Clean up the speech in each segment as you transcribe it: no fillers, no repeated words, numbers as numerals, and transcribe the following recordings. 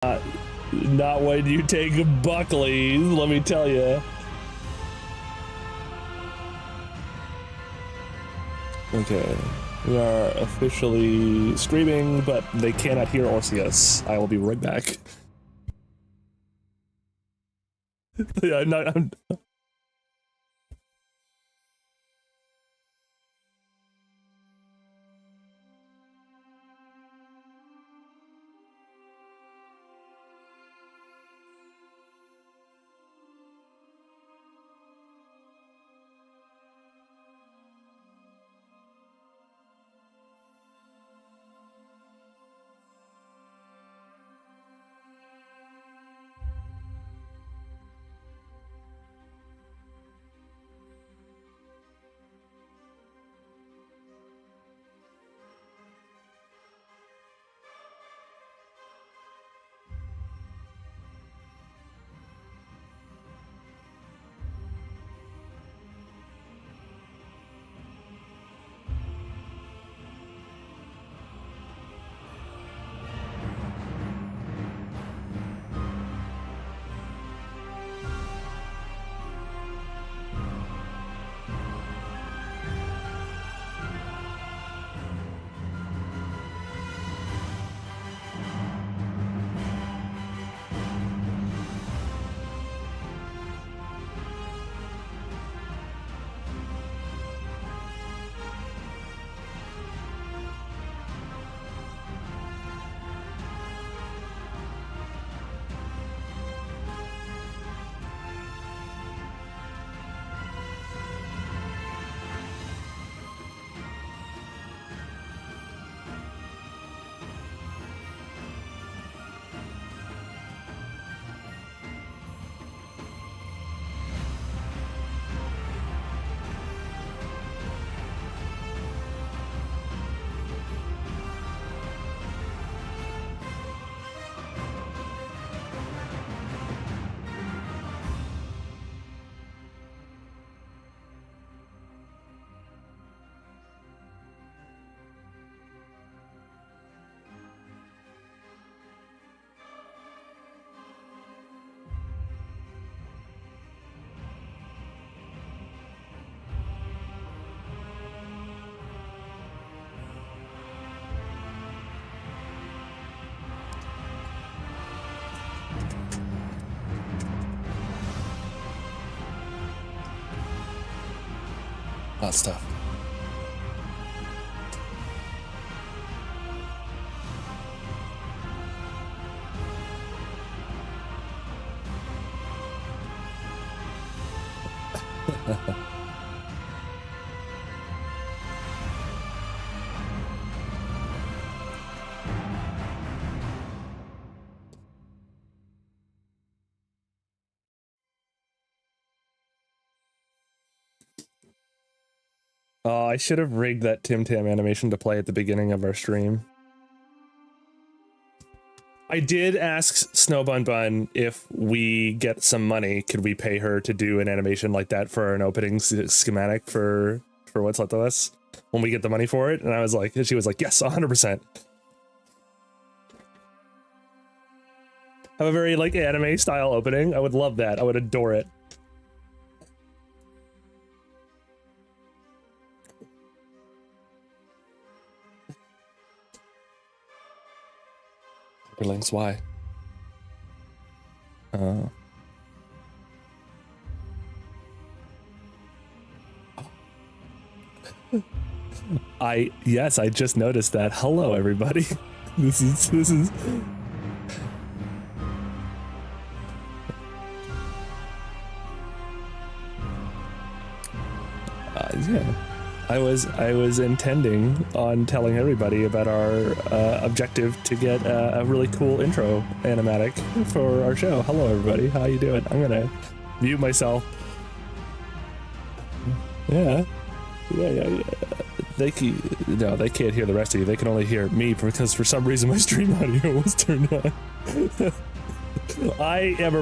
Not when you take Buckley's, let me tell you. Okay, we are officially streaming, but they cannot hear or see us. I will be right back. Yeah, I'm hot stuff. Oh, I should have rigged that Tim Tam animation to play at the beginning of our stream. I did ask Snow Bun Bun if we get some money, could we pay her to do an animation like that for an opening schematic for What's Left of Us when we get the money for it, and I was like, she was like, yes, 100%. Have a very like anime style opening. I would love that. I would adore it. Links, why? Yes, I just noticed that. Hello, everybody. This is. Yeah. I was intending on telling everybody about our objective to get a really cool intro animatic for our show. Hello everybody, how you doing? I'm gonna mute myself. Yeah. They can't hear the rest of you. They can only hear me because for some reason my stream audio was turned on. I'm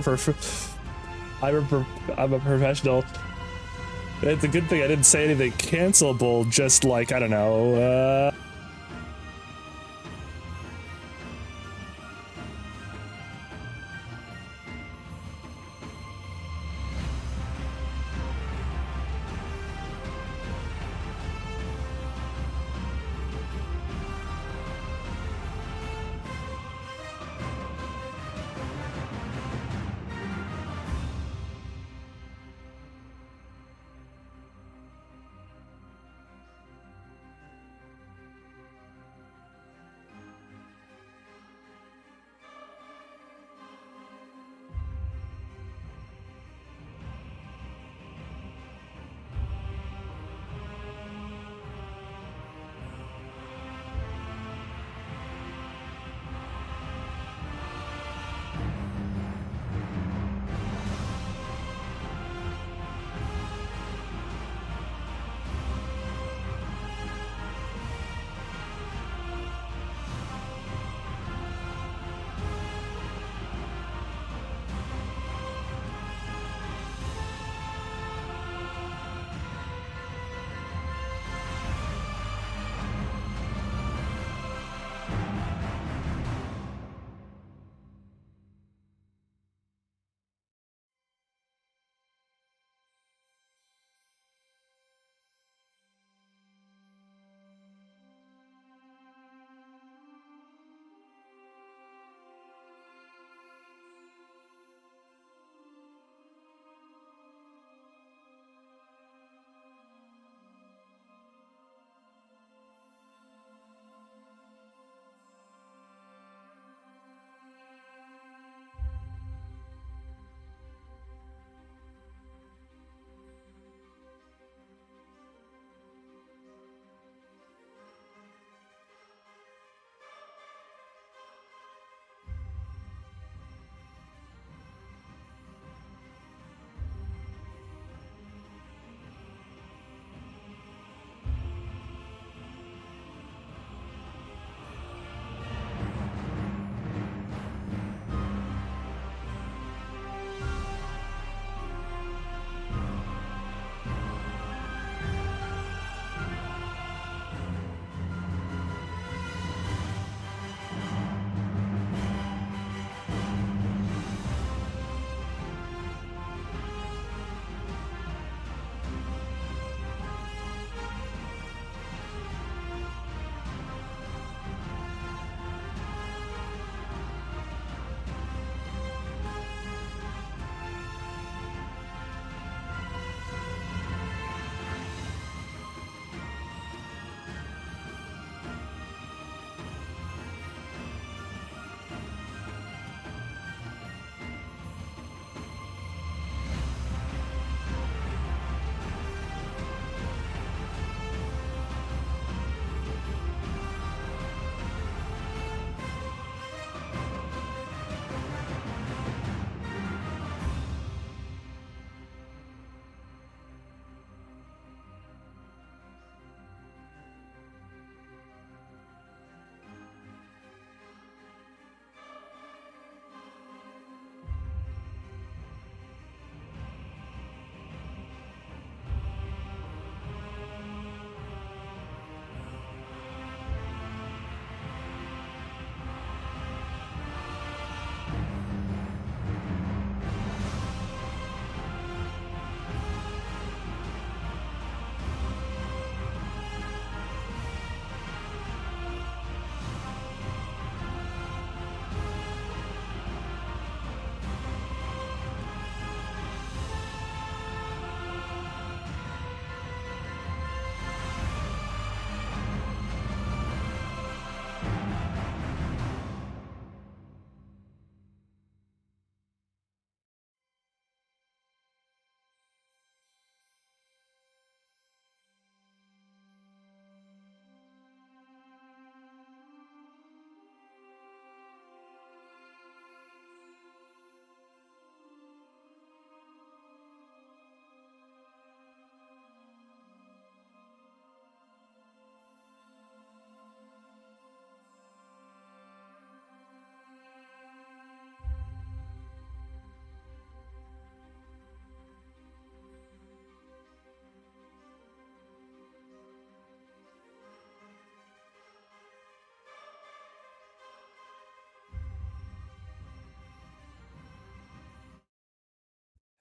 a professional. It's a good thing I didn't say anything cancelable, just like, I don't know,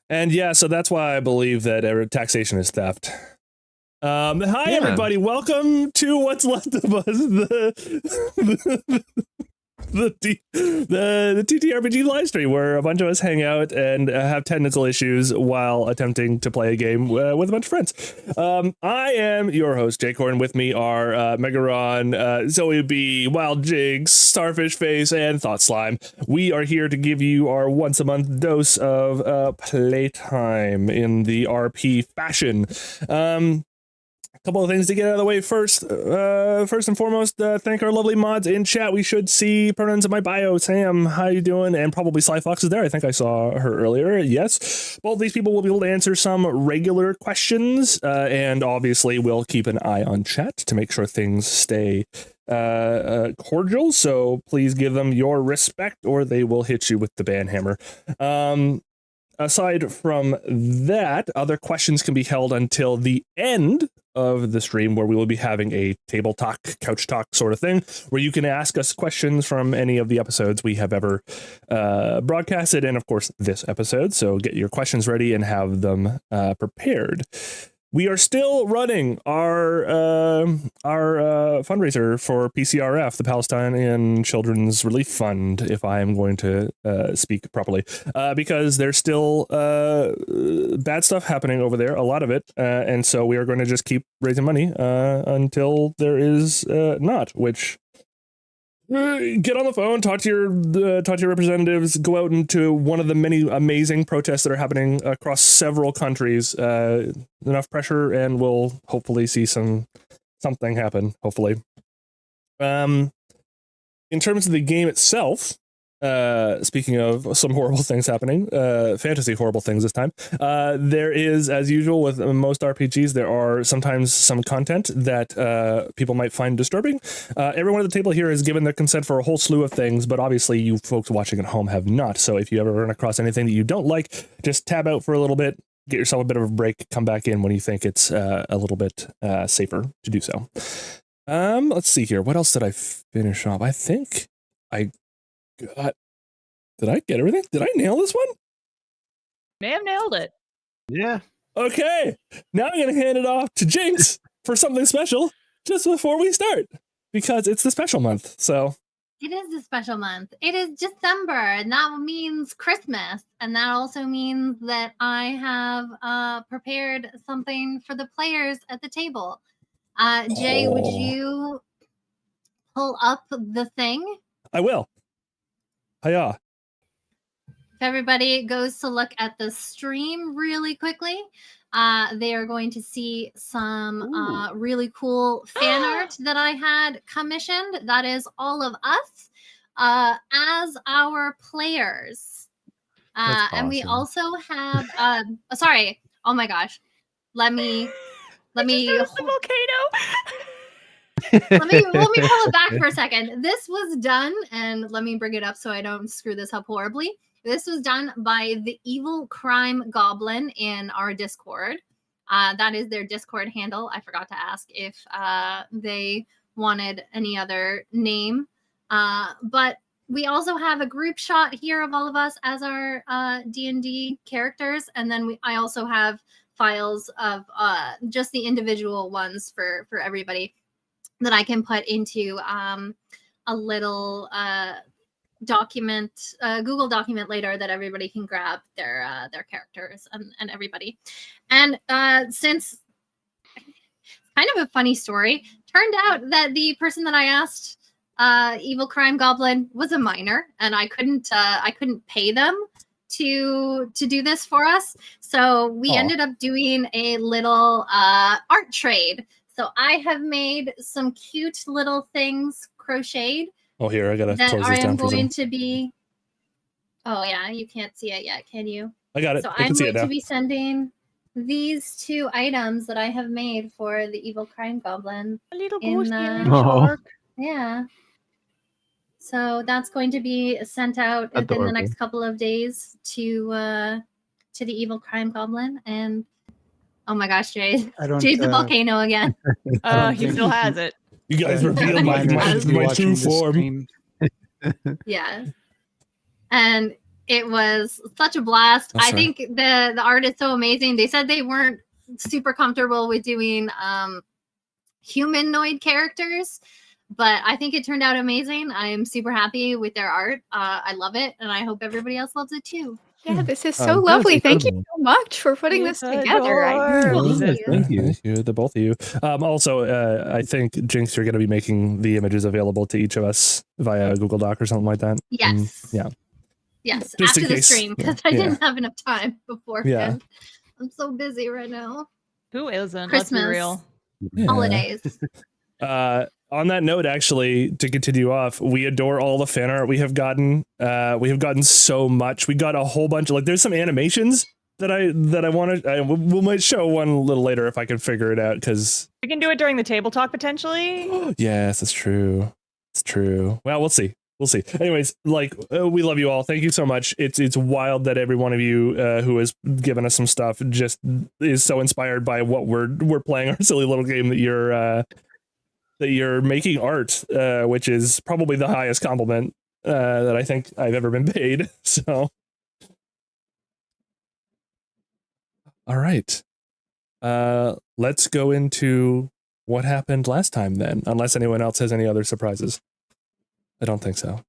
And yeah, so that's why I believe that taxation is theft. Hi everybody, welcome to What's Left of Us, the TTRPG live stream, where a bunch of us hang out and have technical issues while attempting to play a game with a bunch of friends. I am your host, Jaycorn. With me are Megaron, Zoe B, Wild Jigs, Starfish Face, and Thought Slime. We are here to give you our once a month dose of playtime in the RP fashion. Couple of things to get out of the way first. First and foremost, thank our lovely mods in chat. We should see pronouns in my bio. Sam, how you doing? And probably Sly Fox is there. I think I saw her earlier. Yes. Both these people will be able to answer some regular questions, and obviously we'll keep an eye on chat to make sure things stay cordial. So please give them your respect, or they will hit you with the ban hammer. Aside from that, other questions can be held until the end of the stream, where we will be having a table talk, couch talk sort of thing, where you can ask us questions from any of the episodes we have ever broadcasted, and of course this episode. So get your questions ready and have them prepared. We are still running our fundraiser for PCRF, the Palestinian Children's Relief Fund, if I am going to speak properly, because there's still bad stuff happening over there, a lot of it, and so we are going to just keep raising money until there is not, which... Get on the phone, talk to your representatives, go out into one of the many amazing protests that are happening across several countries. Enough pressure, and we'll hopefully see something happen. Hopefully. In terms of the game itself, speaking of some horrible things happening, fantasy horrible things this time, there is, as usual with most RPGs, there are sometimes some content that people might find disturbing. Everyone at the table here has given their consent for a whole slew of things, but obviously you folks watching at home have not. So if you ever run across anything that you don't like, just tab out for a little bit, get yourself a bit of a break, come back in when you think it's a little bit safer to do so. Let's see here. What else did I finish off? I think I got... Did I get everything? Did I nail this one? May have nailed it. Yeah. Okay. Now I'm going to hand it off to Jinx for something special just before we start, because it's the special month. So it is the special month. It is December, and that means Christmas. And that also means that I have prepared something for the players at the table. Jay, would you pull up the thing? I will. Hiya. If everybody goes to look at the stream really quickly, they are going to see some really cool fan art that I had commissioned. That is all of us as our players. Awesome. And we also have, sorry. Oh my gosh. Let me the volcano. let me pull it back for a second. This was done, and let me bring it up so I don't screw this up horribly. This was done by the Evil Crime Goblin in our Discord. That is their Discord handle. I forgot to ask if they wanted any other name. But we also have a group shot here of all of us as our D&D characters, and then I also have files of just the individual ones for everybody that I can put into a little document, Google document later, that everybody can grab their characters and everybody. And since kind of a funny story, turned out that the person that I asked, Evil Crime Goblin, was a minor, and I couldn't pay them to do this for us. So we ended up doing a little art trade. So I have made some cute little things crocheted. Oh, here, I gotta that close I this down am for going some. to be. Oh yeah, you can't see it yet, can you? I got it. So I'm going to be sending these two items that I have made for the Evil Crime Goblin. A little ghosty and a shark. Yeah. So that's going to be sent out within the next couple of days to the Evil Crime Goblin. And oh my gosh, Jay's the volcano again. He still has it. You guys revealed my true form. Yeah. And It was such a blast. That's I think the art is so amazing. They said they weren't super comfortable with doing humanoid characters, but I think it turned out amazing. I am super happy with their art. I love it, and I hope everybody else loves it too. Yeah, this is so lovely. Thank you so much for putting this together. Thank you, the both of you. Also, I think Jinx, you're going to be making the images available to each of us via Google Doc or something like that. Yes. Yeah. Yes, Just after in the case. stream, because I didn't have enough time beforehand. Yeah. I'm so busy right now. Who isn't? Christmas. Let's be real. Holidays. On that note, actually, to continue off, we adore all the fan art we have gotten. We have gotten so much. We got a whole bunch of, like, there's some animations that I want to. We might show one a little later if I can figure it out, because We can do it during the table talk potentially. yes, that's true. It's true. Well, we'll see. We'll see. Anyways, like, we love you all. Thank you so much. It's wild that every one of you who has given us some stuff just is so inspired by what we're playing, our silly little game that you're making art, which is probably the highest compliment that I think I've ever been paid. So, all right, let's go into what happened last time then, unless anyone else has any other surprises. I don't think so.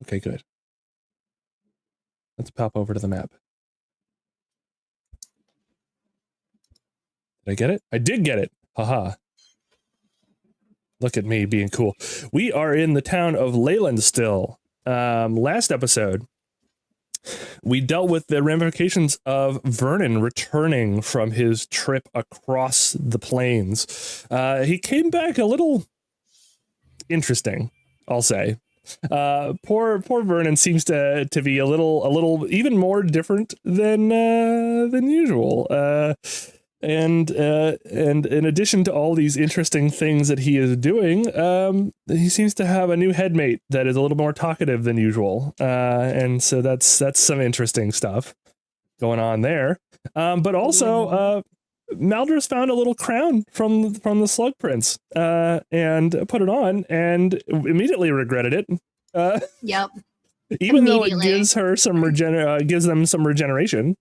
Okay, good. Let's pop over to the map. Did I get it? I did get it. Haha. Look at me being cool. We are in the town of Leyland still. Last episode, we dealt with the ramifications of Vernon returning from his trip across the plains. He came back a little interesting, I'll say. Poor Vernon seems to be a little even more different than usual. And in addition to all these interesting things that he is doing, he seems to have a new headmate that is a little more talkative than usual. And so that's some interesting stuff going on there. But also, Maldor's found a little crown from the Slug Prince, and put it on, and immediately regretted it. Yep. Even though it gives her some gives them some regeneration.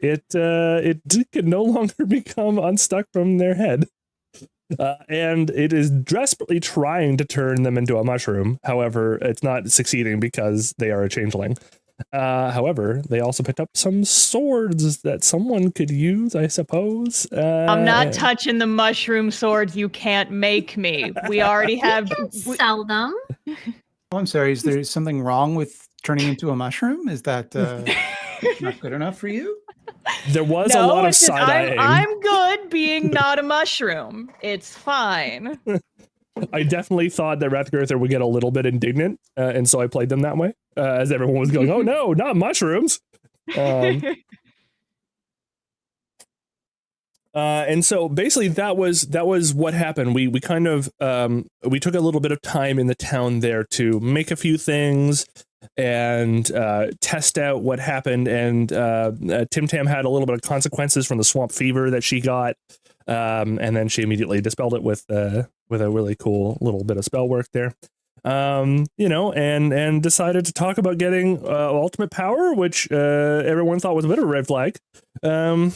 It can no longer become unstuck from their head. And it is desperately trying to turn them into a mushroom. However, it's not succeeding because they are a changeling. However, they also picked up some swords that someone could use, I suppose. I'm not touching the mushroom swords. You can't make me. We already have. Sell them. Oh, I'm sorry. Is there something wrong with turning into a mushroom? Is that not good enough for you? There was a lot of side-eyeing. I'm good being not a mushroom. It's fine. I definitely thought that Rathgirther would get a little bit indignant, and so I played them that way, as everyone was going, "Oh no, not mushrooms!" And so basically, that was what happened. We kind of we took a little bit of time in the town there to make a few things and test out what happened. And Tim Tam had a little bit of consequences from the swamp fever that she got. And then she immediately dispelled it with a really cool little bit of spell work there. And decided to talk about getting ultimate power, which everyone thought was a bit of a red flag. And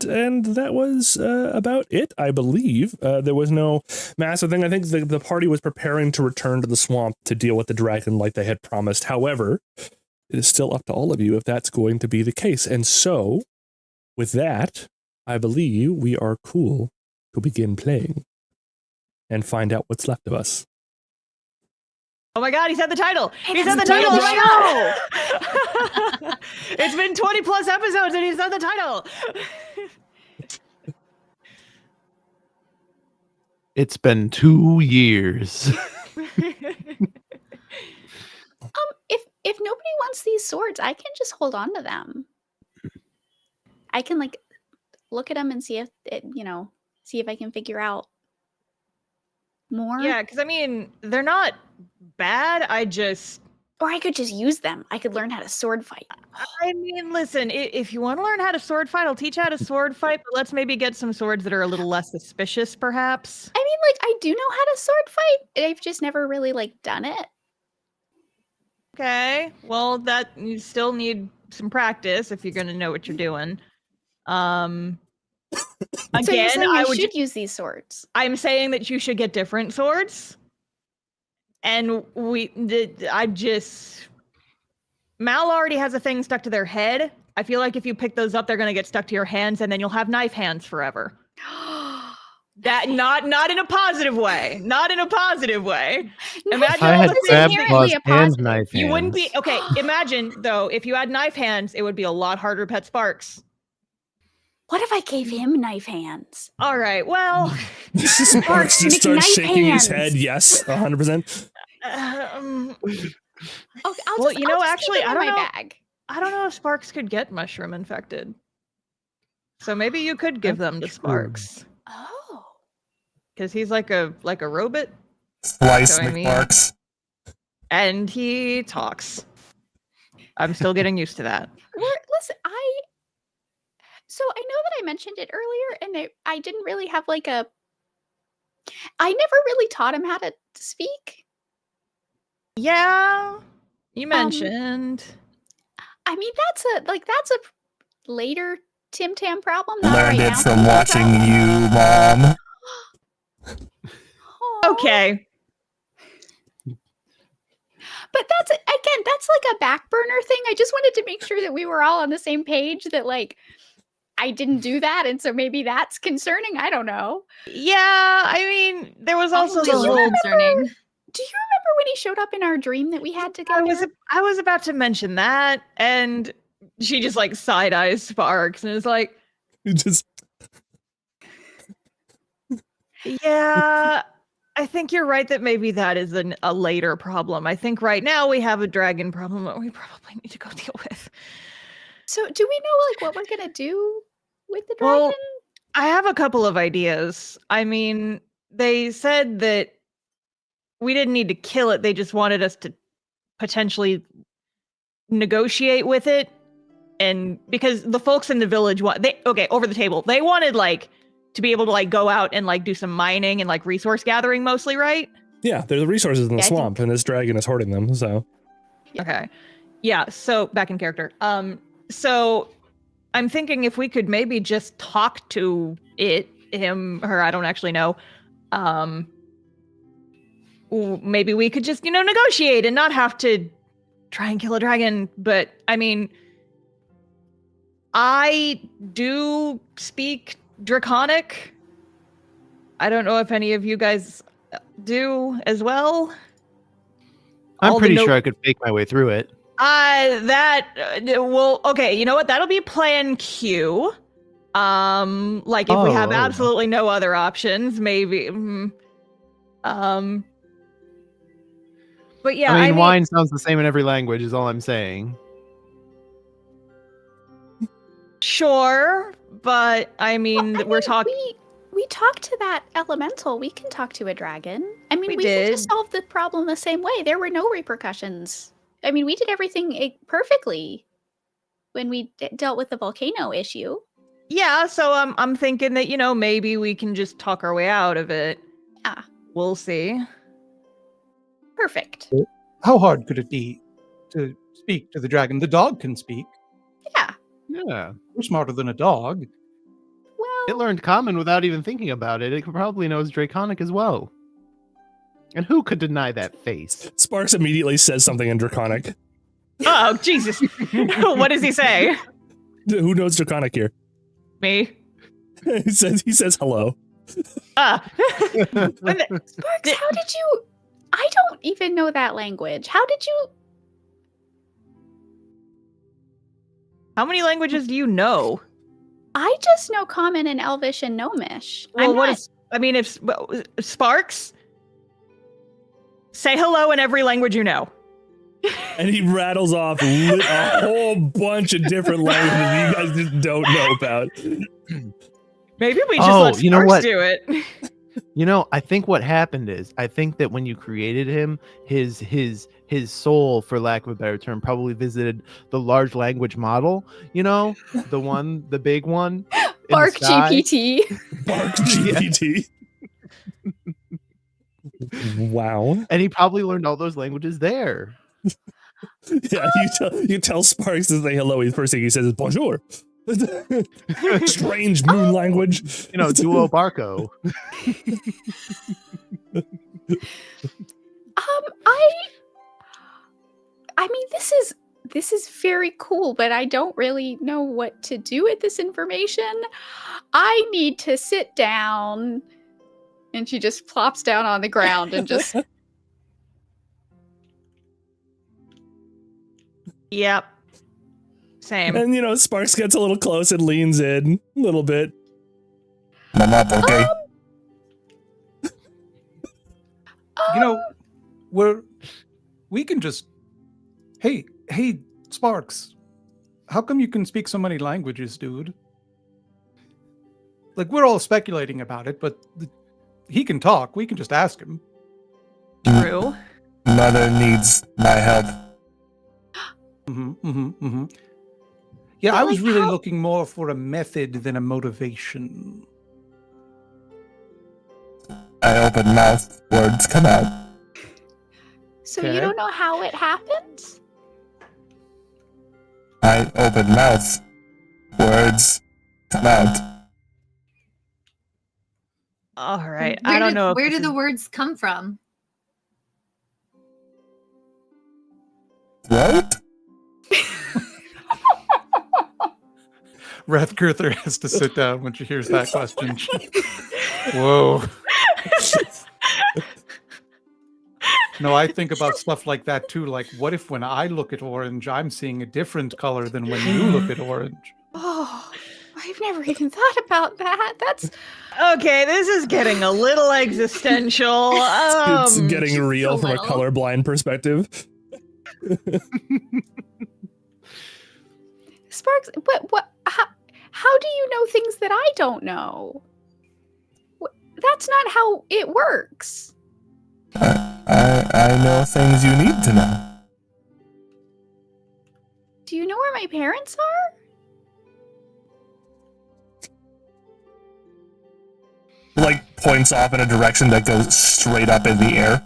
that was about it, I believe. There was no massive thing. I think the party was preparing to return to the swamp to deal with the dragon like they had promised. However, it is still up to all of you if that's going to be the case. And so, with that, I believe we are cool to begin playing and find out what's left of us. Oh my god, he said the title! He said the title of the show! It's been 20 plus episodes and he said the title! It's been 2 years. If nobody wants these swords, I can just hold on to them. I can like look at them and see if it, see if I can figure out more. Yeah, because I mean, they're not bad. Or I could just use them. I could learn how to sword fight. I mean, listen, if you want to learn how to sword fight, I'll teach you how to sword fight, but let's maybe get some swords that are a little less suspicious, perhaps. I mean, like, I do know how to sword fight. I've just never really, done it. Okay. Well, that you still need some practice if you're going to know what you're doing. So you're Again, saying I I would. should use these swords. I'm saying that you should get different swords. And Mal already has a thing stuck to their head. I feel like if you pick those up, they're gonna get stuck to your hands, and then you'll have knife hands forever. That not in a positive way. Not in a positive way. Imagine I all had the crab things claws a and positive. knife you wouldn't be hands. okay. Imagine though, if you had knife hands, it would be a lot harder to pet Sparks. What if I gave him knife hands? All right. Well, Sparks just starts McKnife shaking his hands. head. Yes, 100%. Okay, I'll Well, just, you know, I'll just actually, keep it I in don't my know. bag. I don't know if Sparks could get mushroom infected. So maybe you could give them to true. Sparks. Oh. Because he's like a robot. Slice So, I mean- McBarks. And he talks. I'm still getting used to that. Listen, so I know that I mentioned it earlier, and I didn't really have like I never really taught him how to speak. Yeah, you mentioned. I mean, that's a later Tim Tam problem. Not Learned right it now from Tim Tam watching problem. you, Mom. Aw. Okay. But that's like a back burner thing. I just wanted to make sure that we were all on the same page, that like I didn't do that, and so maybe that's concerning. I don't know. Yeah, I mean, there was also Probably the a little whole. concerning. Do you remember when he showed up in our dream that we had together? I was about to mention that, and she just like side eyes Sparks and is like, Just "Yeah, I think you're right that maybe that is a later problem. I think right now we have a dragon problem that we probably need to go deal with." So do we know like what we're gonna do with the dragon? Well, I have a couple of ideas. I mean, they said that we didn't need to kill it. They just wanted us to potentially negotiate with it. And because the folks in the village over the table, they wanted like to be able to like go out and like do some mining and like resource gathering mostly, right? yeah, there's the resources in the Yeah, I think- swamp, and this dragon is hoarding them. So Yeah. Okay. Yeah, so back in character. So I'm thinking if we could maybe just talk to it, him, her, I don't actually know. Maybe we could just, negotiate and not have to try and kill a dragon. But I mean, I do speak Draconic. I don't know if any of you guys do as well. I'm All the pretty no- sure I could fake my way through it. Okay, you know what? That'll be plan Q. Like if we have Oh. absolutely no other options, maybe. But yeah, I mean, wine sounds the same in every language, is all I'm saying. Sure, but I mean, Well, I we're mean, talking. We talked to that elemental. We can talk to a dragon. I mean, We we can just did. solve the problem the same way. There were no repercussions. I mean, we did everything perfectly when we dealt with the volcano issue. Yeah, so I'm thinking that maybe we can just talk our way out of it. Ah. We'll see. Perfect. How hard could it be to speak to the dragon? The dog can speak. Yeah. Yeah. We're smarter than a dog. Well, It learned common without even thinking about it. It probably knows Draconic as well. And who could deny that face? Sparks immediately says something in Draconic. Oh Jesus! What does he say? Who knows Draconic here? Me. he says hello. Sparks, how did you? I don't even know that language. How did you? How many languages do you know? I just know Common and Elvish and Gnomish. Well, if Sparks, say hello in every language you know. And he rattles off a whole bunch of different languages you guys just don't know about. Maybe we just Oh, let Sparks you know what? do it. I think what happened is, I think that when you created him, his soul, for lack of a better term, probably visited the large language model. The big one. in the Bark sky. GPT. Bark GPT. Wow. And he probably learned all those languages there. Yeah, you tell Sparks to say hello. The first thing he says is bonjour. Strange moon language. You know, duo Barco. I mean, this is very cool, but I don't really know what to do with this information. I need to sit down. And she just plops down on the ground and just Yep. Same. And Sparks gets a little close and leans in a little bit. I'm up, okay? We can just hey Sparks, how come you can speak so many languages, dude? Like, we're all speculating about it, but he can talk. We can just ask him. True. Mother needs my help. Yeah, But, I was like, really how- looking more for a method than a motivation. I open mouth, words come out. So Okay. you don't know how it happens? I open mouth, words come out. All right. I don't know. Where do the words come from? What? Rathgirther has to sit down when she hears that question. Whoa. No, I think about stuff like that too. Like, what if when I look at orange, I'm seeing a different color than when you look at orange? Oh, I've never even thought about that. That's Okay, this is getting a little existential. It's getting real a from a little. colorblind perspective. Sparks. What? How do you know things that I don't know? That's not how it works. I know things you need to know. Do you know where my parents are? Like points off in a direction that goes straight up in the air.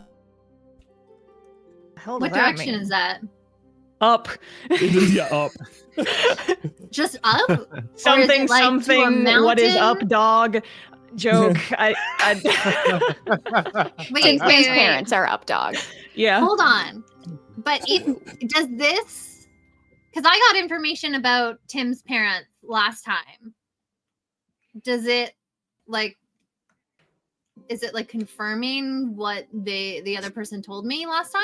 What direction is that? Up. Yeah, up. Just up? Or is Something, it, like, to a something. What is up, mountain? dog? Joke. I Wait, Tim's wait. parents are up, dog. yeah. Hold on. But does this, because I got information about Tim's parents last time. Does it is it confirming what the other person told me last time?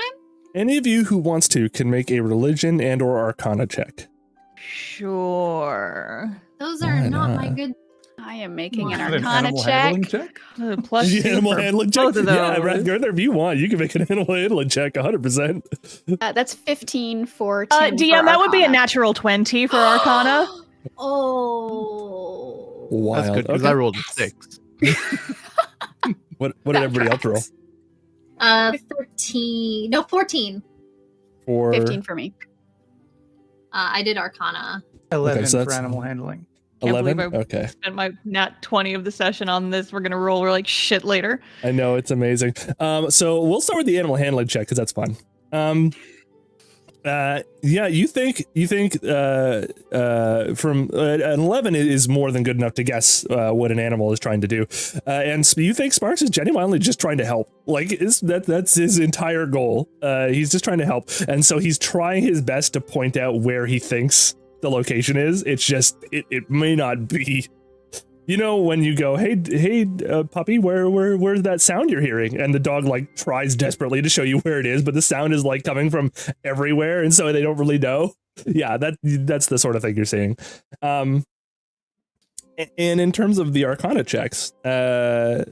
Any of you who wants to can make a religion and or arcana check. Sure. Those are Why not my not? good. I am making an Is Is it an arcana animal handling check. check? Plus The two animal for handling check. both of Yeah, those. Rathgirther, if you want, you can make an animal handling check 100%. That's 15 for Tim. DM, for that would be a Arcana. natural 20 for Arcana. Oh. Wild. That's good because Okay. I rolled a 6. What did everybody else roll? 13. No, 14. For 15 for me. I did Arcana. 11 so for that's- animal handling. Can't 11? believe I Okay. spent my nat 20 of the session on this. We're gonna roll like shit later. I know, it's amazing. So we'll start with the animal handling check because that's fun. Yeah, you think from an 11 is more than good enough to guess what an animal is trying to do, and you think Sparks is genuinely just trying to help. Like that's his entire goal. He's just trying to help, and so he's trying his best to point out where he thinks the location is. It's just it may not be. When you go, hey, puppy, where's that sound you're hearing? And the dog tries desperately to show you where it is, but the sound is coming from everywhere, and so they don't really know. Yeah, that's the sort of thing you're seeing. And in terms of the Arcana checks, I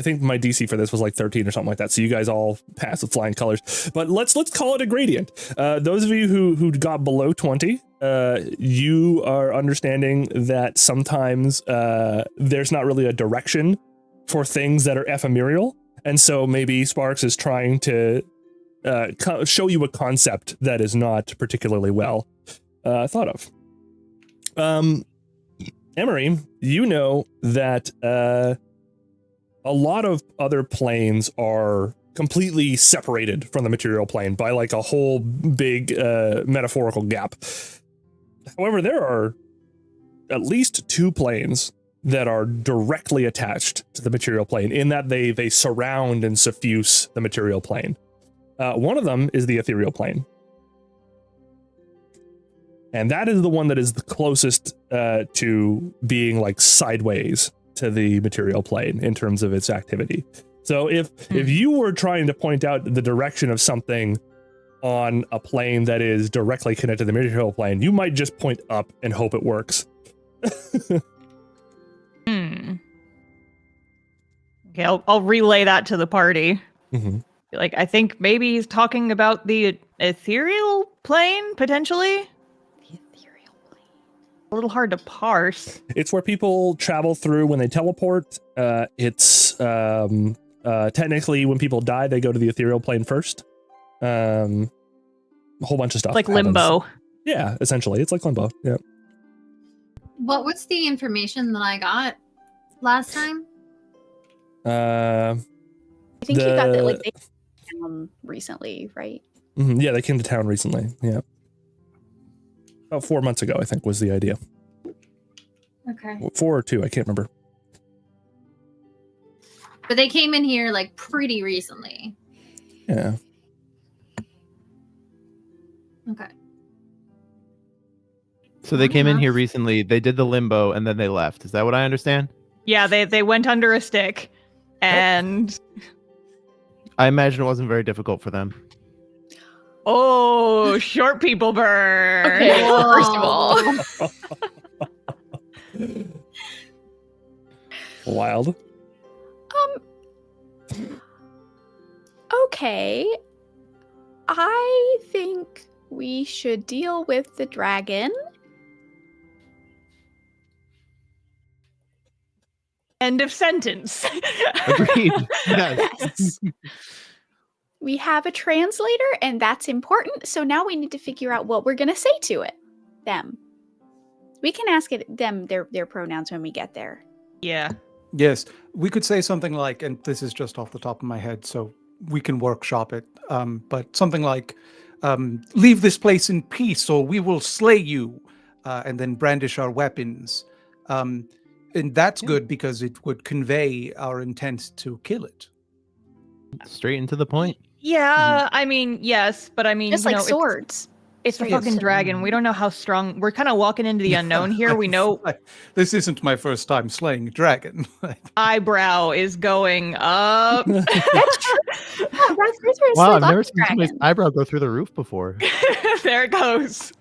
think my DC for this was 13 or something like that. So you guys all pass with flying colors. But let's call it a gradient. Those of you who got below 20, you are understanding that sometimes there's not really a direction for things that are ephemeral, and so maybe Sparks is trying to show you a concept that is not particularly well thought of. Emery, you know that a lot of other planes are completely separated from the material plane by like a whole big metaphorical gap. However, there are at least 2 planes that are directly attached to the material plane in that they surround and suffuse the material plane. One of them is the ethereal plane. And that is the one that is the closest to being like sideways to the material plane in terms of its activity. So if you were trying to point out the direction of something on a plane that is directly connected to the material plane, you might just point up and hope it works. Okay, I'll relay that to the party. Mm-hmm. Like, I think maybe he's talking about the ethereal plane, potentially? The ethereal plane. A little hard to parse. It's where people travel through when they teleport. It's technically when people die, they go to the ethereal plane first. A whole bunch of stuff. Like happens. limbo. Yeah, essentially. It's like limbo. Yeah. What was the information that I got last time? I think you got that like they recently, right? Yeah, they came to town recently. Yeah. About 4 months ago, I think, was the idea. Okay. 4 or 2, I can't remember. But they came in here like pretty recently. Yeah. Okay. So they came in here recently, they did the limbo, and then they left. Is that what I understand? Yeah, they went under a stick. And I imagine it wasn't very difficult for them. oh, short people burn. Okay, well, first of all. Wild. Okay. I think we should deal with the dragon. End of sentence. Agreed. Yes. Yes. We have a translator, and that's important. So now we need to figure out what we're going to say to it. Them. We can ask them their pronouns when we get there. Yeah. Yes, we could say something like, and this is just off the top of my head, so we can workshop it, but something like, leave this place in peace or we will slay you, and then brandish our weapons. And that's good because it would convey our intent to kill it. Straight into the point. Yeah, I mean, yes, but I mean, Just you like know, swords. It's a Straight fucking up. dragon. We don't know how strong. We're kind of walking into the unknown here. We know This isn't my first time slaying a dragon. eyebrow is going up. That's true. Oh, that's where Wow, I've lots never of seen somebody's dragons. eyebrow go through the roof before. There it goes.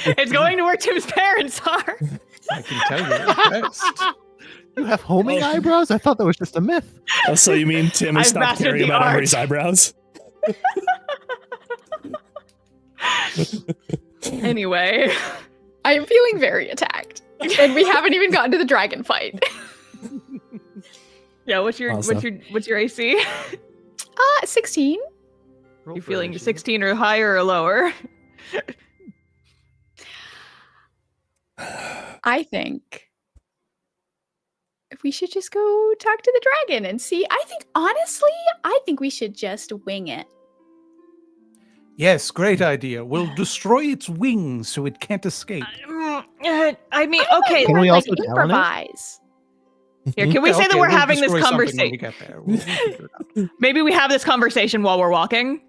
It's going to where Tim's parents are. I can tell you. Yes. You have homing eyebrows? I thought that was just a myth. Oh, so you mean Tim has I've stopped mastered caring the about art. Emery's eyebrows? Anyway, I am feeling very attacked. And we haven't even gotten to the dragon fight. yeah. What's your Awesome. what's your AC? 16. You feeling 16 or higher or lower? I think we should just go talk to the dragon and see. Honestly, I think we should just wing it. Yes, great idea. We'll destroy its wings so it can't escape. I mean, I okay. might Can we like also talent it? improvise? Here, can we say that Okay, we're we'll having this destroy something when conversation? we get there. We'll figure it out. Maybe we have this conversation while we're walking.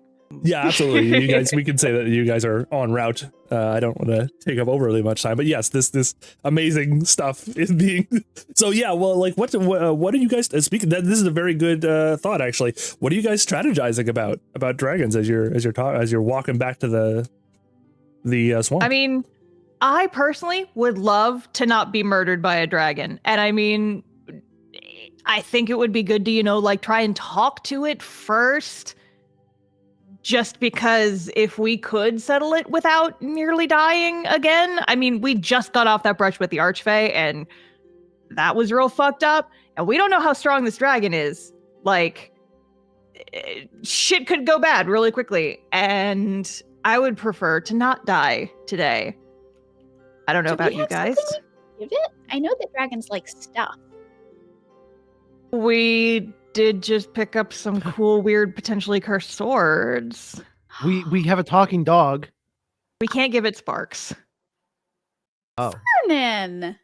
Yeah, absolutely. You guys, we can say that you guys are en route. I don't want to take up overly much time, but yes, this amazing stuff is being. So yeah, well, like what are you guys speaking? This is a very good thought, actually. What are you guys strategizing about dragons as you're walking back to the swamp? I mean, I personally would love to not be murdered by a dragon, and I mean, I think it would be good to like try and talk to it first. Just because if we could settle it without nearly dying again, I mean, we just got off that brush with the Archfey, and that was real fucked up. And we don't know how strong this dragon is. Like, shit could go bad really quickly. And I would prefer to not die today. I don't know Do about we you have guys. something we can give it? I know that dragons like stuff. We did just pick up some cool, weird, potentially cursed swords. We have a talking dog. We can't give it sparks. Oh. Vernon.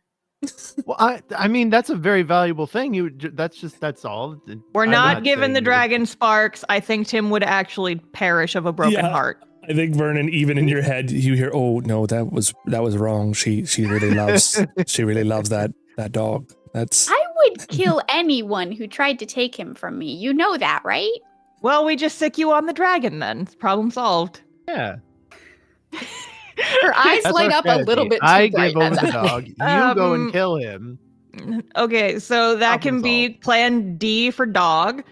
Well, I mean that's a very valuable thing. That's all. We're I'm not giving the saying that- dragon sparks. I think Tim would actually perish of a broken Yeah. heart. I think Vernon, even in your head, you hear, "Oh no, that was wrong. She really loves that dog. That's I would kill anyone who tried to take him from me. You know that, right? Well, we just sick you on the dragon then. Problem solved. Yeah. Her eyes That's light our up a little strategy. bit too I bright give at over the that. dog. You go and Um, kill him. Okay, so that Problem can be plan D for dog.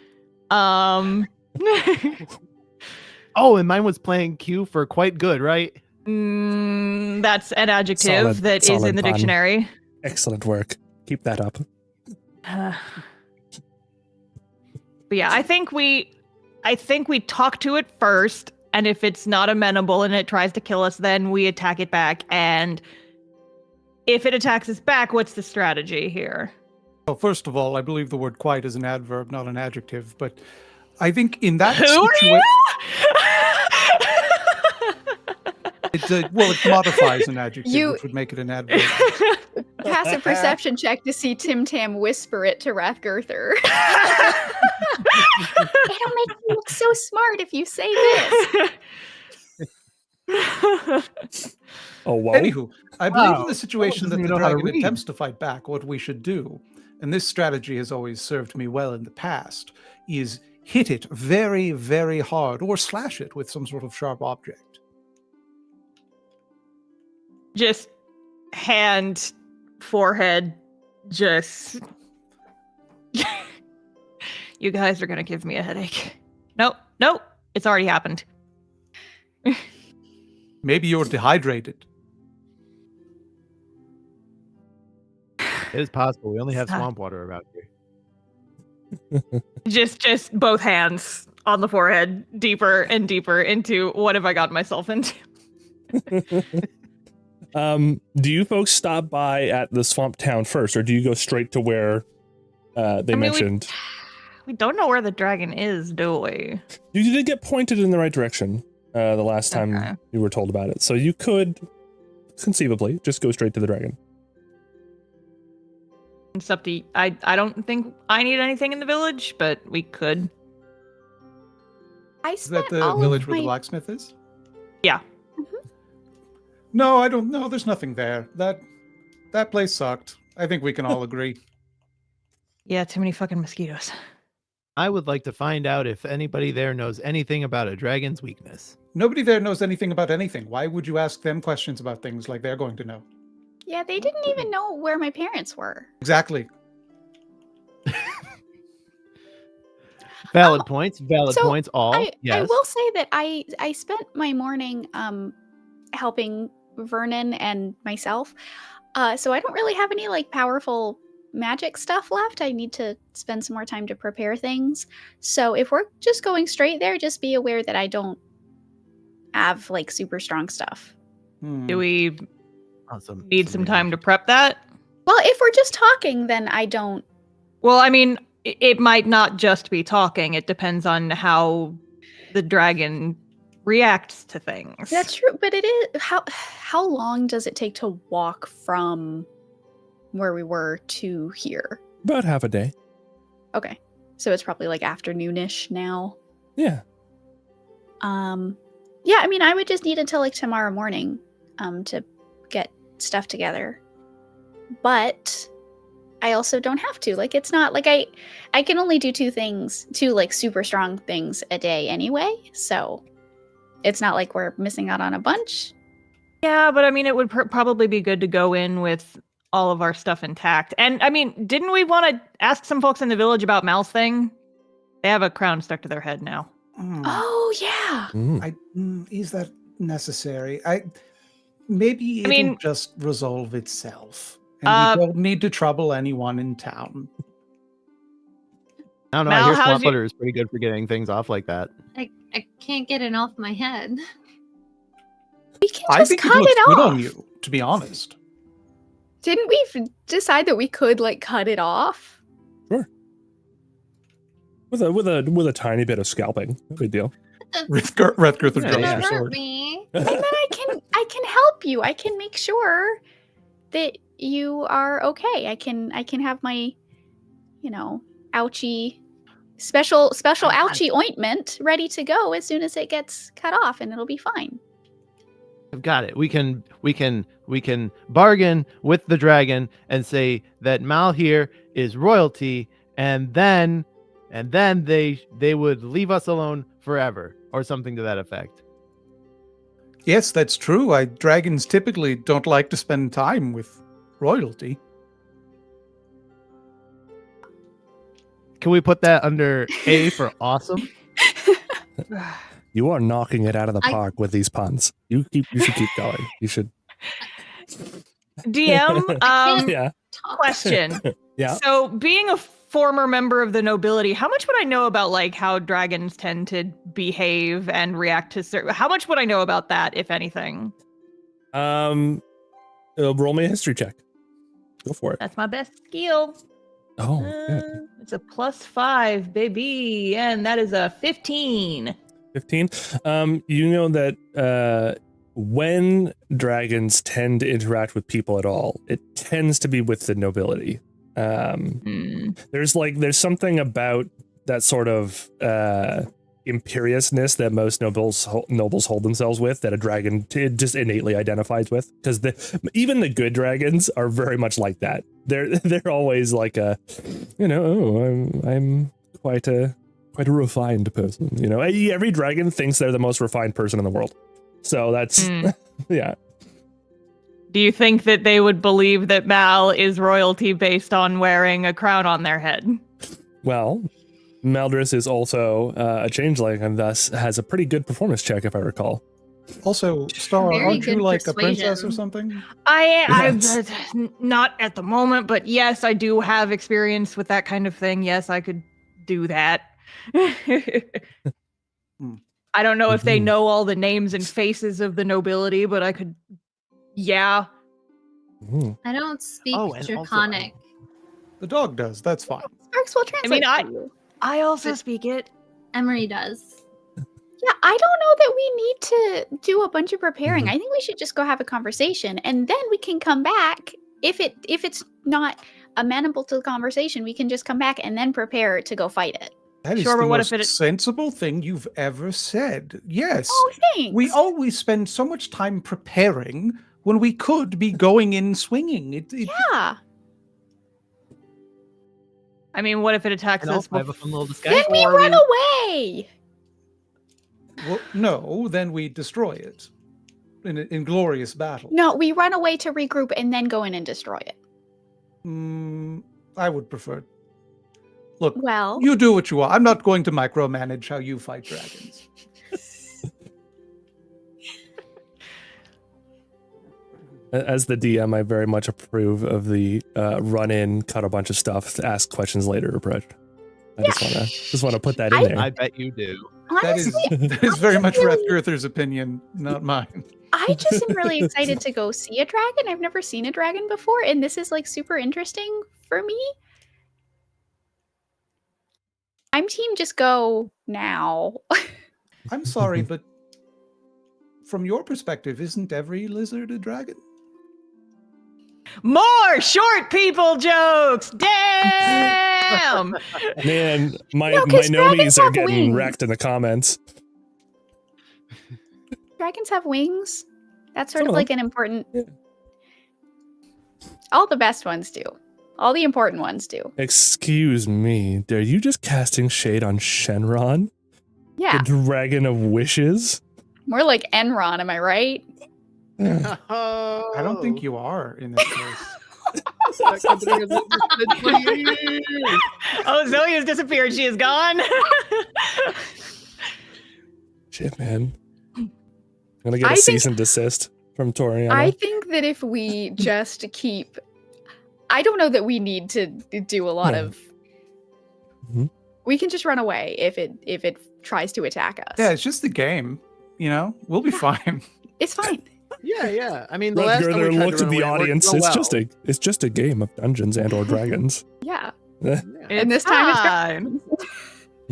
Oh, and mine was playing Q for quite good, right? That's an adjective that is solid in the pun. dictionary. excellent work. Keep that up." But yeah, I think we talk to it first, and if it's not amenable and it tries to kill us, then we attack it back. And if it attacks us back, what's the strategy here? Well, first of all, I believe the word "quite" is an adverb, not an adjective. But I think in that Who are situation, you? it modifies an adjective, You- which would make it an adverb. Pass a perception check to see Tim Tam whisper it to Rathgurther. It'll make you look so smart if you say this. Oh wow! Anywho, I believe in Wow. the situation that doesn't the even know how to dragon read. attempts to fight back, what we should do, and this strategy has always served me well in the past, is hit it very, very hard or slash it with some sort of sharp object. Just hand, forehead, just. You guys are gonna give me a headache. Nope, it's already happened. Maybe you're dehydrated. It is possible. We only have Stop. swamp water around here. Just both hands on the forehead, deeper and deeper into what have I gotten myself into? Do you folks stop by at the swamp town first, or do you go straight to where they mentioned? We don't know where the dragon is, do we? You did get pointed in the right direction the last time Okay. you were told about it, so you could conceivably just go straight to the dragon. It's up to I don't think I need anything in the village, but we could. I Is that spent the all village of where the my... blacksmith is? Yeah. No, I don't know. There's nothing there. That place sucked. I think we can all agree. Yeah, too many fucking mosquitoes. I would like to find out if anybody there knows anything about a dragon's weakness. Nobody there knows anything about anything. Why would you ask them questions about things like they're going to know? Yeah, they didn't even know where my parents were. Exactly. Valid points. Valid so points. All. I Yes. will say that I spent my morning helping Vernon and myself. So I don't really have any like powerful magic stuff left. I need to spend some more time to prepare things. So if we're just going straight there, just be aware that I don't have like super strong stuff. Do we Awesome. need some time to prep that? Well, if we're just talking, then I don't. Well, I mean, it might not just be talking. It depends on how the dragon reacts to things. That's true, but it is how long does it take to walk from where we were to here? About half a day. Okay. So it's probably like afternoonish now. Yeah. Yeah, I mean I would just need until like tomorrow morning to get stuff together. But I also don't have to. Like it's not like I can only do two like super strong things a day anyway. So it's not like we're missing out on a bunch. Yeah, but I mean, it would probably be good to go in with all of our stuff intact. And I mean, didn't we want to ask some folks in the village about Mal's thing? They have a crown stuck to their head now. Oh yeah. Is that necessary? Maybe it'll mean- just resolve itself. And we don't need to trouble anyone in town. I don't know. Mal, I hear how's swamp your- butter is pretty good for getting things off like that. I can't get it off my head. We can I just think cut it looks it good off. on you, to be honest. Didn't we decide that we could like cut it off? Sure. With a tiny bit of scalping. No big deal. Rethgirth It's drops gonna your hurt sword. me. And then I can help you. I can make sure that you are okay. I can have my, ouchie special ouchie ointment ready to go as soon as it gets cut off, and it'll be fine. I've got it. We can bargain with the dragon and say that Mal here is royalty, and then they would leave us alone forever, or something to that effect. Yes, that's true. Dragons typically don't like to spend time with royalty. Can we put that under A for awesome? You are knocking it out of the park with these puns. You should keep going. You should. DM, Yeah. question. Yeah. So, being a former member of the nobility, how much would I know about like how dragons tend to behave and react to certain? How much would I know about that, if anything? Roll me a history check. Go for it. That's my best skill. Oh, good. It's a +5, baby, and that is a 15. 15. You know that when dragons tend to interact with people at all, it tends to be with the nobility. There's something about that sort of imperiousness that most nobles hold themselves with that a dragon just innately identifies with, because even the good dragons are very much like that. They're always like I'm quite a refined person. Every dragon thinks they're the most refined person in the world. So that's yeah. Do you think that they would believe that Mal is royalty based on wearing a crown on their head? Well, Maldris is also a changeling and thus has a pretty good performance check, if I recall. Also, Star, Very aren't you good like a princess or persuasion. something? I'm Yes. not at the moment, but yes, I do have experience with that kind of thing. Yes, I could do that. I don't know if they know all the names and faces of the nobility, but I could. Yeah. I don't speak Oh, and also- Draconic. The dog does. That's fine. Sparks will translate I- for you. I also speak it. Emery does. Yeah, I don't know that we need to do a bunch of preparing. I think we should just go have a conversation, and then we can come back. If it's not amenable to the conversation, we can just come back and then prepare to go fight it. That is Sure, the but what most if it- sensible thing you've ever said. Yes. Oh, thanks. We always spend so much time preparing when we could be going in swinging. Yeah. I mean, what if it attacks And us? also have a fun little discussion. Then we run away. Well, no, then we destroy it in glorious battle. No, we run away to regroup and then go in and destroy it. I would prefer. Look, Well, you do what you want. I'm not going to micromanage how you fight dragons. As the DM, I very much approve of the run in, cut a bunch of stuff, ask questions later approach. I just want to put that in there. I bet you do. honestly, That is very much really- Rethgirther's opinion, not mine. I just am really excited to go see a dragon. I've never seen a dragon before, and this is like super interesting for me. I'm team just go now. I'm sorry, but from your perspective, isn't every lizard a dragon? More short people jokes. Damn. Man, my No, 'cause dragons nomies are have getting wings. wrecked in the comments. Dragons have wings. That's sort Some of of like an important. Yeah. All the best ones do. All the important ones do. Excuse me, are you just casting shade on Shenron, Yeah, the dragon of wishes? more like Enron. Am I right? Oh, I don't think you are in this case. Oh, Zoe has disappeared. She is gone. Shit, man. I'm gonna get I a think- cease and desist from Toriana. I think that if we just keep, I don't know that we need to do a lot No. of. Mhm. We can just run away if it tries to attack us. Yeah, it's just a game. We'll be fine. It's fine. Yeah. I mean, the last time we Rutger tried to looked at run the away, it worked audience. so It's well. just a game of Dungeons and or Dragons. Yeah. Yeah. And this time it's fine.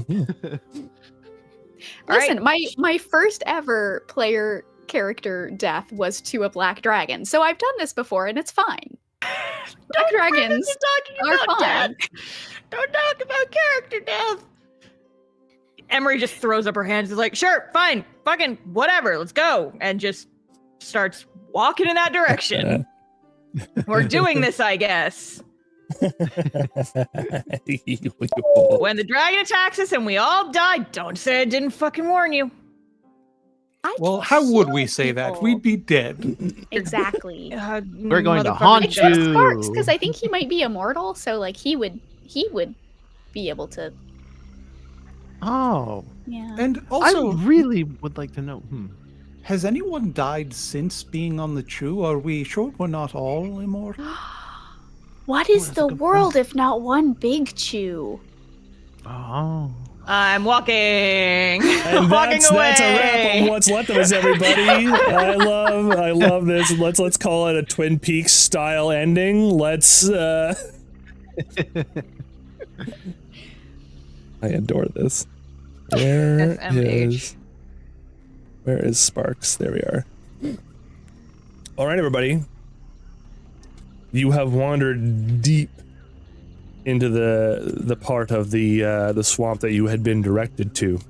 Listen, my first ever player character death was to a black dragon, so I've done this before and it's fine. Black dragons are fine. Don't talk about character death. Emery just throws up her hands. Is like, sure, fine, fucking whatever, let's go, and just starts walking in that direction. We're doing this, I guess. When the dragon attacks us and we all die, don't say I didn't fucking warn you. Well, how would we say that? We'd be dead. Exactly. We're going to motherfucker. haunt It's just you. Sparks, because I think he might be immortal, so like he would be able to. Oh, Yeah. And also, I really would like to know. has anyone died since being on the Chew? Are we sure we're not all immortal? What is that's a the good world point. if not one big chew? Oh. I'm walking. And Walking away. that's a wrap on what's left of us, everybody. I love this. Let's call it a Twin Peaks style ending. I adore this. Where SMH. is Sparks? There we are. All right, everybody. You have wandered deep into the part of the swamp that you had been directed to.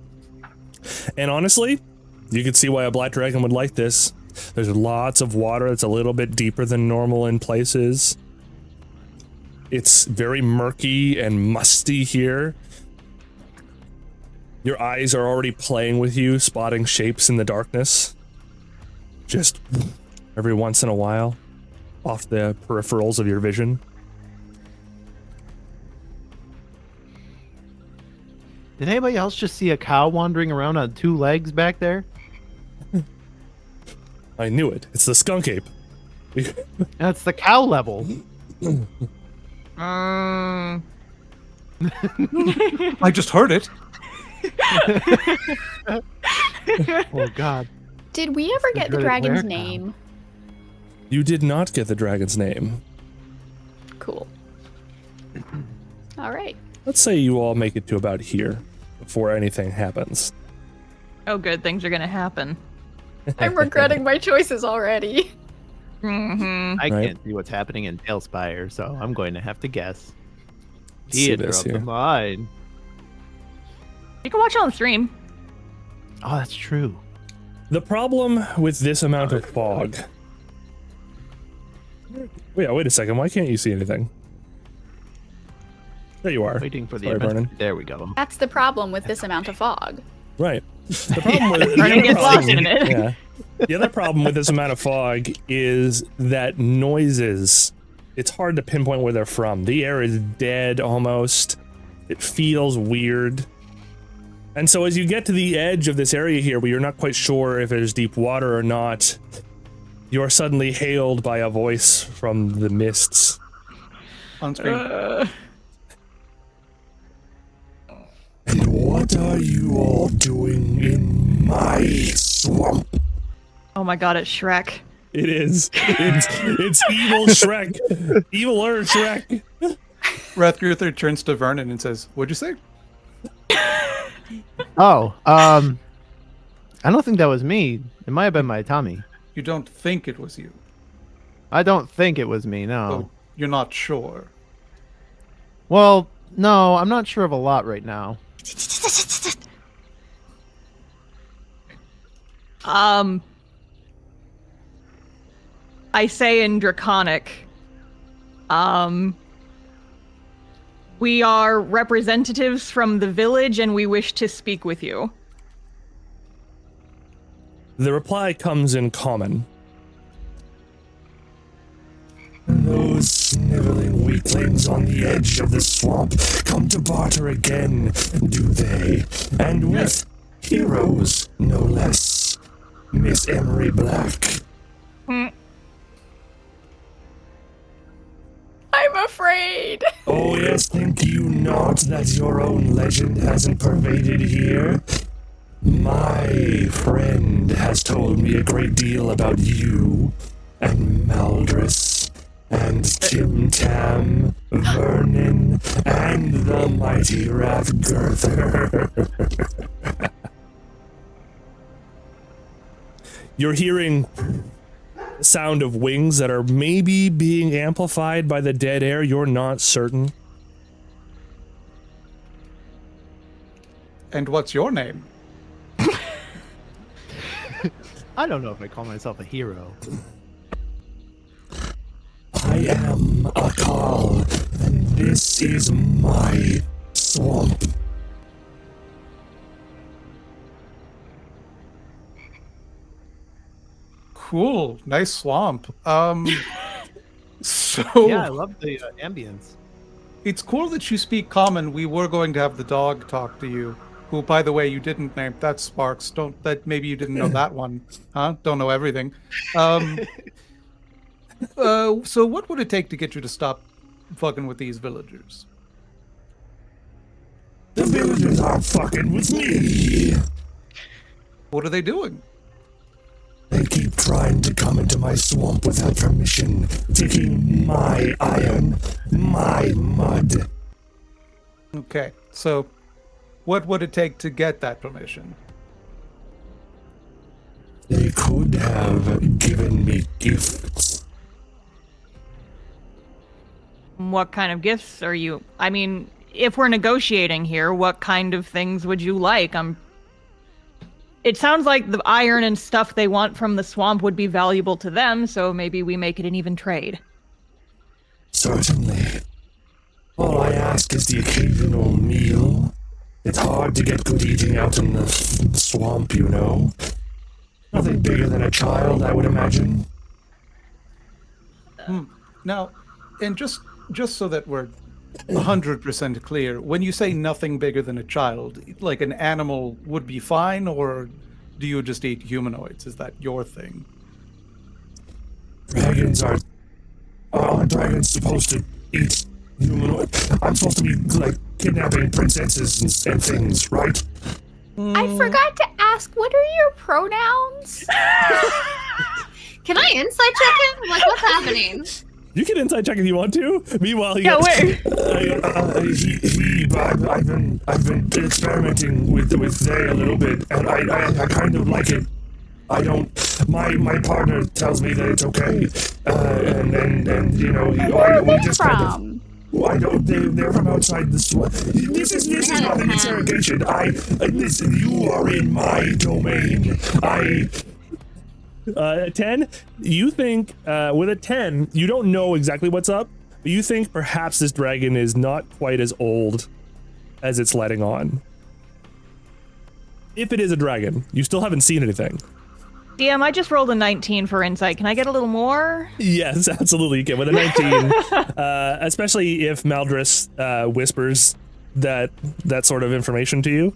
And honestly, you can see why a black dragon would like this. There's lots of water. It's a little bit deeper than normal in places. It's very murky and musty here. Your eyes are already playing with you, spotting shapes in the darkness. Just every once in a while, off the peripherals of your vision. Did anybody else just see a cow wandering around on 2 legs back there? I knew it. It's the skunk ape. That's the cow level. I just heard it. Oh God. Did we ever get the Really dragon's weird now. name? You did not get the dragon's name. Cool. All right. Let's say you all make it to about here before anything happens. Oh, good. Things are gonna happen. I'm regretting my choices already. Mm-hmm. I Right. can't see what's happening in Tailspire, so I'm going to have to guess. Let's see Theater this of the here. mind. You can watch it on stream. Oh, that's true. The problem with this amount of fog. Wait a second. Why can't you see anything? There you are. Waiting for the Sorry, event. Vernon. There we go. That's the problem with this amount of fog. Right. The problem with Vernon the other gets lost problem- in it. Yeah. The other problem with this amount of fog is that noises. It's hard to pinpoint where they're from. The air is dead almost. It feels weird. And so as you get to the edge of this area here where you're not quite sure if there's deep water or not, you are suddenly hailed by a voice from the mists. On screen. And what are you all doing in my swamp? Oh my god, it's Shrek. It is. It's evil Shrek. Eviler Shrek. Rathguther turns to Vernon and says, "What'd you say?" Oh, I don't think that was me. It might have been my Tommy. You don't think it was you. I don't think it was me, no. Oh, you're not sure. Well, no, I'm not sure of a lot right now. I say in Draconic, we are representatives from the village and we wish to speak with you. The reply comes in common. Those sniveling weaklings on the edge of the swamp come to barter again, do they? And with heroes, no less. Miss Emery Black. I'm afraid. Oh yes, think you not that your own legend hasn't pervaded here? My friend has told me a great deal about you and Maldris and Tim Tam, Vernon, and the mighty Rathgirther. You're hearing the sound of wings that are maybe being amplified by the dead air. You're not certain. And what's your name? I don't know if I call myself a hero. I am a Carl, and this is my swamp. Cool. Nice swamp. So Yeah, I love the ambience. it's cool that you speak common. We were going to have the dog talk to you, who, by the way, you didn't name. That's Sparks. Don't that maybe you didn't know that one, huh? Don't know everything. So what would it take to get you to stop fucking with these villagers? The villagers aren't fucking with me. What are they doing? They keep trying to come into my swamp without permission, taking my iron, my mud. Okay, so what would it take to get that permission? They could have given me gifts. What kind of gifts are you? I mean, if we're negotiating here, what kind of things would you like? It sounds like the iron and stuff they want from the swamp would be valuable to them, so maybe we make it an even trade. Certainly. All I ask is the occasional meal. It's hard to get good eating out in the swamp, you know. Nothing bigger than a child, I would imagine. Now, and just so that we're 100% clear, when you say nothing bigger than a child, like an animal would be fine, or do you just eat humanoids? Is that your thing? Dragons aren't dragons supposed to eat humanoid? I'm supposed to be, like, kidnapping princesses and things, right? I forgot to ask, what are your pronouns? Can I insight check him? Like, what's happening? You can inside check if you want to. Meanwhile, he Yeah, gets- wait. I've been experimenting with they a little bit, and I kind of like it. I don't. My partner tells me that it's okay, and you know, Where are we they just kind of. from? I don't. They're from outside the swamp. This is not an interrogation. Listen. You are in my domain. 10, you think, with a 10, you don't know exactly what's up, but you think perhaps this dragon is not quite as old as it's letting on. If it is a dragon, you still haven't seen anything. DM, I just rolled a 19 for insight. Can I get a little more? Yes, absolutely you can. With a 19, especially if Maldris whispers that sort of information to you,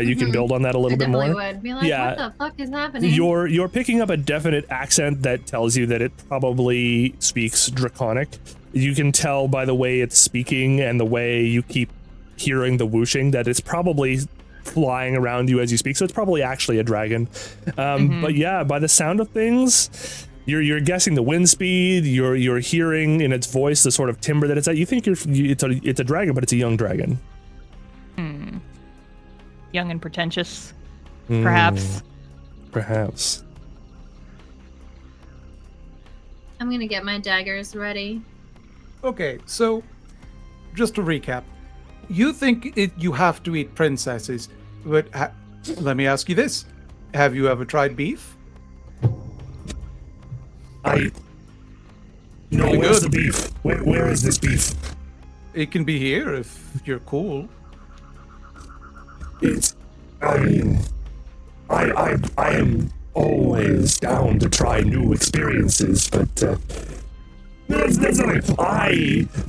you can build on that a little bit more. Would be like, Yeah. what the fuck is happening? You're picking up a definite accent that tells you that it probably speaks Draconic. You can tell by the way it's speaking and the way you keep hearing the whooshing that it's probably flying around you as you speak. So it's probably actually a dragon. But yeah, by the sound of things, you're guessing the wind speed. You're hearing in its voice the sort of timbre that it's at. You think it's a dragon, but it's a young dragon. Young and pretentious, perhaps. Perhaps. I'm gonna get my daggers ready. Okay, so just to recap, you think you have to eat princesses, but let me ask you this: have you ever tried beef? Where's the beef? Where is this beef? It can be here if you're cool. I mean, I am always down to try new experiences, but that's nothing.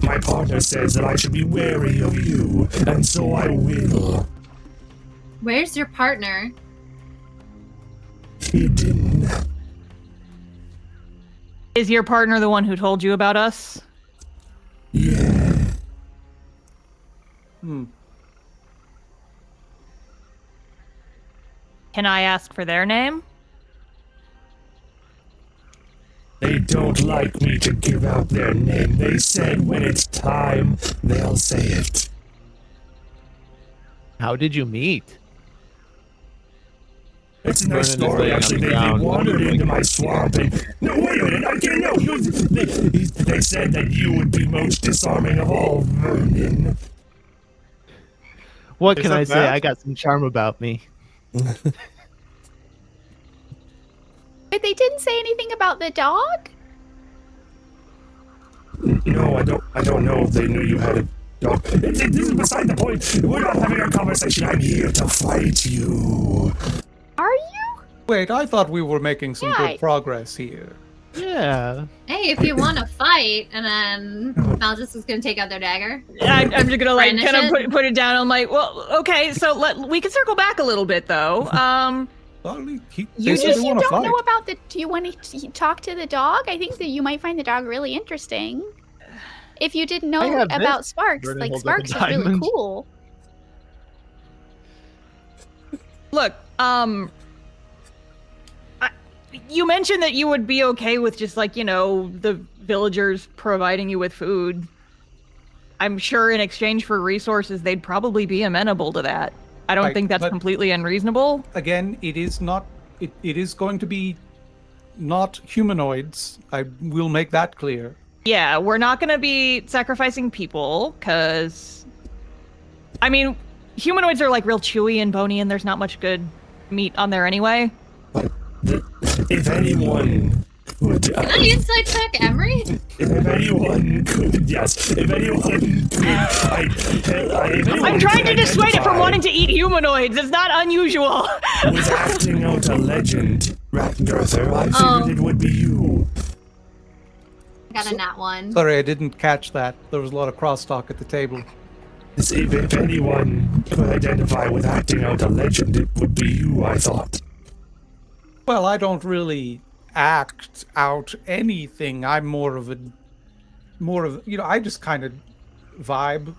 My partner says that I should be wary of you, and so I will. Where's your partner? Hidden. Is your partner the one who told you about us? Yeah. Can I ask for their name? They don't like me to give out their name. They said when it's time, they'll say it. How did you meet? It's in their Vernon is story, laying on actually. the They ground. wandered into my swamp and... No, wait a minute, I can't know. They said that you would be most disarming of all vermin. What Is can that I say? bad? I got some charm about me. But they didn't say anything about the dog? No, I don't know if they knew you had a dog. This is beside the point. We're not having a conversation. I'm here to fight you. Are you? Wait, I thought we were making some Yeah, good progress here. Yeah. Hey, if you want to fight, and then Malgus is going to take out their dagger. I'm just gonna like Brandish kind of it? put it down. I'm like, well, okay, so we can circle back a little bit though. Charlie, they You said just- they You want to don't fight. know about the. Do you want to talk to the dog? I think that you might find the dog really interesting. If you didn't know I have this. about Sparks, Vernon like holds up a Sparks is really diamond. cool. Look, you mentioned that you would be okay with just like, the villagers providing you with food. I'm sure in exchange for resources, they'd probably be amenable to that. I don't Right, think that's but- completely unreasonable. Again, it is not. It is going to be not humanoids. I will make that clear. Yeah, we're not going to be sacrificing people because, I mean, humanoids are like real chewy and bony and there's not much good meat on there anyway. If anyone would... Can I insight check Emery? If anyone could... Yes, if anyone could... I'm trying to dissuade it from wanting to eat humanoids. It's not unusual. Was acting out a legend, Ratengurther, I figured it would be you. I got a nat 1. Sorry, I didn't catch that. There was a lot of crosstalk at the table. If anyone could identify with acting out a legend, it would be you, I thought. Well, I don't really act out anything. I'm more of I just kind of vibe.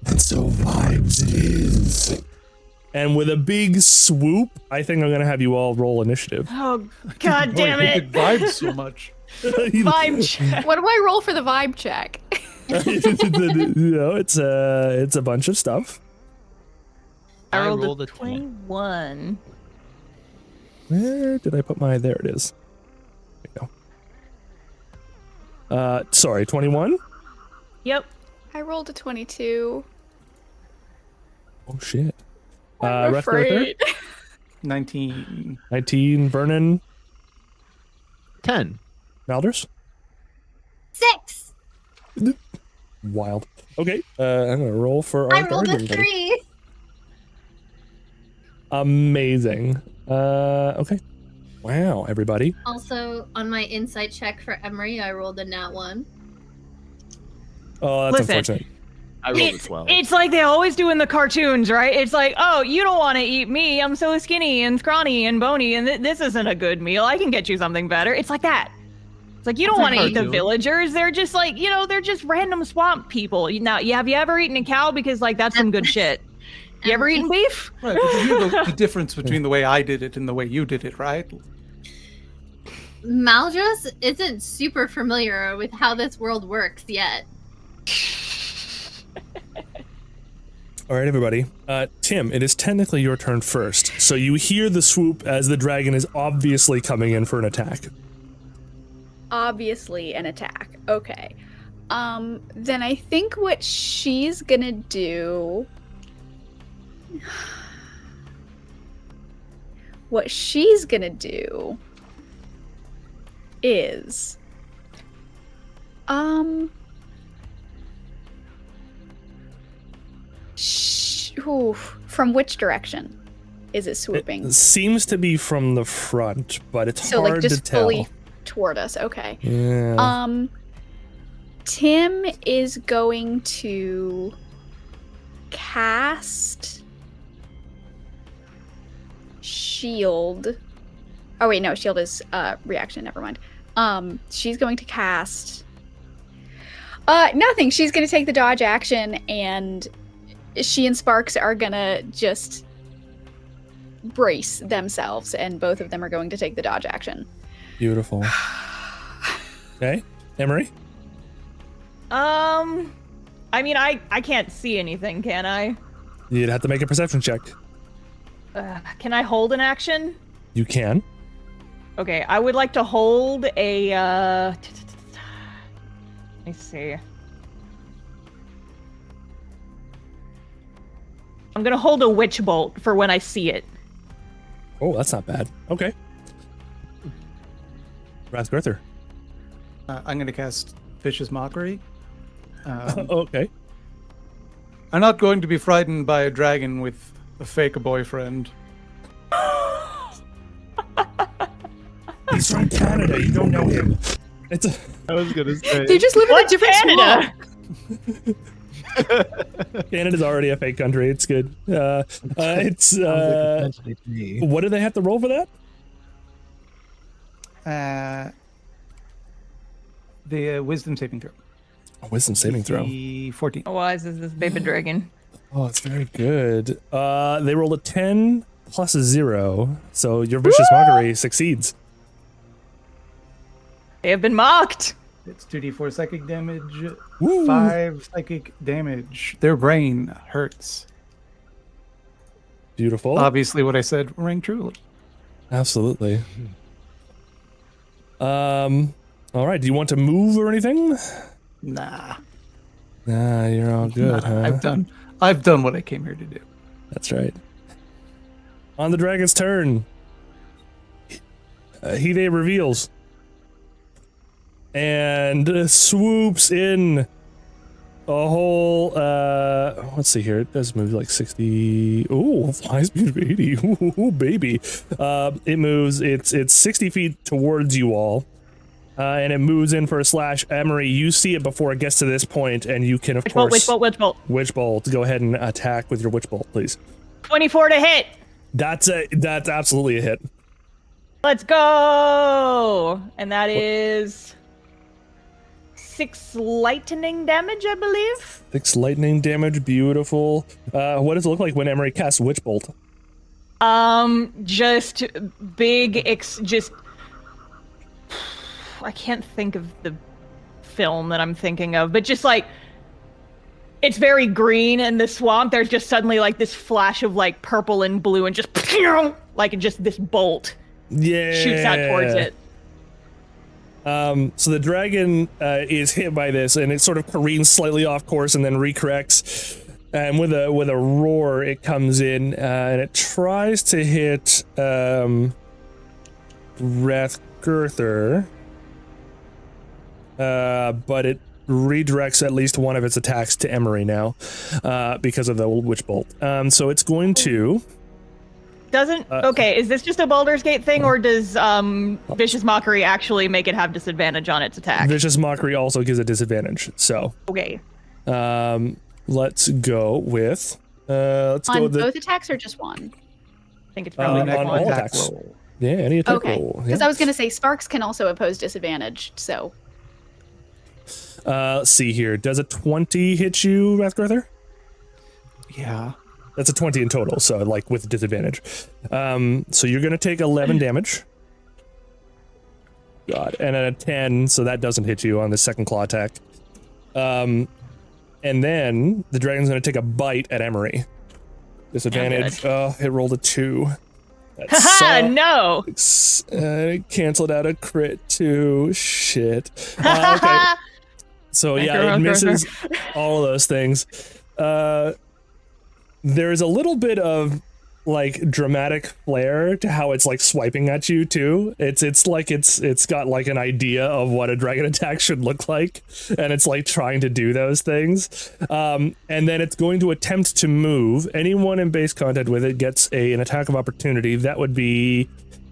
And so vibes it is. And with a big swoop, I think I'm gonna have you all roll initiative. Oh, god damn Boy, you it. could vibe so much. Vibe check. What do I roll for the vibe check? It's a bunch of stuff. I rolled rolled a a 21. Where did I put my? There it is. There you go. Sorry, 21. Yep. I rolled a 22. Oh shit. I'm Rest of the third? afraid. 19. 19. Vernon. 10. Malders. 6. Wild. Okay. I'm gonna roll for I our rolled a guardian buddy. 3. Amazing. Okay. Wow, everybody. Also, on my insight check for Emery, I rolled a nat 1. Oh, that's Listen. unfortunate. I rolled a 12. It's like they always do in the cartoons, right? It's like, oh, you don't want to eat me. I'm so skinny and scrawny and bony, and this isn't a good meal. I can get you something better. It's like that. It's like you don't It's a want to eat the cartoon. villagers. They're just like, they're just random swamp people. Now, have you ever eaten a cow? Because like that's some good shit. You ever eaten beef? Right, but you know the difference between the way I did it and the way you did it, right? Malgus isn't super familiar with how this world works yet. All right, everybody. Tim, it is technically your turn first. So you hear the swoop as the dragon is obviously coming in for an attack. Obviously an attack. Okay. Then I think what she's gonna do... What she's gonna do is... From which direction is it swooping? It seems to be from the front, but it's So hard like to just tell. fully toward us. Okay. Yeah. Tim is going to cast shield. Oh wait, no, shield is reaction, never mind. She's going to cast nothing. She's going to take the dodge action, and she and Sparks are going to just brace themselves, and both of them are going to take the dodge action. Beautiful. Okay, Emery. I mean, I can't see anything, can I? You'd have to make a perception check. Can I hold an action? You can. Okay, I would like to hold a, let me see. I'm gonna hold a witch bolt for when I see it. Oh, that's not bad. Okay. Rathgurther. I'm going to cast Vicious Mockery. Okay. I'm not going to be frightened by a dragon with a fake boyfriend. He's from Canada. You don't know him. It's a, I was gonna say. They just live in a different Canada? swamp. Canada's already a fake country. It's good. It's Sounds like potentially to me. what do they have to roll for that? The wisdom saving throw. A wisdom saving throw. DC 14. How wise is this baby dragon? Oh, it's very good. They rolled a 10 plus a 0, so your vicious mockery succeeds. They have been mocked. It's 2d4 psychic damage, Woo. 5 psychic damage. Their brain hurts. Beautiful. Obviously, what I said rang true. Absolutely. All right. Do you want to move or anything? Nah, Nah, you're all good, huh? I've done what I came here to do. That's right. On the dragon's turn, Hide reveals and swoops in a whole. Let's see here. It does move like 60. Oh, fly speed of 80. Ooh, baby. It moves. It's 60 feet towards you all. And it moves in for a slash. Emery, you see it before it gets to this point, and you can, of course... Witch bolt. Witch bolt. Go ahead and attack with your witch bolt, please. 24 to hit. That's absolutely a hit. Let's go. And that is 6 lightning damage, I believe. 6 lightning damage. Beautiful. What does it look like when Emery casts witch bolt? Just big, just... I can't think of the film that I'm thinking of, but just like it's very green in the swamp. There's just suddenly like this flash of like purple and blue and just like just this bolt shoots out towards it. So the dragon is hit by this and it sort of careens slightly off course and then recorrects. And with a roar, it comes in and it tries to hit Rathgurther. But it redirects at least one of its attacks to Emery now, because of the witch bolt. So it's going to... Okay, is this just a Baldur's Gate thing, or does Vicious Mockery actually make it have disadvantage on its attack? Vicious Mockery also gives a disadvantage, so... Okay. Let's go with... On both attacks or just one? I think it's probably on all attacks. Roll. Yeah, any attack Okay, roll. because Yeah. I was going to say Sparks can also oppose disadvantage, so... Let's see here. Does a 20 hit you, Rathgurther? Yeah. That's a 20 in total, so like with disadvantage. So you're gonna take 11 damage. God, and a 10, so that doesn't hit you on the second claw attack. And then the dragon's gonna take a bite at Emery. Disadvantage. Oh, it rolled a 2. Haha, no! Canceled out a crit too. Shit. Okay. So yeah, it misses all of those things. There's a little bit of like dramatic flair to how it's like swiping at you too. It's like it's got like an idea of what a dragon attack should look like, and it's like trying to do those things. And then it's going to attempt to move. Anyone in base contact with it gets an attack of opportunity. That would be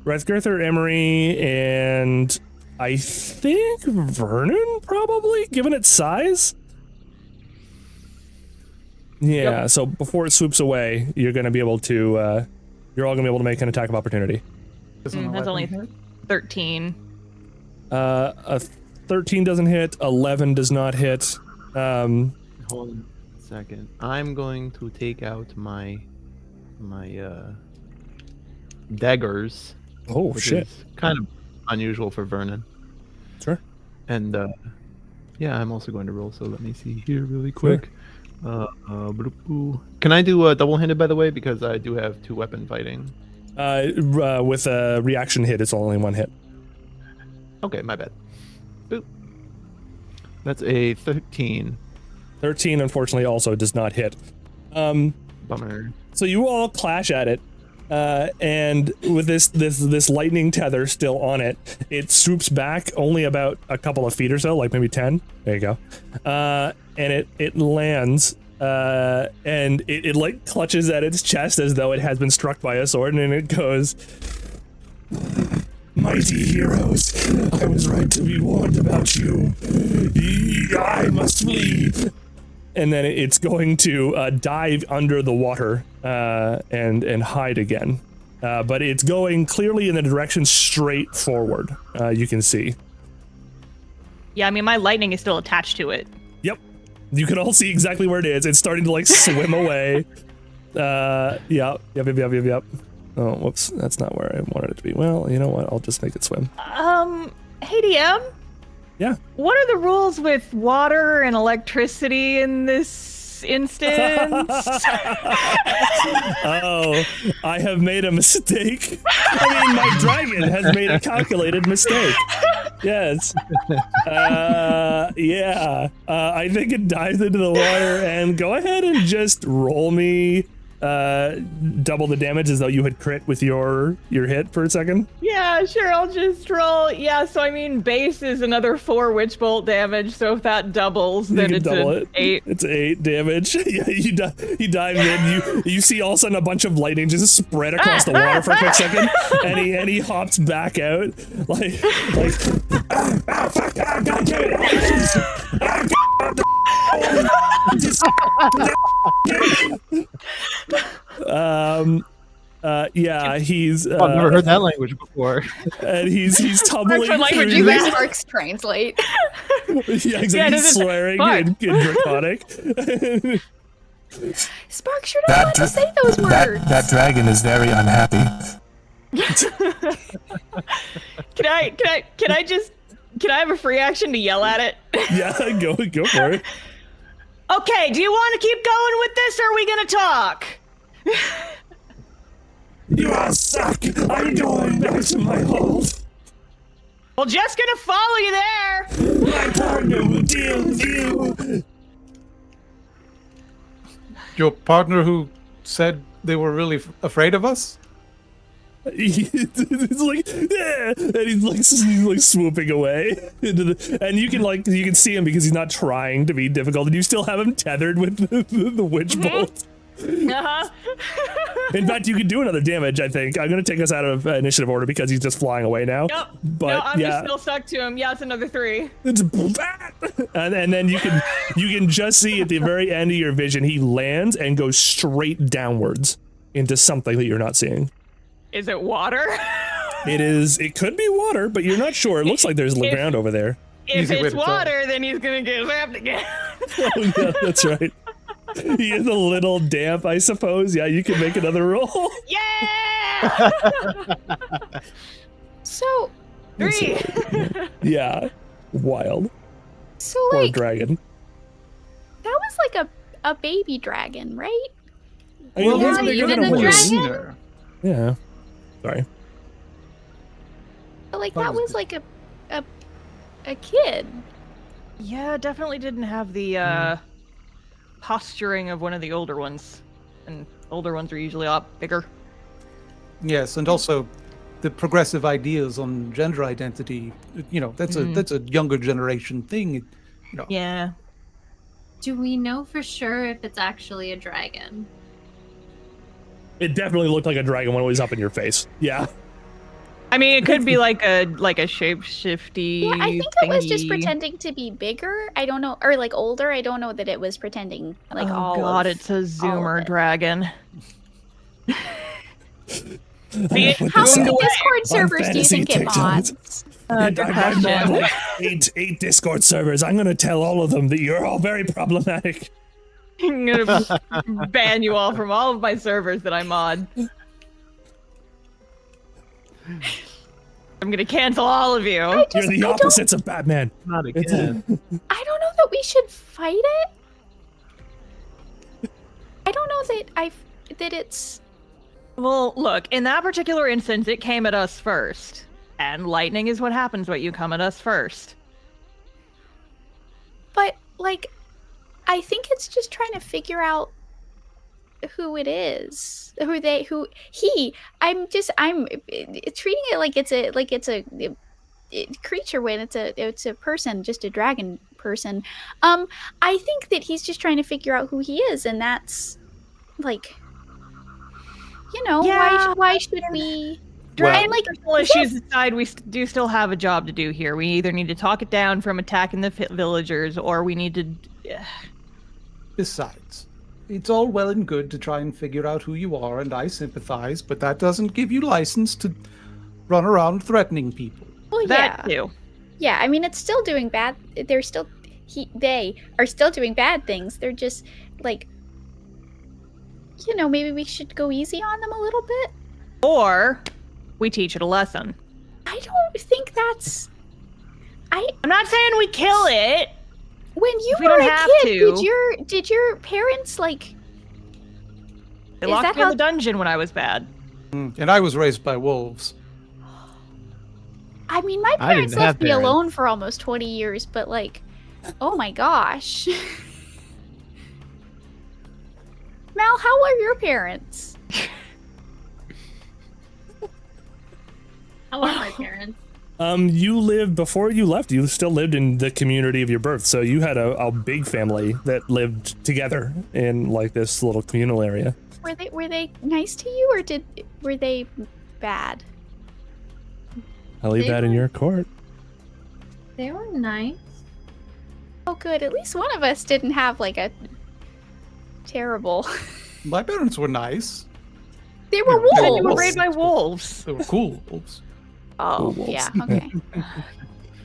Rathgurther, Emery, and I think Vernon, probably, given its size. Yeah, so before it swoops away, you're going to be able to, you're all going to be able to make an attack of opportunity. That's only 13. A 13 doesn't hit, 11 does not hit. Hold on a second. I'm going to take out my daggers. Oh which shit! is kind of unusual for Vernon. Sure. And yeah, I'm also going to roll. So let me see here really quick. Can I do a double-handed, by the way, because I do have 2 weapon fighting. With a reaction hit, it's only 1 hit. Okay, my bad. Boop. That's a 13. 13, unfortunately, also does not hit. Bummer. So you all clash at it, and with this lightning tether still on it, it swoops back only about a couple of feet or so, like maybe 10. There you go. And it lands, and it like clutches at its chest as though it has been struck by a sword, and it goes, Mighty heroes, I was right to be warned about you. I must flee. and then it's going to dive under the water and hide again. But it's going clearly in the direction straight forward. You can see. Yeah, I mean, my lightning is still attached to it. Yep. You can all see exactly where it is. It's starting to like swim away. Yep. Oh, whoops. That's not where I wanted it to be. Well, you know what? I'll just make it swim. Hey DM? Yeah. What are the rules with water and electricity in this instance? Oh, I have made a mistake. I mean, my dragon has made a calculated mistake. Yes. Yeah. I think it dives into the water, and go ahead and just roll me double the damage as though you had crit with your hit for a second. Yeah, sure, I'll just roll. Yeah, so I mean, base is another 4 witch bolt damage, so if that doubles, then it's an 8. It's 8 damage. Yeah, he dives in. You see all of a sudden a bunch of lightning just spread across the water for a quick second, and he hops back out like fuck, God damn it. Yeah, he's I've never heard that language before. and he's tumbling What language through is that? Sparks translate. Yeah, exactly. Yeah, He's swearing in Draconic. Sparks, you're not allowed to say those words. That dragon is very unhappy. Can I have a free action to yell at it? Yeah, go for it. Okay, do you want to keep going with this, or are we gonna talk? You all suck. I'm going back to my hold. Well, just gonna follow you there. My partner will deal with you. Your partner who said they were really afraid of us? It's like, yeah, and he's like swooping away into the, and you can see him because he's not trying to be difficult, and you still have him tethered with the witch bolt. Uh-huh. In fact, you can do another damage. I think I'm gonna take us out of initiative order because he's just flying away now. Yep. But No, I'm yeah, just still stuck to him. Yeah, it's another 3. it's and then you can just see at the very end of your vision he lands and goes straight downwards into something that you're not seeing. Is it water? It could be water, but you're not sure. It looks like there's ground over there. If Easy way it's to tell. water, then he's gonna get zapped again. Oh, yeah, that's right. He is a little damp, I suppose. Yeah, you can make another roll. Yeah! So, 3. Yeah, wild. so Poor like dragon. that was like a baby dragon, right? I mean, Well, it's yeah, bigger even than a the horse. dragon? Yeah. Sorry. But like What that was was like a kid. Yeah, definitely didn't have the posturing of one of the older ones. And older ones are usually a lot bigger. Yes, and also the progressive ideas on gender identity. You know, that's a younger generation thing. You know, Yeah. Do we know for sure if it's actually a dragon? It definitely looked like a dragon when it was up in your face. Yeah. I mean, it could be like a shape-shifty Yeah, I think it was just thingy. pretending to be bigger. I don't know, or like older. I don't know that it was pretending like oh all. god, of, it's a all of zoomer it. dragon. See, How many Discord servers do you think it mods? Good I've question. got like eight Discord servers. I'm gonna tell all of them that you're all very problematic. I'm gonna ban you all from all of my servers that I mod. I'm gonna cancel all of you. You're the opposites of Batman. Not again. I don't know that we should fight it. I don't know that it's. Well, look, in that particular instance, it came at us first. And lightning is what happens when you come at us first. But, like, I think it's just trying to figure out who it is. I'm treating it like it's a creature when it's a person, just a dragon person. I think that he's just trying to figure out who he is, and that's, like, Yeah. why should we... Dragon like, personal issues aside, we do still have a job to do here. We either need to talk it down from attacking the villagers, or we need to. Besides, it's all well and good to try and figure out who you are, and I sympathize, but that doesn't give you license to run around threatening people. Well, That too. Yeah, I mean, it's still doing bad. They are still doing bad things. They're just, like, maybe we should go easy on them a little bit. Or we teach it a lesson. I don't think that's... I'm not saying we kill it. When you We were don't a have kid, to. did your parents, like... They Is locked that me in how- the dungeon when I was bad. And I was raised by wolves. I mean, my I didn't parents have left me parents. alone for almost 20 years, but, like, oh my gosh. Mal, how are your parents? How are my parents? You lived before you left. You still lived in the community of your birth, so you had a big family that lived together in like this little communal area. Were they nice to you, or were they bad? I'll leave They that in were- your court. They were nice. Oh, good. At least one of us didn't have, like, a terrible... My parents were nice. They were Yeah, they You were wolves. raised by wolves. They were cool wolves. Oh, wolves. yeah, okay.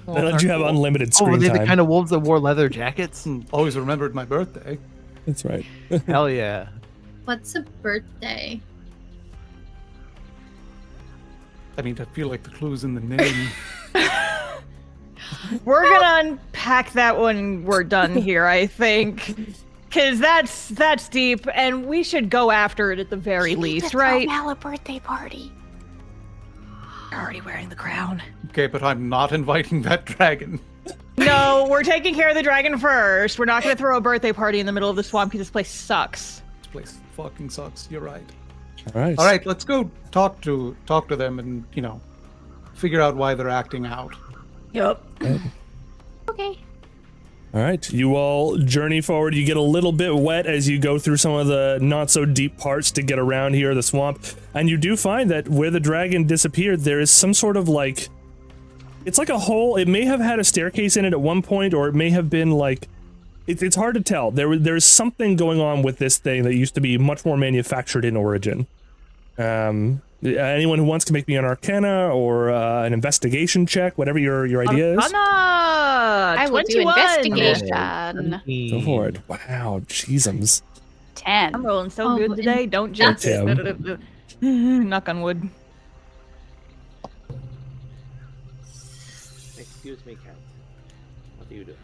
They let you have unlimited Oh, were screen they the time. kind of wolves that wore leather jackets? Always remembered my birthday. That's right. Hell yeah. What's a birthday? I mean, I feel like the clue's in the name. We're gonna unpack that when we're done here, I think. Because that's deep, and we should go after it at the very You need least, to throw right? Mal a birthday party. You're already wearing the crown. Okay, but I'm not inviting that dragon. No, we're taking care of the dragon first. We're not gonna throw a birthday party in the middle of the swamp because this place sucks. This place fucking sucks. You're right. All right. All right, let's go talk to them and, figure out why they're acting out. Yup. Okay. All right, you all journey forward. You get a little bit wet as you go through some of the not so deep parts to get around here, the swamp, and you do find that where the dragon disappeared, there is some sort of like, it's like a hole. It may have had a staircase in it at one point, or it may have been like, it's hard to tell. There's something going on with this thing that used to be much more manufactured in origin. Anyone who wants to make me an Arcana or an investigation check, whatever your idea is. Arcana! I will do 21. investigation. Go for it. Wow, jeezums. 10. I'm rolling so Oh, good today. Don't jinx it. Tim. Knock on wood. Excuse me, cat. What do you do?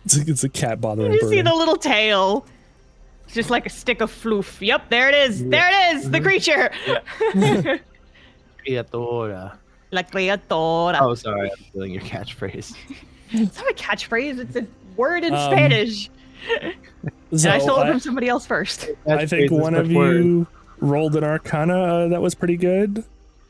It's a cat bothering You see bird. the little tail. It's just like a stick of floof. Yep, there it is. There it is. The creature. Criatura. La criatura. Oh, sorry. I'm stealing your catchphrase. It's not a catchphrase. It's a word in Um, Spanish. So And I stole it I, from somebody else first. I think Catchphrase is one the of word. you rolled an Arcana that was pretty good.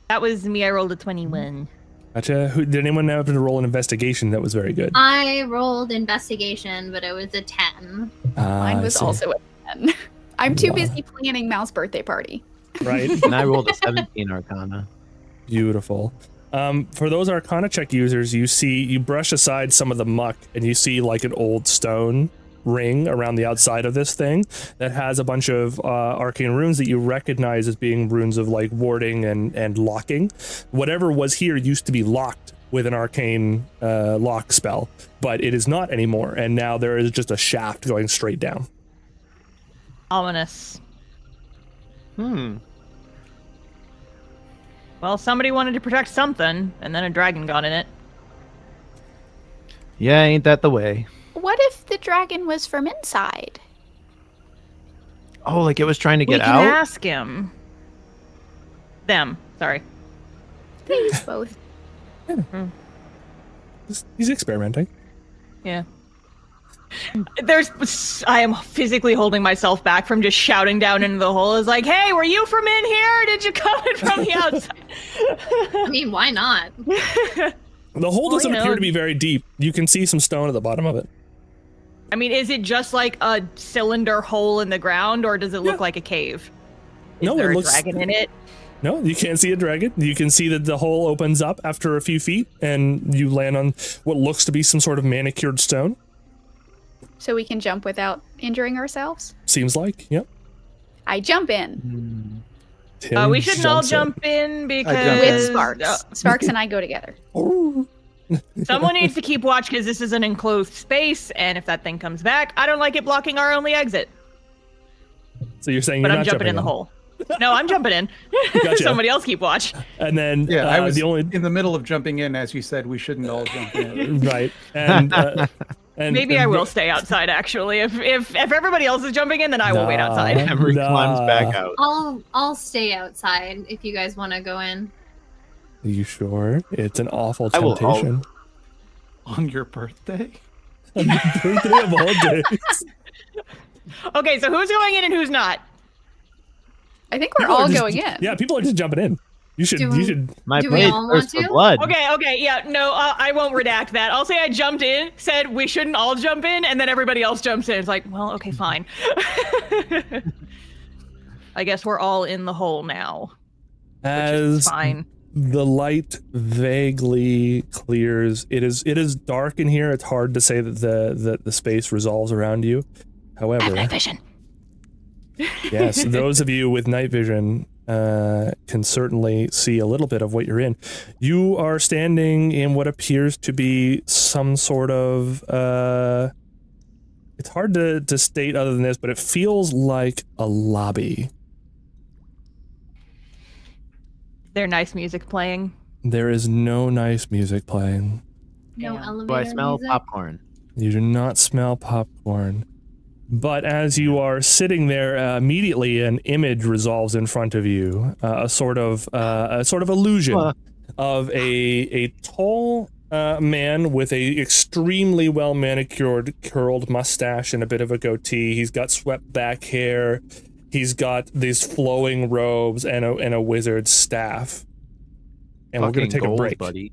That was me. I rolled a 21. Gotcha. Did anyone happen to roll an investigation that was very good? I rolled investigation, but it was a 10. Mine I was see. also a 10. I'm too Wow. busy planning Mal's birthday party. Right. And I rolled a 17 Arcana. Beautiful. For those Arcana check users, you brush aside some of the muck and you see like an old stone ring around the outside of this thing that has a bunch of arcane runes that you recognize as being runes of like warding and locking. Whatever was here used to be locked with an arcane lock spell, but it is not anymore, and now there is just a shaft going straight down. Ominous. Well, somebody wanted to protect something, and then a dragon got in it. Yeah, ain't that the way? What if the dragon was from inside? Oh, like it was trying to We get can out? ask him. Them. Sorry. They use both. He's experimenting. Yeah. I am physically holding myself back from just shouting down into the hole. It's like, hey, were you from in here? Or did you come in from the outside? I mean, why not? The hole Well, doesn't you know. appear to be very deep. You can see some stone at the bottom of it. I mean, is it just like a cylinder hole in the ground, or does it look like a cave? Is No, there it a looks- dragon in it? No, you can't see a dragon. You can see that the hole opens up after a few feet, and you land on what looks to be some sort of manicured stone. So we can jump without injuring ourselves? Seems like, yep. I jump in Tim We shouldn't all jumps jump in with because Sparks. Sparks and I go together. someone needs to keep watch because this is an enclosed space, and if that thing comes back, I don't like it blocking our only exit. So you're saying But you're I'm not jumping in the hole. No, I'm jumping in. Gotcha. Somebody else keep watch. And then Yeah, I was the only in the middle of jumping in as you said we shouldn't all jump in. right, and Maybe I will stay outside. Actually, if everybody else is jumping in, then I will wait outside. Emery climbs back out. I'll stay outside if you guys want to go in. Are you sure? It's an awful I will temptation. On your birthday? On your birthday of all days. Okay, so who's going in and who's not? I think we're People are all just- going in. Yeah, people are just jumping in. You should. Do- You should. My Do we blade all want thirsts for to? blood. Okay, yeah, no, I won't redact that. I'll say I jumped in, said we shouldn't all jump in, and then everybody else jumps in. It's like, well, okay, fine. I guess we're all in the hole now, which is As fine. the light vaguely clears, it is dark in here. It's hard to say that the space resolves around you. However, Night vision. yes, those of you with night vision can certainly see a little bit of what you're in. You are standing in what appears to be some sort of it's hard to state other than this, but it feels like a lobby. There's nice music playing. There is no nice music playing. No Damn. elevator Do I smell music? popcorn? You do not smell popcorn. But as you are sitting there, immediately an image resolves in front of you, a sort of illusion of a tall man with a extremely well manicured curled mustache and a bit of a goatee. He's got swept back hair. He's got these flowing robes and a wizard's staff. And we're gonna Fucking take a gold, break. buddy.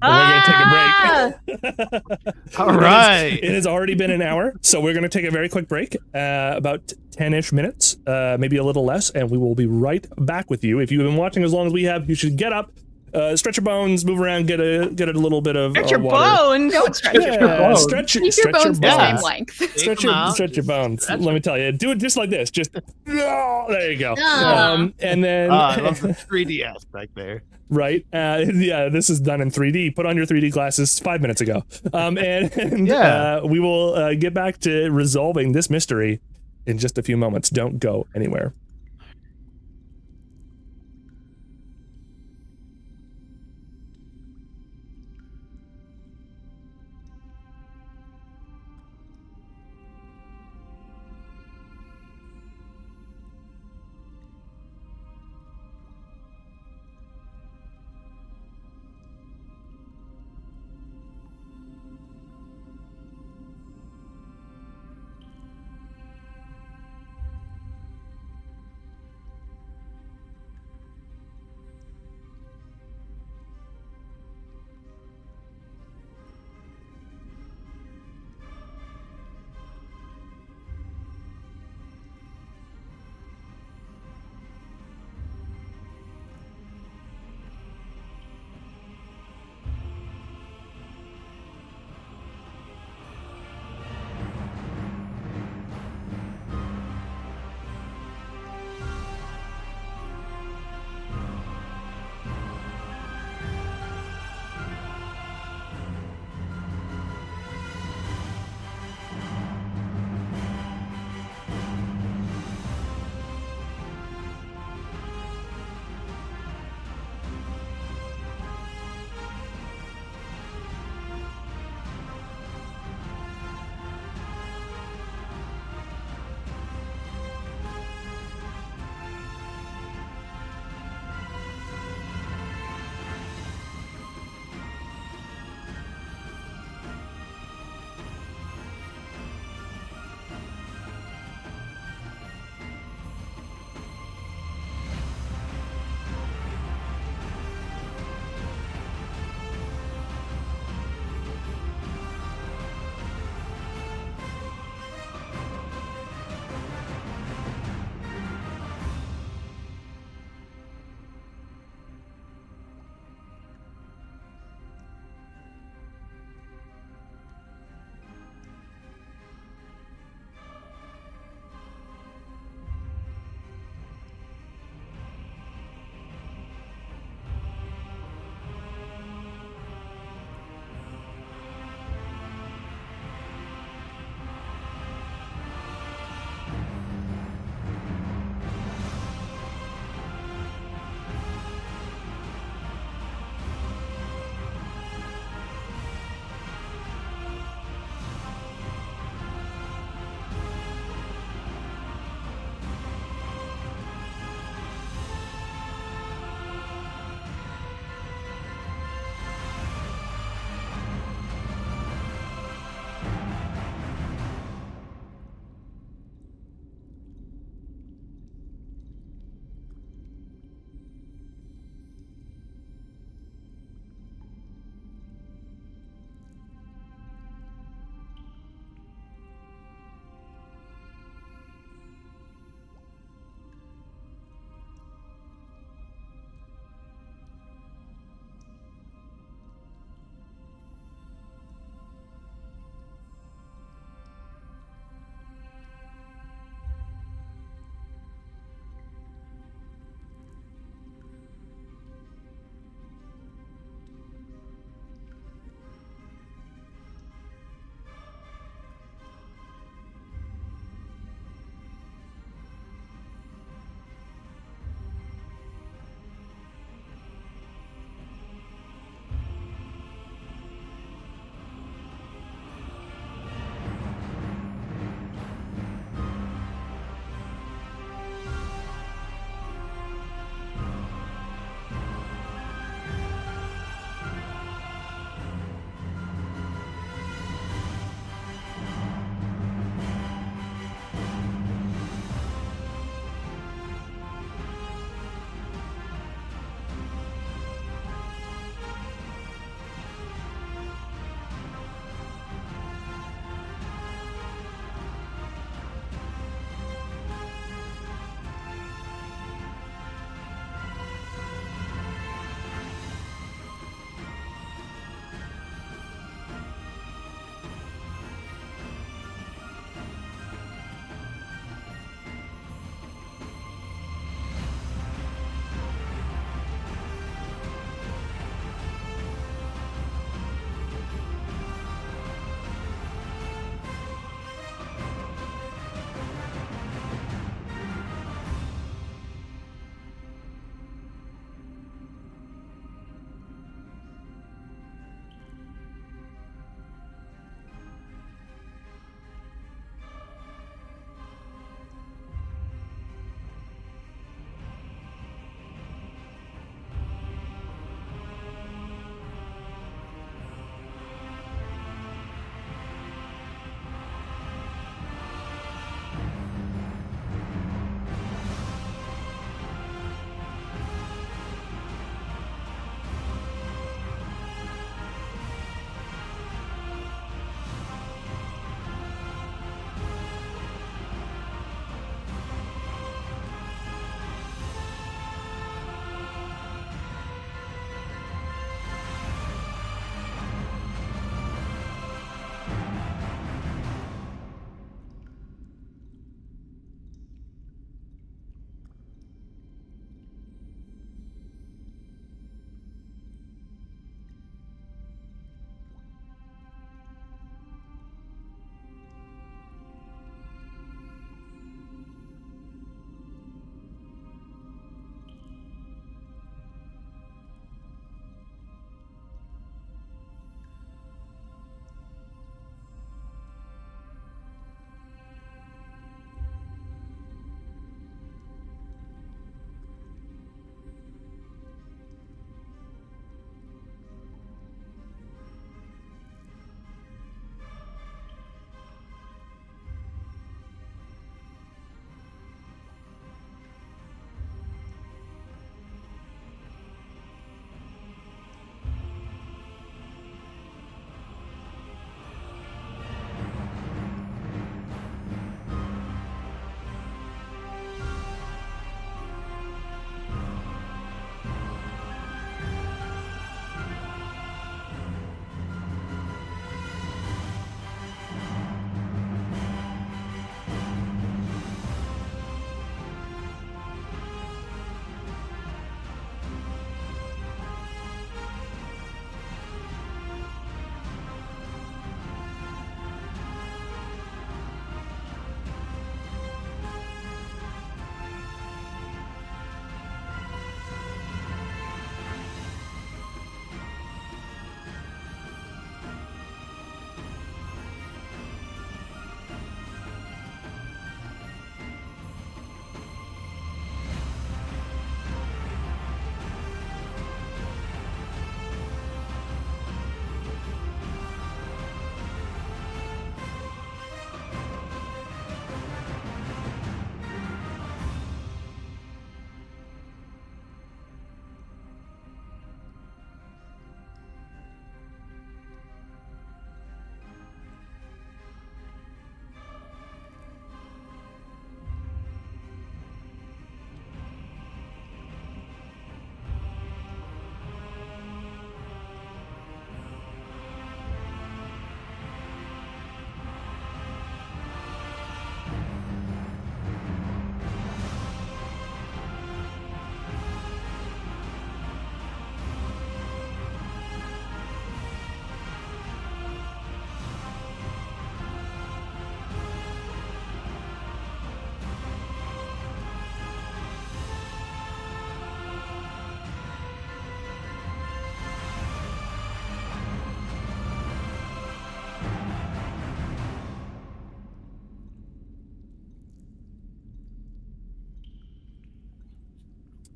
And we're gonna take a break. All right. It has already been an hour, so we're going to take a very quick break, about 10-ish minutes, maybe a little less, and we will be right back with you. If you've been watching as long as we have, you should get up, stretch your bones, move around, get a little bit of Stretch your water. bones. Don't stretch Yeah, your bones. stretch Keep your bones the bones. same length. Stretch them your, out. stretch your bones. Let me tell you, do it just like this. Just there you go. Ah. And then I love the 3D aspect there. right, yeah, this is done in 3D. Put on your 3D glasses 5 minutes ago. And Yeah. we will get back to resolving this mystery in just a few moments. Don't go anywhere.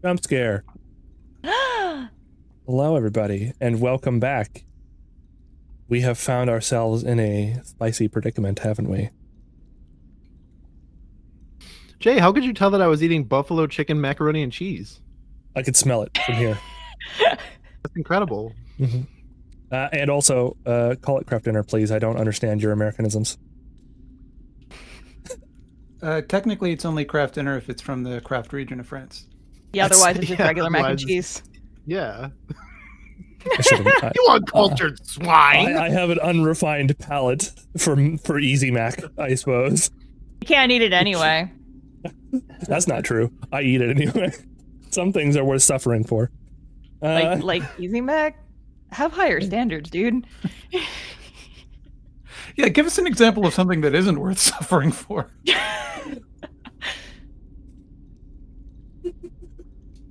Jump scare. Hello, everybody, and welcome back. We have found ourselves in a spicy predicament, haven't we? Jay, how could you tell that I was eating buffalo chicken macaroni and cheese? I could smell it from here. That's incredible. Mm-hmm. And also, call it craft dinner, please. I don't understand your Americanisms. Technically, it's only craft dinner if it's from the craft region of France. Yeah, otherwise it's just yeah, regular mac and otherwise- cheese. Yeah. I, You uncultured swine! I have an unrefined palate for Easy Mac, I suppose. You can't eat it anyway. That's not true. I eat it anyway. Some things are worth suffering for. Like Easy Mac? Have higher standards, dude. Yeah, give us an example of something that isn't worth suffering for.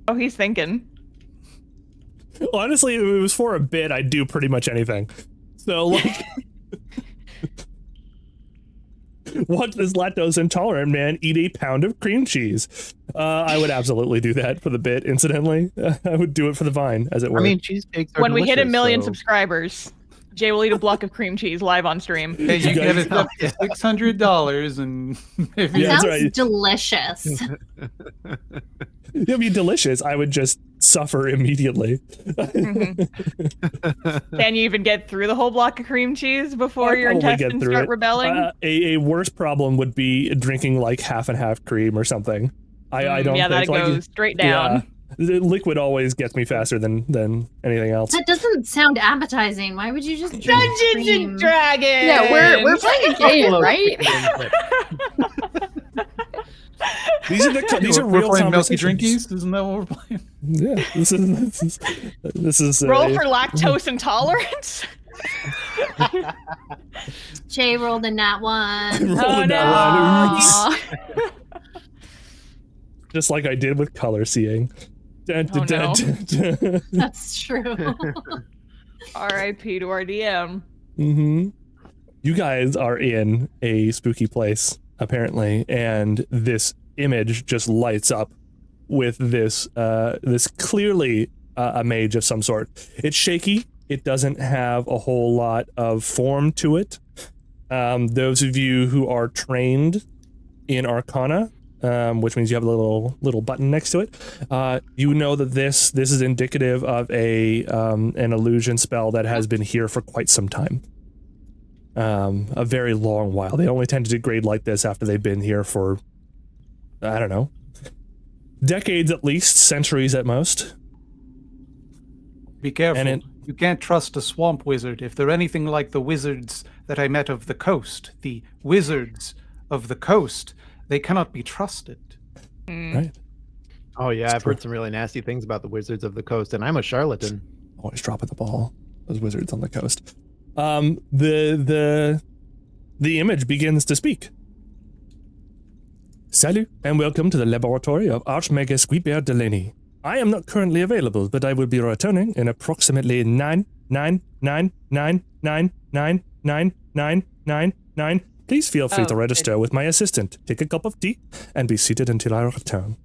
Oh, he's thinking. Honestly, if it was for a bit, I'd do pretty much anything. So, like, watch this lactose intolerant man eat a pound of cream cheese. I would absolutely do that for the bit, incidentally. I would do it for the vine, as it were. I mean, cheesecakes are When we hit 1 delicious, million so- subscribers, Jay will eat a block of cream cheese live on stream. Hey, you You get guys- it up to $600, and if That you Yeah, that's sounds right. delicious. It'd be delicious. I would just suffer immediately. Can you even get through the whole block of cream cheese before I'd your probably get intestines through start it. rebelling? A worse problem would be drinking like half and half cream or something. I don't yeah, think that goes straight down. Yeah, the liquid always gets me faster than anything else. That doesn't sound appetizing. Why would you just drink Dungeons cream? and Dragons. Yeah, we're playing a game, right? These are we're real playing Milky conversations. Drinkies, isn't that what we're playing? Yeah, this is Roll for lactose intolerance. Jay rolled in that one. Roll Oh, in no. that one. Oops. Just like I did with color seeing. Dun, Oh, dun, no. dun, dun. That's true. R.I.P. to our DM. Mm-hmm. You guys are in a spooky place, apparently, and this image just lights up with this this clearly a mage of some sort. It's shaky. It doesn't have a whole lot of form to it. Those of you who are trained in Arcana, which means you have a little button next to it, you know that this is indicative of an illusion spell that has been here for quite some time. A very long while. They only tend to degrade like this after they've been here for, I don't know, decades at least, centuries at most. Be careful. And You can't trust a swamp wizard. If they're anything like the wizards that I met of the coast, the wizards of the coast, they cannot be trusted. Right. Oh yeah, It's I've heard some really nasty things about the Wizards of the Coast, and I'm a charlatan. Always dropping the ball. Those wizards on the coast. The image begins to speak. Salut, and welcome to the laboratory of Archmagus Guibert Delaney. I am not currently available, but I will be returning in approximately 9. Please feel free to Oh, register with my assistant. Take a cup of tea and be seated until I return.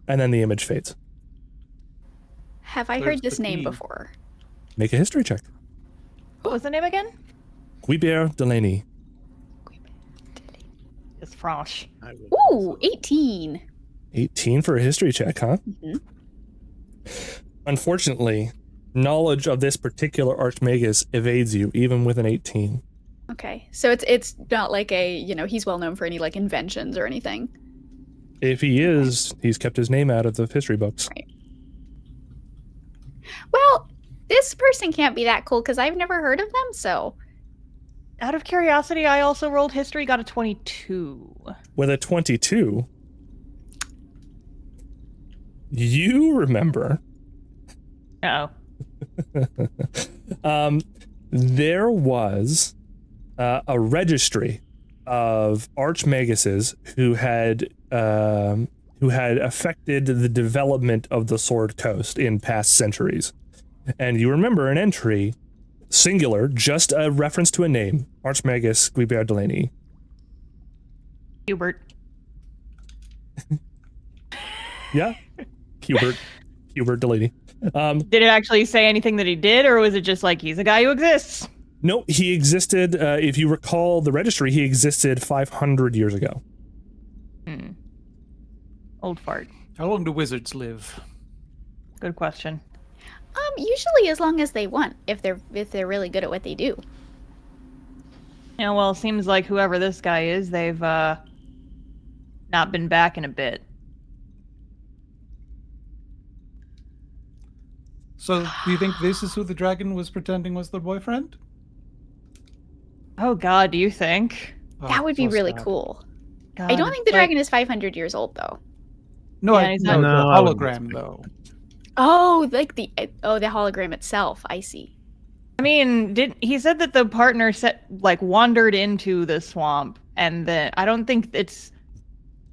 And then the image fades. Have I There's heard this the name key. before? Make a history check. What was the name again? Guibert Delaney. It's French. Ooh, 18. 18 for a history check, huh? Mhm. Unfortunately, knowledge of this particular Archmagus evades you, even with an 18. Okay, so it's not like he's well known for any like inventions or anything. If he is, he's kept his name out of the history books. Right. Well, this person can't be that cool because I've never heard of them. So Out of curiosity, I also rolled history, got a 22. With a 22, you remember Oh. there was a registry of Archmaguses who had affected the development of the Sword Coast in past centuries. And you remember an entry, singular, just a reference to a name, Archmagus Guibert Delaney. Hubert. Yeah? Hubert Delaney. Did it actually say anything that he did, or was it just like he's a guy who exists? No, he existed. If you recall the registry, he existed 500 years ago. Old fart. How long do wizards live? Good question. Usually as long as they want, if they're really good at what they do. Yeah, well, it seems like whoever this guy is, they've not been back in a bit. So, do you think this is who the dragon was pretending was their boyfriend? Oh God, do you think? That would be so really sad. cool. God, I don't think the dragon is 500 years old, though. No, Yeah, he's not- no, the No, I wouldn't hologram expect though. Oh, like the hologram itself. I see. I mean, he said that the partner wandered into the swamp, and that I don't think it's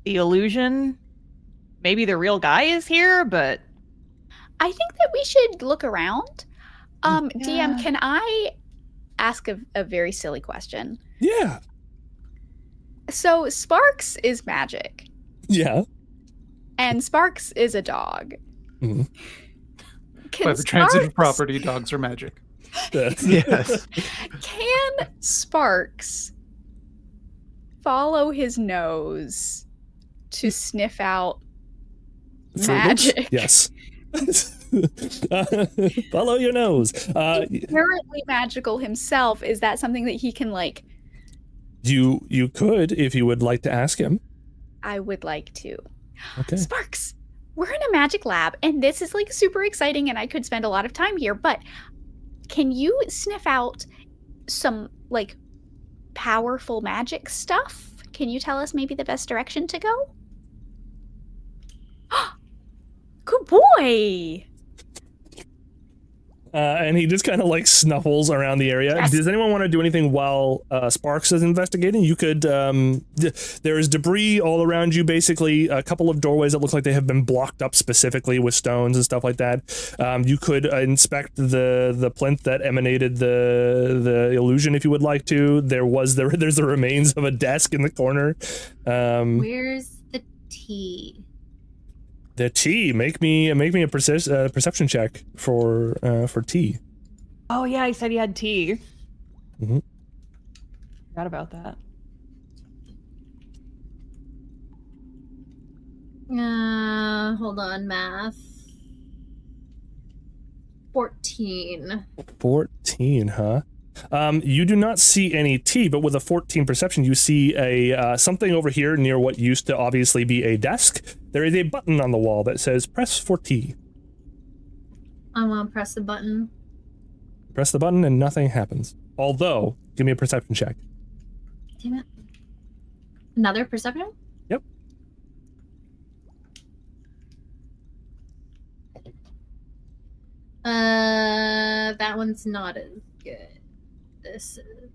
the illusion. Maybe the real guy is here, but I think that we should look around. Yeah. DM, can I ask a very silly question? Yeah. So Sparks is magic, Yeah. and Sparks is a dog. Mhm. Can By the transitive Sparks- property, dogs are magic. Yes. Can Sparks follow his nose to sniff out Fruit Loops? magic? Yes. Follow your nose. Inherently magical himself. Is that something that he can like? You could, if you would like to ask him. I would like to. Okay. Sparks, we're in a magic lab, and this is like super exciting, and I could spend a lot of time here, but can you sniff out some like powerful magic stuff? Can you tell us maybe the best direction to go? Good boy. And he just kind of like snuffles around the area. Yes. Does anyone want to do anything while Sparks is investigating? You could. There is debris all around you. Basically, a couple of doorways that look like they have been blocked up specifically with stones and stuff like that. You could inspect the plinth that emanated the illusion if you would like to. There's the remains of a desk in the corner. Where's the tea? The tea. Make me a perception check for tea. Oh yeah, he said he had tea. Mhm. Forgot about that. Hold on, math. 14. 14, huh? You do not see any tea, but with a 14 perception, you see a something over here near what used to obviously be a desk. There is a button on the wall that says "Press for tea." I'm gonna press the button. Press the button and nothing happens. Although, give me a perception check. Damn it. Another perception? Yep. That one's not as good. This is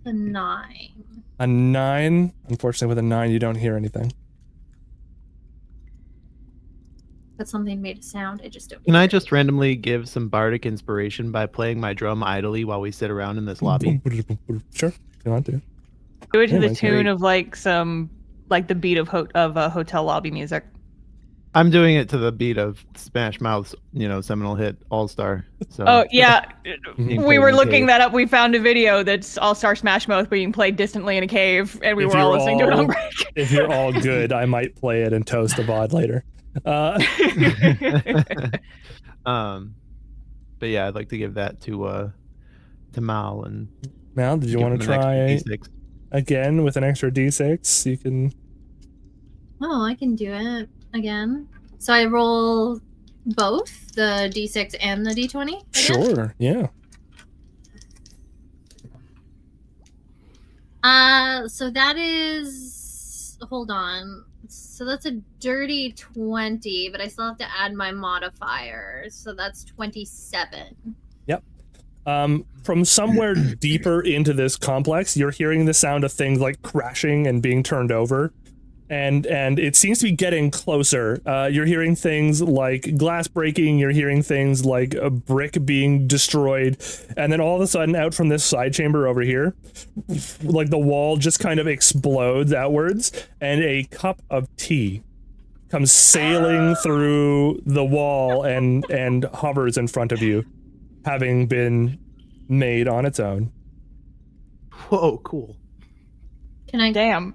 a 9. A 9. Unfortunately, with a 9, you don't hear anything. But something made a sound. I just don't. Can hear I it. just randomly give some bardic inspiration by playing my drum idly while we sit around in this lobby? Sure, if you want to. Do it to the Anyway, tune great. of the beat of hotel lobby music. I'm doing it to the beat of Smash Mouth's, seminal hit All Star. So Oh yeah, being we played were in the looking cave. that up. We found a video that's All Star Smash Mouth being played distantly in a cave, and we If were all you're listening to it all- on break. If you're all good, I might play it and toast the VOD later. But yeah, I'd like to give that to Mal and Mal, did you give want to him an extra try D6. again with an extra D6? You can. Oh, I can do it again. So I roll both the d6 and the d20? again? Sure, yeah. So that is. Hold on. So that's a dirty 20, but I still have to add my modifier. So that's 27. From somewhere deeper into this complex, you're hearing the sound of things like crashing and being turned over. And it seems to be getting closer. You're hearing things like glass breaking. You're hearing things like a brick being destroyed. And then all of a sudden, out from this side chamber over here, like the wall just kind of explodes outwards, and a cup of tea comes sailing through the wall and hovers in front of you, having been made on its own. Whoa, cool. Can I Damn.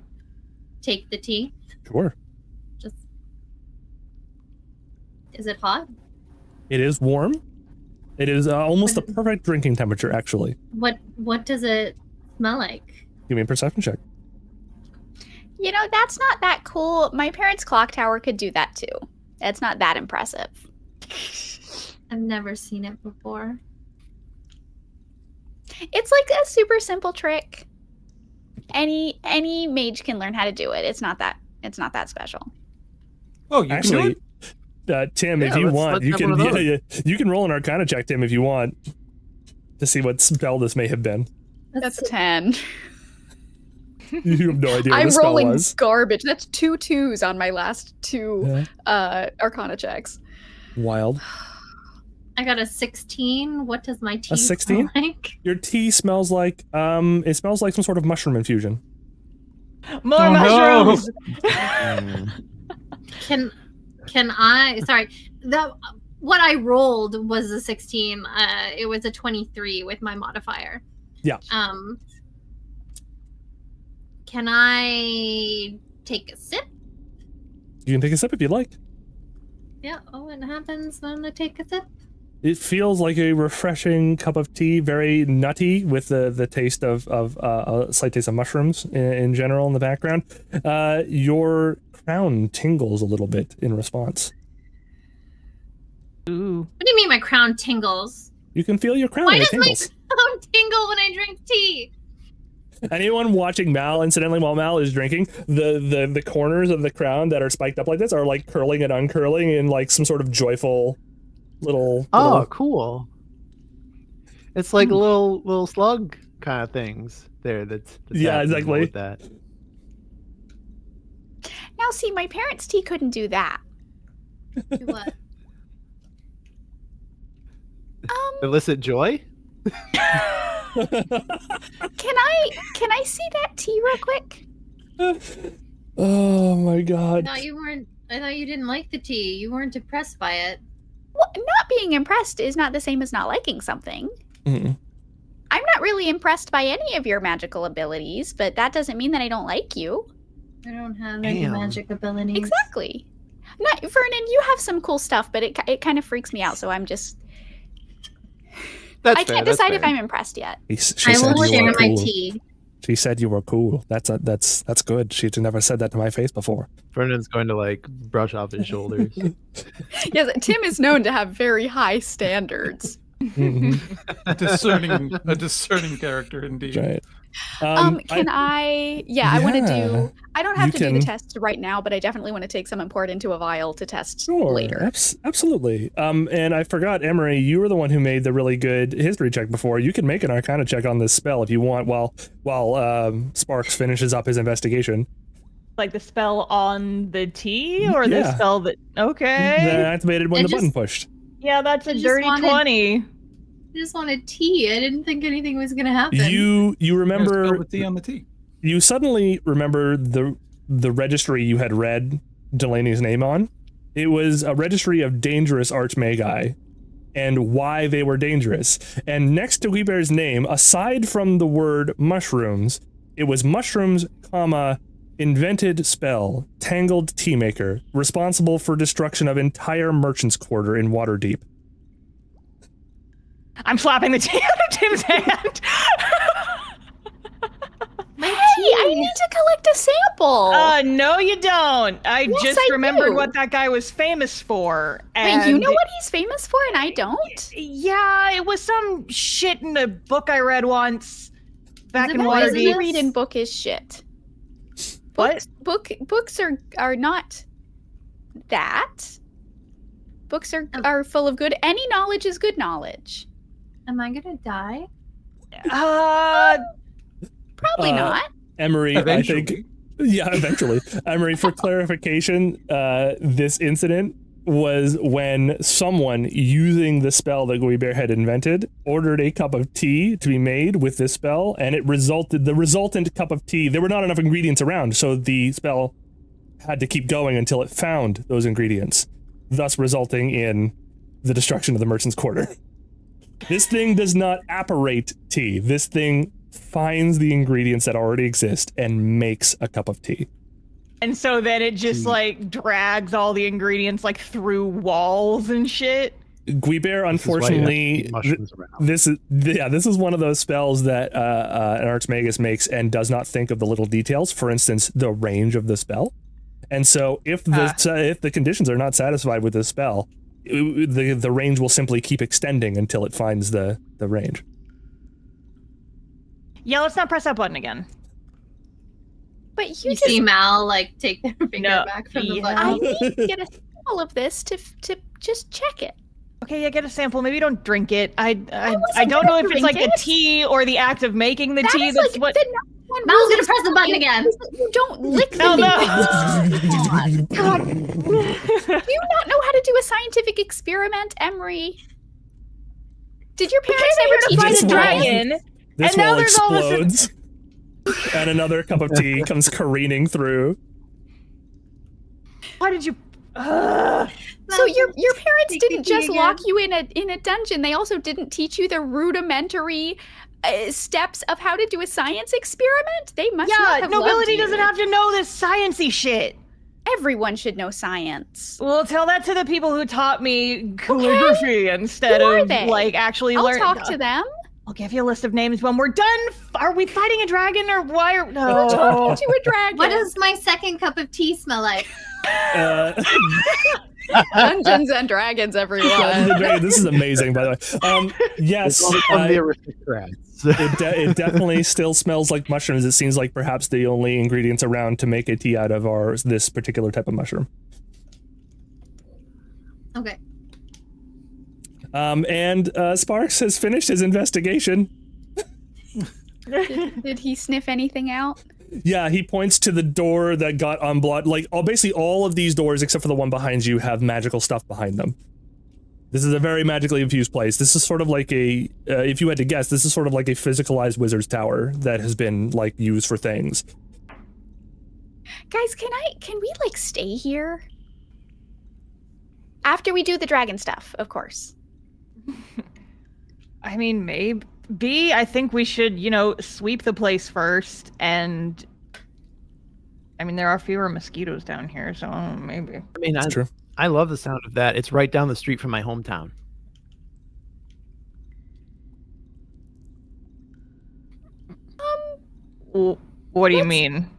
take the tea? Sure. Just. Is it hot? It is warm. It is almost the perfect drinking temperature, actually. What does it smell like? Give me a perception check. You know, that's not that cool. My parents' clock tower could do that too. That's not that impressive. I've never seen it before. It's like a super simple trick. Any mage can learn how to do it. It's not that special. Oh, you can do Actually, it? Tim, if Yeah, you let's want, you have can one of those. you can roll an Arcana check, Tim, if you want, to see what spell this may have been. That's a 10. You have no idea what I'm the spell rolling was. garbage. That's 2 2s on my last 2 Yeah. Arcana checks. Wild. I got a 16. What does my tea 16? smell like? Your tea smells like it smells like some sort of mushroom infusion. More Oh, no. mushrooms. Can I? Sorry, what I rolled was a 16. It was a 23 with my modifier. Yeah. Can I take a sip? You can take a sip if you'd like. Yeah. Oh, what happens when I take a sip? It feels like a refreshing cup of tea, very nutty with the taste of a slight taste of mushrooms in general in the background. Your crown tingles a little bit in response. Ooh. What do you mean my crown tingles? You can feel your crown Why and it does my tingles. crown tingle when I drink tea? Anyone watching Mal, incidentally, while Mal is drinking, the corners of the crown that are spiked up like this are like curling and uncurling in like some sort of joyful little. Oh, cool. It's like little slug kind of things there. That's Yeah, happening exactly. With that. Now, see, my parents' tea couldn't do that. Do what? Illicit joy? Can I see that tea real quick? Oh my I god. thought you didn't like the tea. You weren't impressed by it. Well, not being impressed is not the same as not liking something. Mm-mm. I'm not really impressed by any of your magical abilities, but that doesn't mean that I don't like you. I don't have any Damn. magic abilities. Exactly. Not Vernon, you have some cool stuff, but it kind of freaks me out, so I'm just That's I fair, can't that's decide if fair. I'm impressed yet. She I said will you share were my cool. tea. She said you were cool. That's good. She never said that to my face before. Vernon's going to like brush off his shoulders. Yes, Tim is known to have very high standards. Mhm. A discerning character indeed. Right. Can I want to Yeah. do I don't have You to do can- the test right now, but I definitely want to take some and pour it into a vial to test Sure, later. absolutely. And I forgot, Emery, you were the one who made the really good history check before. You can make an Arcana check on this spell if you want, while Sparks finishes up his investigation. Like the spell on the tea or the Yeah. spell that okay. That activated when I the button just- pushed. Yeah, that's a I just dirty wanted- 20. I just wanted tea. I didn't think anything was gonna happen. You Yeah, spill remember? the tea on the tea. You suddenly remember the registry you had read Delaney's name on. It was a registry of dangerous archmagi and why they were dangerous. And next to Weebear's name, aside from the word mushrooms, it was mushrooms, comma, invented spell, tangled tea maker, responsible for destruction of entire merchant's quarter in Waterdeep. I'm slapping the tea out of Tim's hand. My Hey, tea. I need to collect a sample. No, you don't. I Yes, just I remembered do. what that guy was famous for. Wait, And you know what he's famous for and I don't? Yeah, it was some shit in a book I read once back it in about What Waterdeep? you Waterdeep. read in book is shit. What? Books are not that. Books are full of good. Any knowledge is good knowledge. Am I gonna die? Probably not. Emery, I Eventually. think. Yeah, eventually. Emery, for clarification, this incident was when someone using the spell that Guibear had invented ordered a cup of tea to be made with this spell, and the resultant cup of tea, there were not enough ingredients around, so the spell had to keep going until it found those ingredients, thus resulting in the destruction of the merchant's quarter. This thing does not apparate tea. This thing finds the ingredients that already exist and makes a cup of tea. And so then it just like drags all the ingredients like through walls and shit. Guiber, unfortunately, this is one of those spells that an Archmagus makes and does not think of the little details. For instance, the range of the spell. And so if the conditions are not satisfied with this spell, the range will simply keep extending until it finds the range. Yeah, let's not press that button again. But You see Mal like take their finger back from the button. I need to get a sample of this to just check it. Okay, yeah, get a sample. Maybe don't drink it. I wasn't don't know gonna if it's like drink the it. tea or the act of making the tea. is That's like what. the number one Mal's rule gonna is press the button again. You don't lick the No, no. God. Do you not know how to do a scientific experiment, Emery? Did your parents ever teach fight This a wall- dragon? This And now wall there's all of a sudden- explodes, and another cup of tea comes careening through. Why did you? So your parents Take didn't the tea just again. lock you in a dungeon. They also didn't teach you the rudimentary steps of how to do a science experiment. They must not Yeah, have nobility loved you. doesn't have to know this sciencey shit. Everyone should know science. Well, tell that to the people who taught me calligraphy instead Who are of they? like actually I'll learn. talk to them. I'll give you a list of names when we're done. Are we fighting a dragon or why? Are... No. To a dragon. What does my second cup of tea smell like? Dungeons and Dragons, everyone? This is amazing, by the way. Yes, From the aristocrats. it definitely still smells like mushrooms. It seems like perhaps the only ingredients around to make a tea out of are this particular type of mushroom. Okay. And Sparks has finished his investigation. Did he sniff anything out? Yeah, he points to the door that got unblocked. Like, basically all of these doors, except for the one behind you, have magical stuff behind them. This is a very magically infused place. This is sort of like a, if you had to guess, this is sort of like a physicalized wizard's tower that has been, like, used for things. Guys, can we like stay here? After we do the dragon stuff, of course. I mean, maybe. I think we should, sweep the place first. And I mean, there are fewer mosquitoes down here, so maybe. I mean, That's true. I love the sound of that. It's right down the street from my hometown. What do you mean?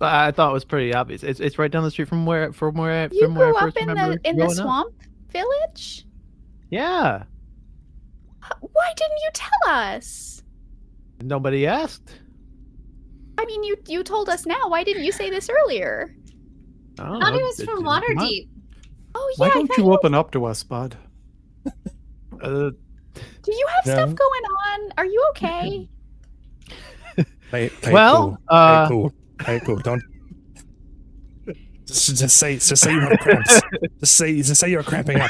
I thought it was pretty obvious. It's right down the street from where You I grew first up in remember the growing up. swamp village? Yeah. Why didn't you tell us? Nobody asked. I mean, you told us now. Why didn't you say this earlier? I I don't thought know. it was from Waterdeep. Oh yeah. Why I don't thought you open up to us, bud? Do you have stuff No. going on? Are you okay? Well, Hey, cool. Don't. Just say you have cramps. just say you're cramping up.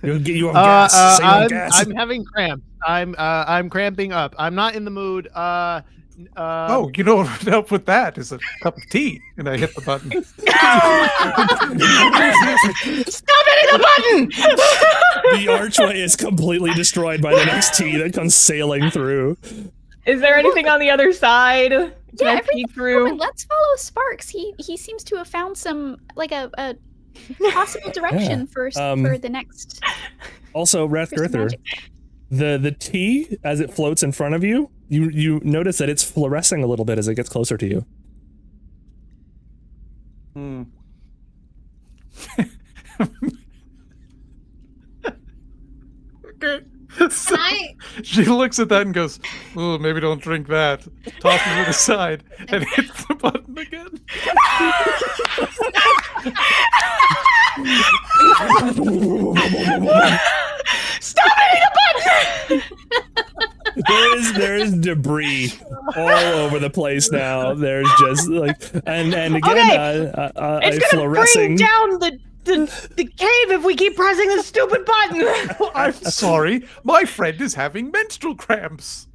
You have gas. Say you have gas. I'm having cramps. I'm cramping up. I'm not in the mood. Oh, you know what would help with that is a cup of tea. And I hit the button. Stop hitting the button! The archway is completely destroyed by the next tea that comes sailing through. Is there anything on the other side? Can I everything's peek through? fine. Let's follow Sparks. He seems to have found some like a possible direction for the next. Also, for some Rathgirther, magic. the tea as it floats in front of you, you notice that it's fluorescing a little bit as it gets closer to you. Okay. Can I? She looks at that and goes, "Oh, maybe don't drink that." Tosses it aside and hits the button again. Stop hitting the button! There is debris all over the place now. There's just like and again Okay. It's a gonna fluorescing. bring down the cave if we keep pressing the stupid button. I'm sorry, my friend is having menstrual cramps.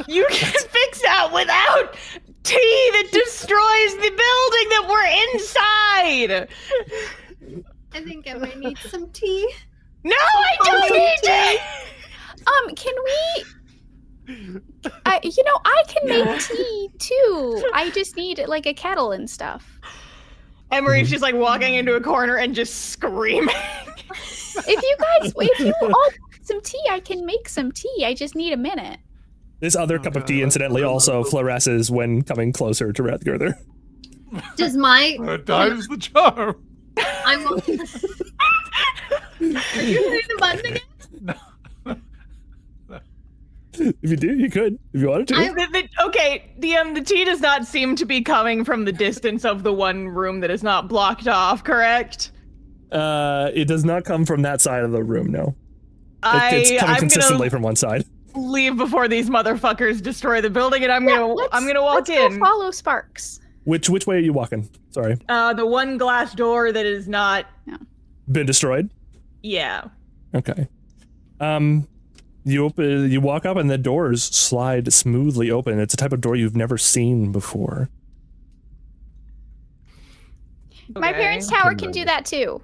You can fix that without tea that destroys the building that we're inside. I think I might need some tea. No, I don't need tea. Can we? I can make tea too. I just need like a kettle and stuff. Emery's just like walking into a corner and just screaming. If you all want some tea, I can make some tea. I just need a minute. This other cup of tea, incidentally, also fluoresces when coming closer to Rathgurther. Does my Time's the charm. I'm are you hitting the button again? If you do, you could. If you wanted to. Okay, DM, the tea does not seem to be coming from the distance of the one room that is not blocked off, correct? It does not come from that side of the room, no. It's coming consistently from one side. Leave before these motherfuckers destroy the building, and I'm gonna walk in. Go follow Sparks. Which way are you walking? Sorry. The one glass door that is not Been destroyed? Yeah. Okay. You walk up and the doors slide smoothly open. It's a type of door you've never seen before. My parents' tower can do that too.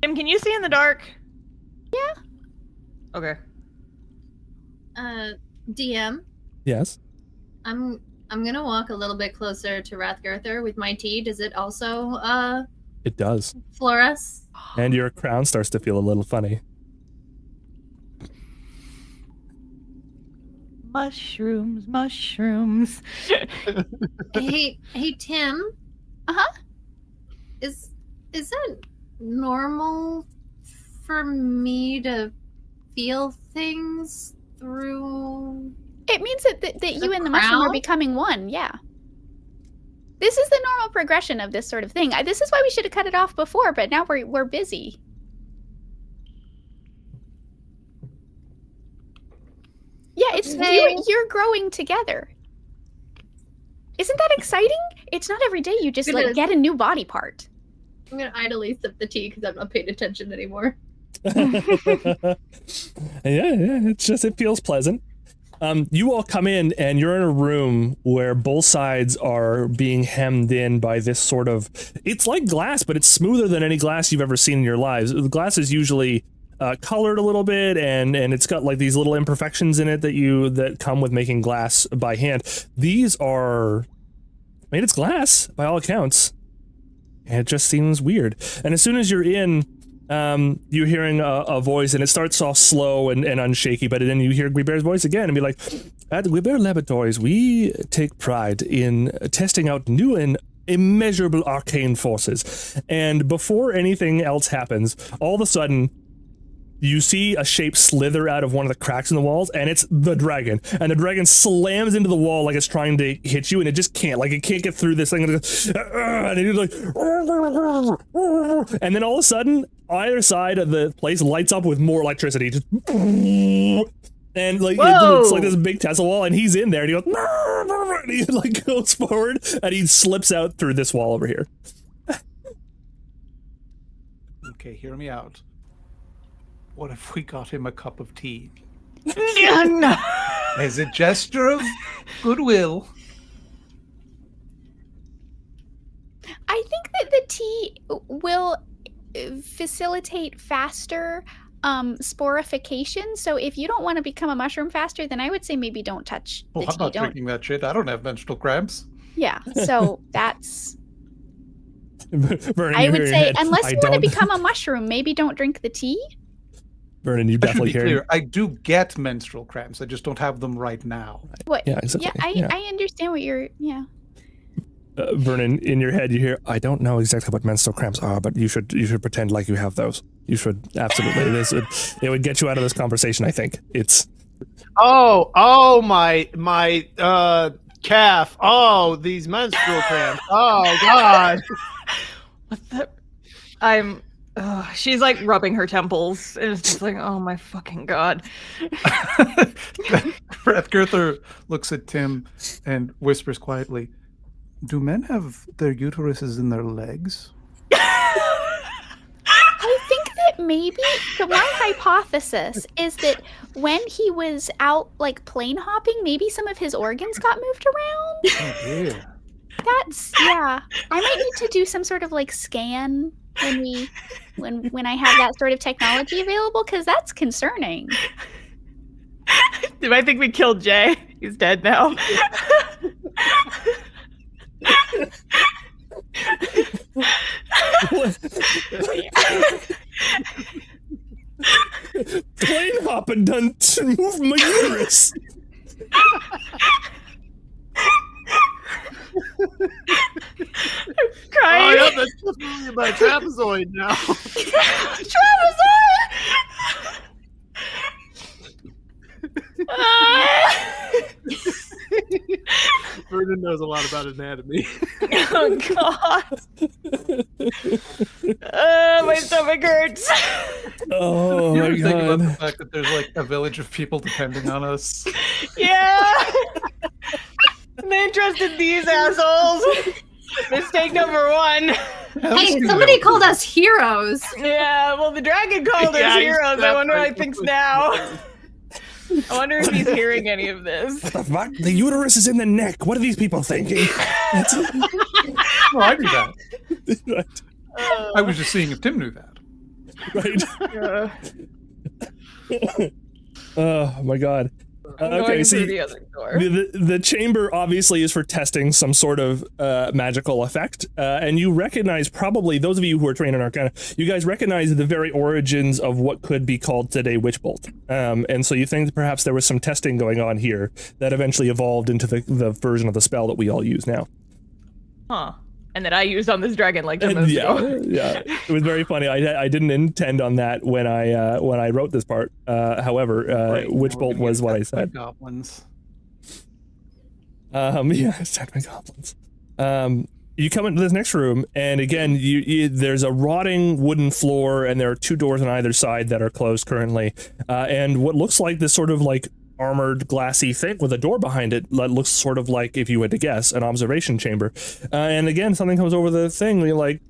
Tim, can you see in the dark? Yeah. Okay. DM, Yes. I'm gonna walk a little bit closer to Rathgurther with my tea. Does it also It does. fluoresce? And your crown starts to feel a little funny. Mushrooms. Hey Tim. Uh-huh. Is it normal for me to feel things through? It means that you and the mushroom are crown? becoming one. Yeah. This is the normal progression of this sort of thing. This is why we should have cut it off before, but now we're busy. Yeah, it's you're growing together. Isn't that exciting? It's not every day you just It like is. get a new body part. I'm gonna idly sip the tea because I'm not paying attention anymore. Yeah, it feels pleasant. You all come in and you're in a room where both sides are being hemmed in by this sort of, it's like glass, but it's smoother than any glass you've ever seen in your lives. The glass is usually colored a little bit and it's got like these little imperfections in it that come with making glass by hand. These are made it's glass by all accounts. And it just seems weird. And as soon as you're in, you're hearing a voice, and it starts off slow and unshaky, but then you hear Guibert's voice again and be like, at Guibert Laboratories, we take pride in testing out new and immeasurable arcane forces. And before anything else happens, all of a sudden, you see a shape slither out of one of the cracks in the walls, and it's the dragon. And the dragon slams into the wall like it's trying to hit you, and it just can't. Like, it can't get through this thing. And it's like, and then all of a sudden, either side of the place lights up with more electricity. Just, and like it's like this big Tesla wall, and he's in there, and he goes, and he like goes forward, and he slips out through this wall over here. Okay, hear me out. What if we got him a cup of tea? No. As a gesture of goodwill. I think that the tea will facilitate faster sporification. So if you don't want to become a mushroom faster, then I would say maybe don't touch the Oh, tea. I'm not Don't. drinking that shit. I don't have menstrual cramps. Yeah. So that's. Vernon, I you would hear in your say head, unless "I you want to don't." become a mushroom, maybe don't drink the tea. Vernon, you I should definitely be hear. clear. I do get menstrual cramps. I just don't have them right now. What? Yeah, exactly. I understand what you're. Yeah. Vernon, in your head, you hear, "I don't know exactly what menstrual cramps are, but you should pretend like you have those. You should absolutely. It would get you out of this conversation. I think it's." Oh my calf. Oh, these menstrual cramps. Oh God. What the? She's like rubbing her temples, and it's just like, oh my fucking god. Rathgurther looks at Tim and whispers quietly, "Do men have their uteruses in their legs?" I think that that maybe so my hypothesis is that when he was out like plane hopping, maybe some of his organs got moved around. Oh, dear. That's yeah. I might need to do some sort of like scan when I have that sort of technology available, because that's concerning. Do I think we killed Jay? He's dead now. Plane hopping done to move my uterus. Crying. Oh, yeah, that's definitely my trapezoid now. Vernon knows a lot about anatomy. Oh god. My stomach hurts. Oh You my ever think about the god. fact that there's like a village of people depending on us? Yeah. They trusted these assholes. Mistake number one. Hey, somebody called us heroes. Yeah, well, the dragon called us heroes. I wonder how he thinks now. I wonder if he's hearing any of this. What the fuck? The uterus is in the neck. What are these people thinking? Oh, I knew that. Right. I was just seeing if Tim knew that. Right. Oh my god. Okay, Going so through the other door. the chamber obviously is for testing some sort of magical effect, and you recognize, probably those of you who are trained in Arcana, you guys recognize the very origins of what could be called today Witch Bolt, and so you think that perhaps there was some testing going on here that eventually evolved into the version of the spell that we all use now. Huh. And that I used on this dragon like 10 minutes ago. Yeah, it was very funny. I didn't intend on that when I wrote this part. However, Witch Bolt was what I said. Goblins. Yeah, attacked by goblins. You come into this next room, and again, there's a rotting wooden floor, and there are two doors on either side that are closed currently, and what looks like this sort of like armored glassy thing with a door behind it that looks sort of like, if you had to guess, an observation chamber. And again, something comes over the thing, and you're like,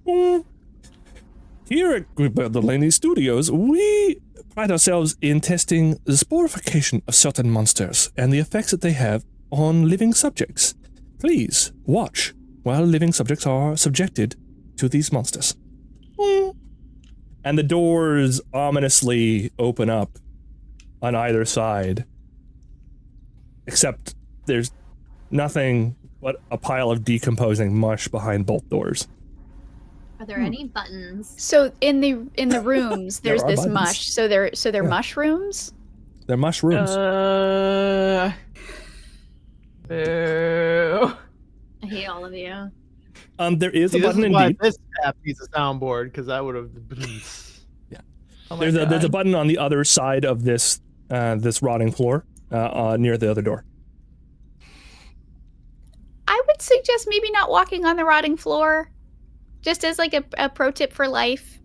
here at the Laney Studios, we pride ourselves in testing the sporification of certain monsters and the effects that they have on living subjects. Please watch while living subjects are subjected to these monsters. And the doors ominously open up on either side. Except there's nothing but a pile of decomposing mush behind both doors. Are there any buttons? So in the rooms, There there's are this buttons. mush. So they're Yeah. mushrooms. They're mushrooms. Boo. I hate all of you. There is See, a this button is why indeed. this app needs a soundboard, because I would have. Oh my There's a God. button on the other side of this this rotting floor, near the other door. I would suggest maybe not walking on the rotting floor, just as like a pro tip for life.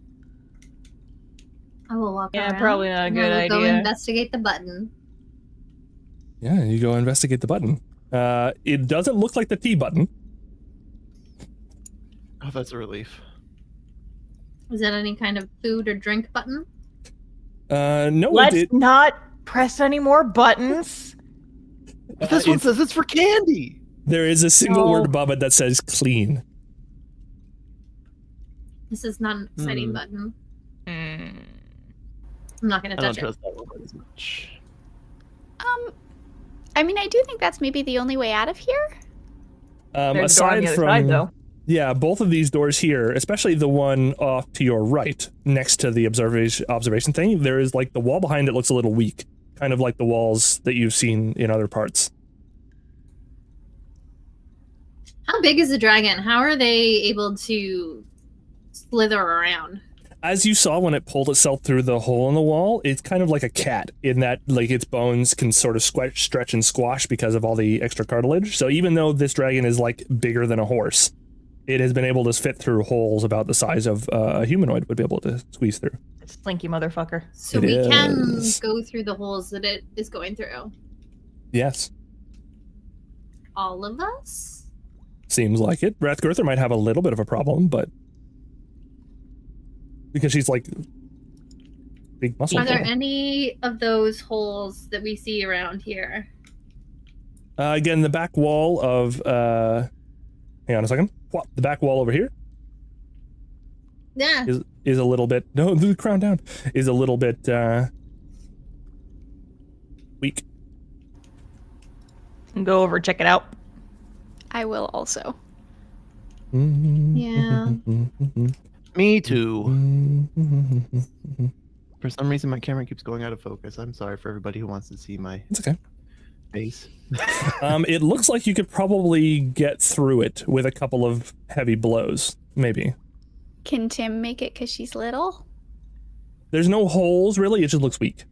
I will walk Yeah, around. probably not a and good I will Go idea. investigate the button. Yeah, you go investigate the button. It doesn't look like the T button. Oh, that's a relief. Is that any kind of food or drink button? No, Let's it, not press any more buttons. But this one it's- says it's for candy. there is a single No. word above it that says clean. This is not an exciting Hmm. button. Mm. I'm not going I to don't touch it. trust that one as much. I mean, I do think that's maybe the only way out of here. There's a door on Aside the other from side, though. yeah, both of these doors here, especially the one off to your right, next to the observation thing, there is like the wall behind it looks a little weak, kind of like the walls that you've seen in other parts. How big is the dragon? How are they able to slither around? As you saw when it pulled itself through the hole in the wall, it's kind of like a cat in that like its bones can sort of stretch and squash because of all the extra cartilage. So even though this dragon is like bigger than a horse, it has been able to fit through holes about the size of a humanoid would be able to squeeze through. Slinky motherfucker. So It we can is. go through the holes that it is going through. Yes, All of us? seems like it. Rathgurther might have a little bit of a problem, but because she's like big muscle. Are there hole. any of those holes that we see around here? Again, the back wall of hang on a second. The back wall over here Yeah. is a little bit the crown down is a little bit weak. Go over, check it out. I will also. Yeah. Me too. For some reason, my camera keeps going out of focus. I'm sorry for everybody who wants to see my It's okay. face. It looks like you could probably get through it with a couple of heavy blows, maybe. Can Tim make it because she's little? There's no holes really. It just looks weak,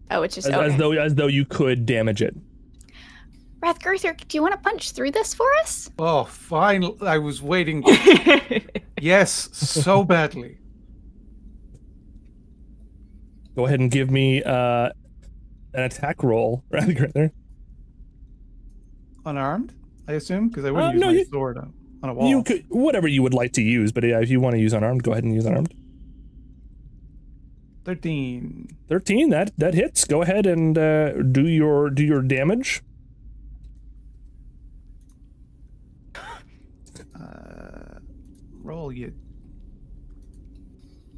Oh, it's just as okay. though you could damage it. Rathgurther, do you want to punch through this for us? Oh, fine. I was waiting. Yes, so badly. Go ahead and give me an attack roll, Rathgurther. Unarmed, I assume, because I wouldn't use no, my you- sword on a wall. You could, whatever you would like to use, but if you want to use unarmed, go ahead and use unarmed. 13. 13, that hits. Go ahead and do your damage. Roll you.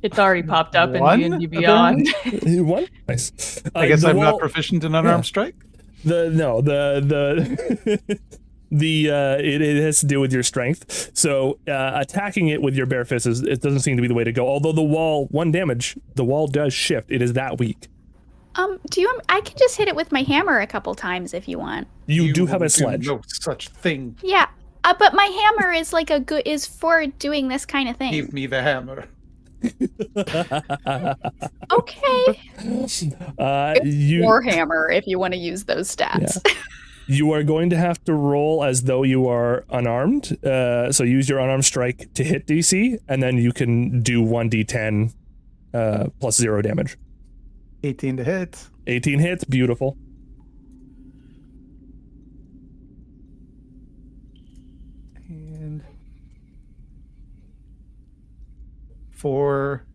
It's already popped up in One, D&D Beyond. One, nice. I guess the I'm wall- not proficient in unarmed strike. The it has to do with your strength. So attacking it with your bare fist it doesn't seem to be the way to go. Although the wall, one damage, the wall does shift. It is that weak. Do you? I can just hit it with my hammer a couple times if you want. You do have a will sledge. No such thing. Yeah, but my hammer is like is for doing this kind of thing. Give me the hammer. Okay. You Warhammer, if you want to use those stats. you are going to have to roll as though you are unarmed. So use your unarmed strike to hit DC, and then you can do 1d10 plus 0 damage. 18 to hit. 18 hits, beautiful. And 4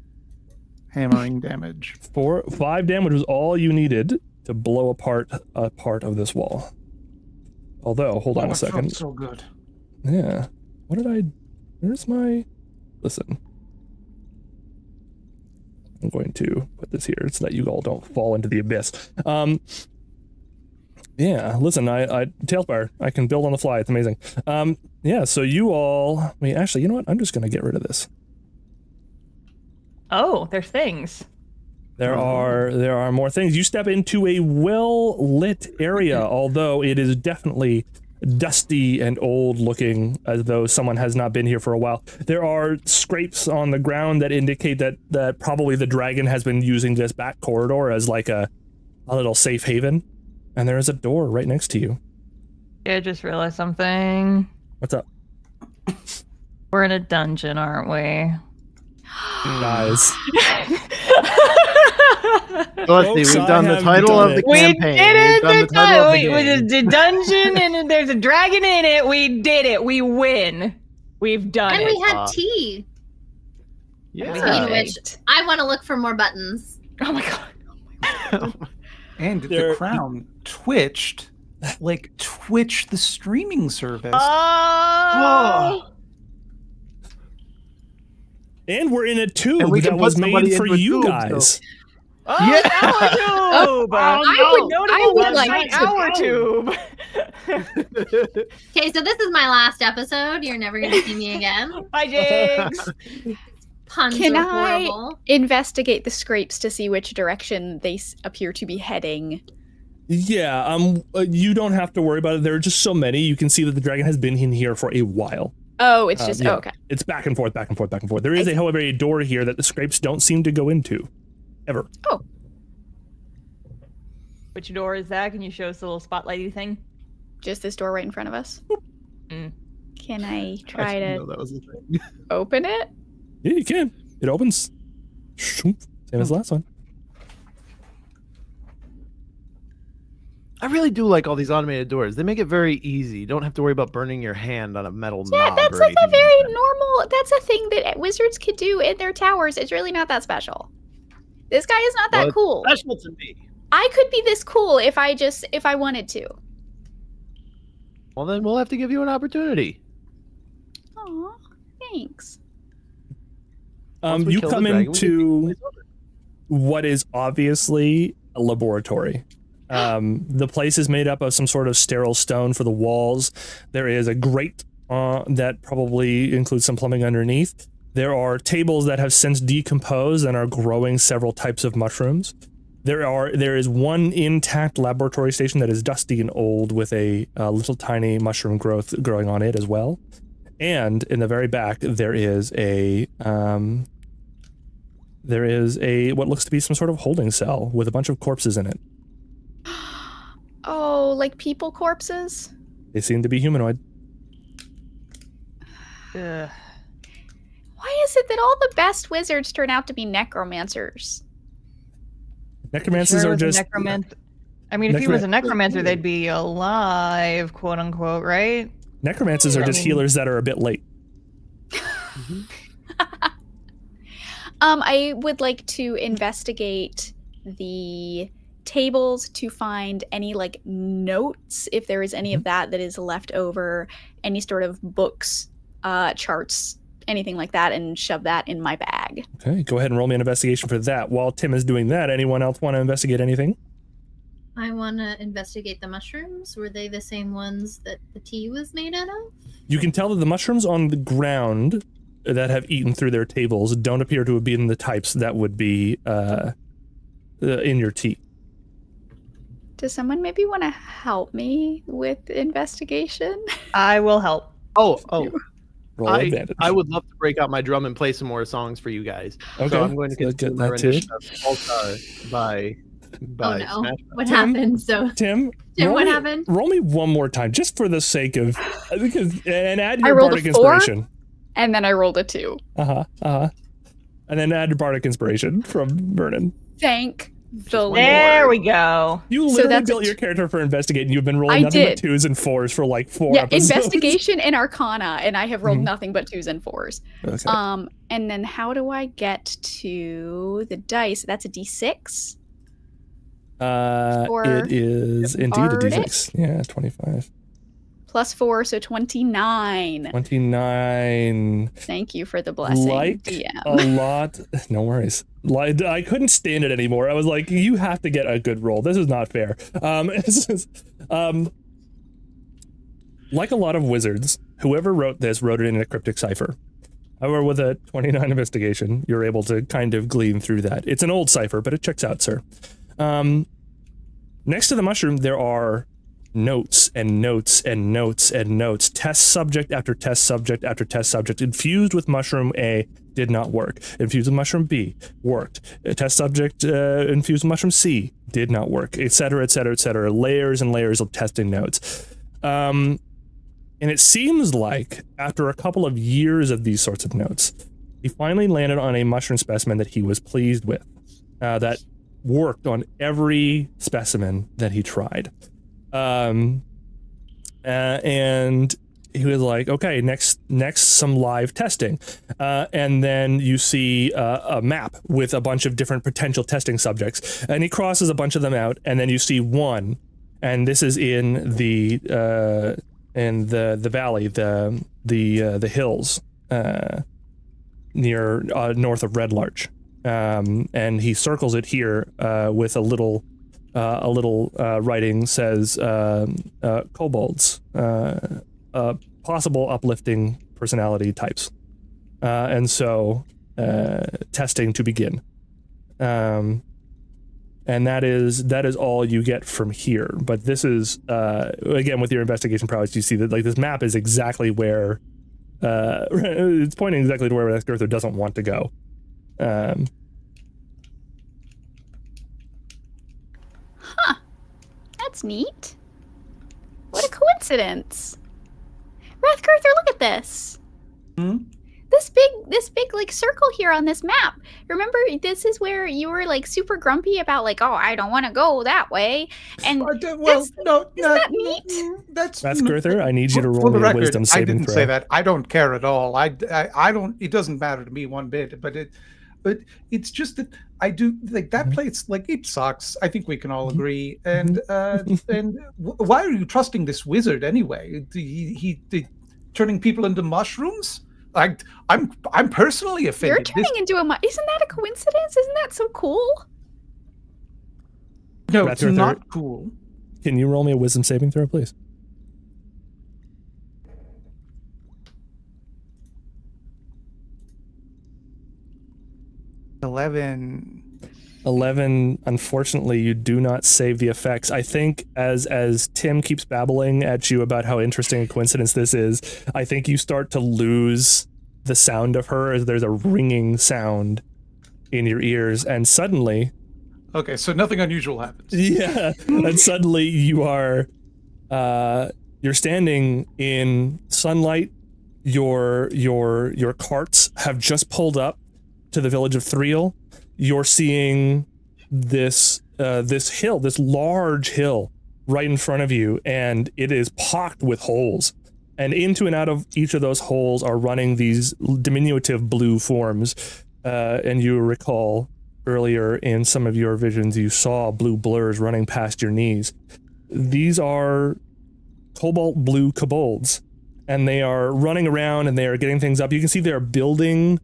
hammering damage. 5 damage was all you needed to blow apart a part of this wall. Although, hold on a it felt second. so good. Yeah. What did I... Where's my... Listen. I'm going to put this here so that you all don't fall into the abyss. Yeah, listen, I Tailspire, I can build on the fly. It's amazing. Yeah, so you all... Wait, actually, you know what? I'm just going to get rid of this. Oh, there's things. There are more things. You step into a well-lit area, although it is definitely dusty and old-looking, as though someone has not been here for a while. There are scrapes on the ground that indicate that probably the dragon has been using this back corridor as like a little safe haven. And there is a door right next to you. I just realized something. What's up? We're in a dungeon, aren't we? Guys. Let's Folks, see, we've I done the have title done of the it. We campaign. did it! We've done the title of the game. The dungeon, and there's a dragon in it. We did it. We win. We've done And it. we had tea. Yeah. Speaking of which, I want to look for more buttons. Oh my god. And There- the crown twitched, like Twitch, the streaming service. Oh. And we're in a tube And we can that put was somebody made for into a you tube, guys. so- Oh, Yeah. our tube. I would like to our tube. Okay, so this is my last episode. You're never going to see me again. Hi, Jigs. Puns Can are I- horrible. Investigate the scrapes to see which direction they appear to be heading. Yeah, you don't have to worry about it. There are just so many. You can see that the dragon has been in here for a while. Oh, it's just yeah. oh, okay. It's back and forth, back and forth, back and forth. There is, however, a door here that the scrapes don't seem to go into. Ever. Which door is that? Can you show us the little spotlighty thing? Just this door right in front of us. Mm. Can I I try didn't to know that was a thing. open it? Yeah, you can. It opens. Same as the last one. I really do like all these automated doors. They make it very easy. You don't have to worry about burning your hand on a metal Yeah, knob. that's or like a anything very that. normal. That's a thing that wizards could do in their towers. It's really not that special. This guy is not that Well, cool. Special to me. I could be this cool if I wanted to. Well, then we'll have to give you an opportunity. Aw, thanks. Once we You kill the come dragon, we can into take the place over. what is obviously a laboratory. The place is made up of some sort of sterile stone for the walls. There is a grate that probably includes some plumbing underneath. There are tables that have since decomposed and are growing several types of mushrooms. There is one intact laboratory station that is dusty and old with a little tiny mushroom growth growing on it as well. And in the very back, there is a what looks to be some sort of holding cell with a bunch of corpses in it. Oh, like people corpses? They seem to be humanoid. Ugh. Why is it that all the best wizards turn out to be necromancers? Necromancers Sure are was a just I mean, if he was a necromancer, they'd be alive, quote unquote, right? necromancers are I just mean- healers that are a bit late. I would like to investigate the tables to find any like notes, if there is any of that is left over, any sort of books, charts, anything like that, and shove that in my bag. Okay, go ahead and roll me an investigation for that. While Tim is doing that, anyone else want to investigate anything? I want to investigate the mushrooms. Were they the same ones that the tea was made out of? You can tell that the mushrooms on the ground that have eaten through their tables don't appear to have been the types that would be in your tea. Does someone maybe want to help me with investigation? I will help. Oh, Roll advantage. I would love to break out my drum and play some more songs for you guys. Okay, So I'm going to let's continue get my that too. rendition of All-Star by Oh no! Smash What Tim? happened? So Tim, Tim, what me, happened? Roll me one more time, just for the sake of, and add I your rolled a bardic 4. inspiration. And then I rolled a 2. And then add your bardic inspiration from Vernon. Thank the Lord. There we go. You So literally that's a built your character for investigating. You've been rolling I nothing but did. 2s and 4s for like 4 Yeah, episodes. investigation and arcana, and I have rolled Mhm. nothing but 2s and 4s. Okay. And then how do I get to the dice? That's a d6. for It is indeed a bardic? d6. Yeah, 25. Plus 4, so 29. 29. Thank you for the blessing, Like DM. a lot. No worries. Like, I couldn't stand it anymore. I was like, you have to get a good roll. This is not fair. Like a lot of wizards, whoever wrote this wrote it in a cryptic cipher. However, with a 29 investigation, you're able to kind of glean through that. It's an old cipher, but it checks out, sir. Next to the mushroom, there are notes and notes and notes and notes. Test subject after test subject after test subject. Infused with mushroom A did not work. Infused with mushroom B worked. Test subject infused with mushroom C did not work, etc., etc., etc. Layers and layers of testing notes. And it seems like after a couple of years of these sorts of notes, he finally landed on a mushroom specimen that he was pleased with, that worked on every specimen that he tried. And he was like, okay, next some live testing. And then you see a map with a bunch of different potential testing subjects, and he crosses a bunch of them out, and then you see one, and this is in the valley, the hills near north of Red Larch. And he circles it here with a little writing, says kobolds, possible uplifting personality types, and so testing to begin. And that is all you get from here. But this is again, with your investigation prowess, you see that like this map is exactly where it's pointing exactly to where Arthur doesn't want to go. Huh. That's neat. What a coincidence. Rathgarther, look at this. Hmm? This big like circle here on this map. Remember, this is where you were like super grumpy about like, oh, I don't want to go that way. And Well, that's- no, isn't that neat? That's Rathgarther, I need you to For roll the me a record, wisdom I saving didn't throw. say that. I don't care at all. I don't. It doesn't matter to me one bit. But but it's just that I do like that place. Like it sucks. I think we can all agree. And why are you trusting this wizard anyway? He turning people into mushrooms. I'm personally offended. You're turning into a. Isn't that a coincidence? Isn't that so cool? No, it's not cool. Can you roll me a wisdom saving throw, please? $11. 11. Unfortunately, you do not save the effects. I think as Tim keeps babbling at you about how interesting a coincidence this is, I think you start to lose the sound of her as there's a ringing sound in your ears, and suddenly... Okay, so nothing unusual happens. Yeah, and suddenly you are... you're standing in sunlight. Your carts have just pulled up to the village of Thriel. You're seeing this hill, this large hill right in front of you, and it is pocked with holes. And into and out of each of those holes are running these diminutive blue forms. And you recall earlier in some of your visions, you saw blue blurs running past your knees. These are cobalt blue kobolds, and they are running around and they are getting things up. You can see they're building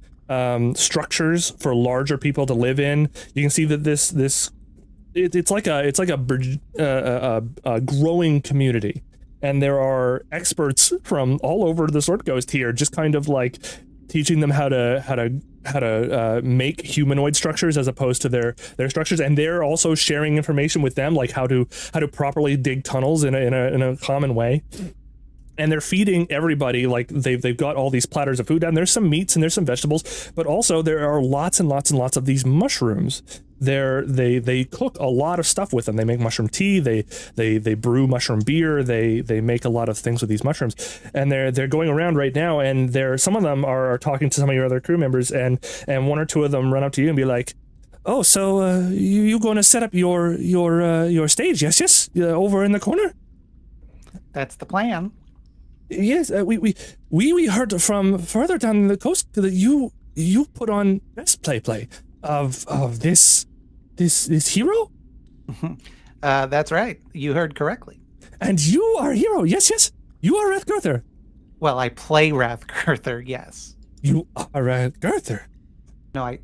structures for larger people to live in. You can see that it's like a growing community, and there are experts from all over the Sword Coast here, just kind of like teaching them how to make humanoid structures as opposed to their structures, and they're also sharing information with them, like how to properly dig tunnels in a common way. And they're feeding everybody, like they've got all these platters of food, and there's some meats and there's some vegetables, but also there are lots and lots and lots of these mushrooms. They cook a lot of stuff with them. They make mushroom tea, they brew mushroom beer, they make a lot of things with these mushrooms. And they're going around right now, and some of them are talking to some of your other crew members, and one or two of them run up to you and be like, "Oh, so you going to set up your stage? Yes, over in the corner?" That's the plan. Yes, we heard from further down the coast that you put on best play of this hero. That's right. You heard correctly. And you are a hero. Yes. You are Rathgurther. Well, I play Rathgurther. Yes. You are Rathgurther. No,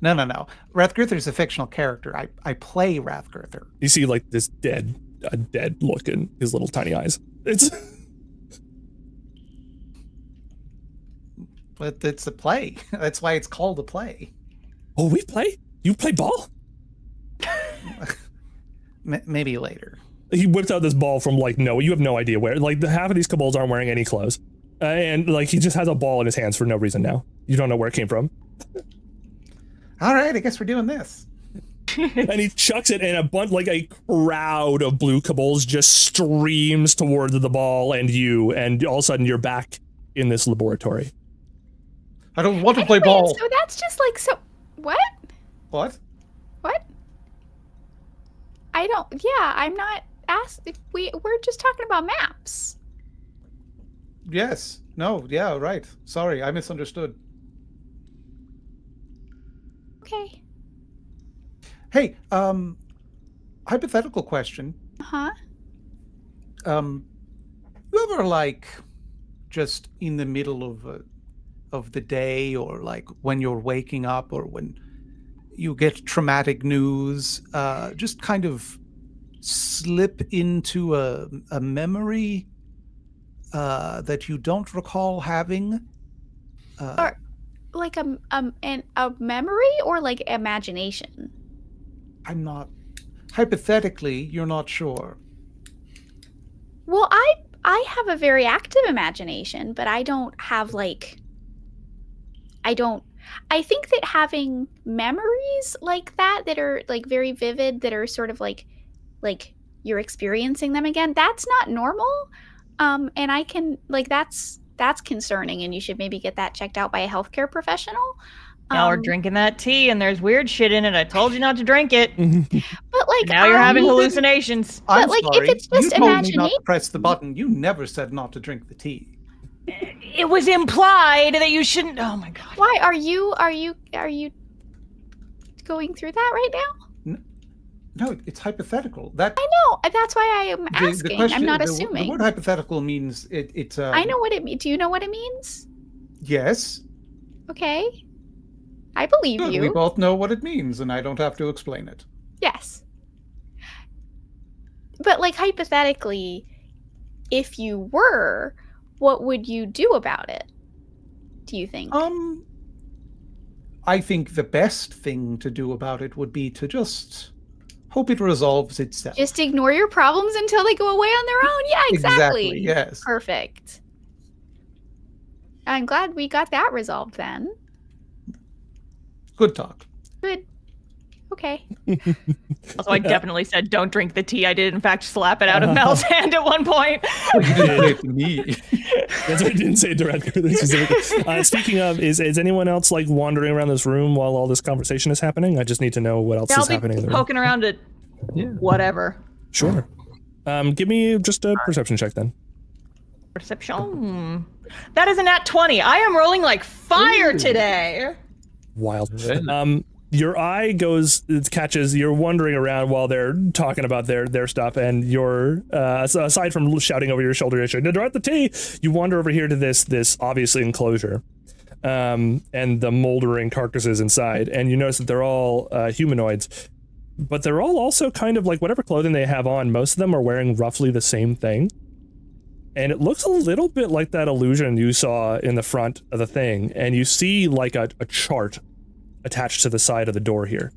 no. Rathgurther is a fictional character. I play Rathgurther. You see, like this dead look in his little tiny eyes. But it's a play. That's why it's called a play. Oh, we play? You play ball? Maybe later. He whips out this ball from you have no idea where. Like half of these kobolds aren't wearing any clothes, and like he just has a ball in his hands for no reason now. You don't know where it came from. All right, I guess we're doing this. And he chucks it, and a crowd of blue kobolds just streams towards the ball and you, and all of a sudden you're back in this laboratory. I don't want to play ball. So that's just what? What? What? I don't. Yeah, I'm not asked. We're just talking about maps. Yes. No. Yeah. Right. Sorry, I misunderstood. Okay. Hey. Hypothetical question. Huh? You ever just in the middle of the day, or when you're waking up, or when you get traumatic news, just kind of slip into a memory that you don't recall having? Or a memory, or imagination? I'm not. Hypothetically, you're not sure. Well, I have a very active imagination, but I don't have I think that having memories like that are very vivid, that are sort of like you're experiencing them again, that's not normal. And I can that's concerning, and you should maybe get that checked out by a healthcare professional. Now we're drinking that tea, and there's weird shit in it. I told you not to drink it. But now you're having hallucinations. I'm sorry. If it's just you told me not imagination, to press the button. You never said not to drink the tea. It was implied that you shouldn't. Oh my god. Why are you going through that right now? No, it's hypothetical. That I know. That's why I am asking. I'm not assuming. The word hypothetical means it's. I know what it means. Do you know what it means? Yes. Okay. I believe Good. you. We both know what it means, and I don't have to explain it. Yes. But, like, hypothetically, if you were, what would you do about it? Do you think? I think the best thing to do about it would be to just hope it resolves itself. Just ignore your problems until they go away on their own? Yeah, exactly. Yes. Perfect. I'm glad we got that resolved then. Good talk. Good. Okay. Also, I definitely said don't drink the tea. I did, in fact, slap it out of Mel's hand at one point. You didn't say it to me. That's what I didn't say directly. Speaking of, is anyone else like wandering around this room while all this conversation is happening? I just need to know what else I'll is be happening in the room. poking around at whatever. Sure. Give me just a perception check then. Perception. That is a nat 20. I am rolling like fire today. Wild. Your eye catches, you're wandering around while they're talking about their stuff, and you're, so aside from shouting over your shoulder, "Direct the tea," you wander over here to this obviously enclosure, and the moldering carcasses inside, and you notice that they're all humanoids, but they're all also kind of like whatever clothing they have on, most of them are wearing roughly the same thing. And it looks a little bit like that illusion you saw in the front of the thing, and you see like a chart attached to the side of the door here.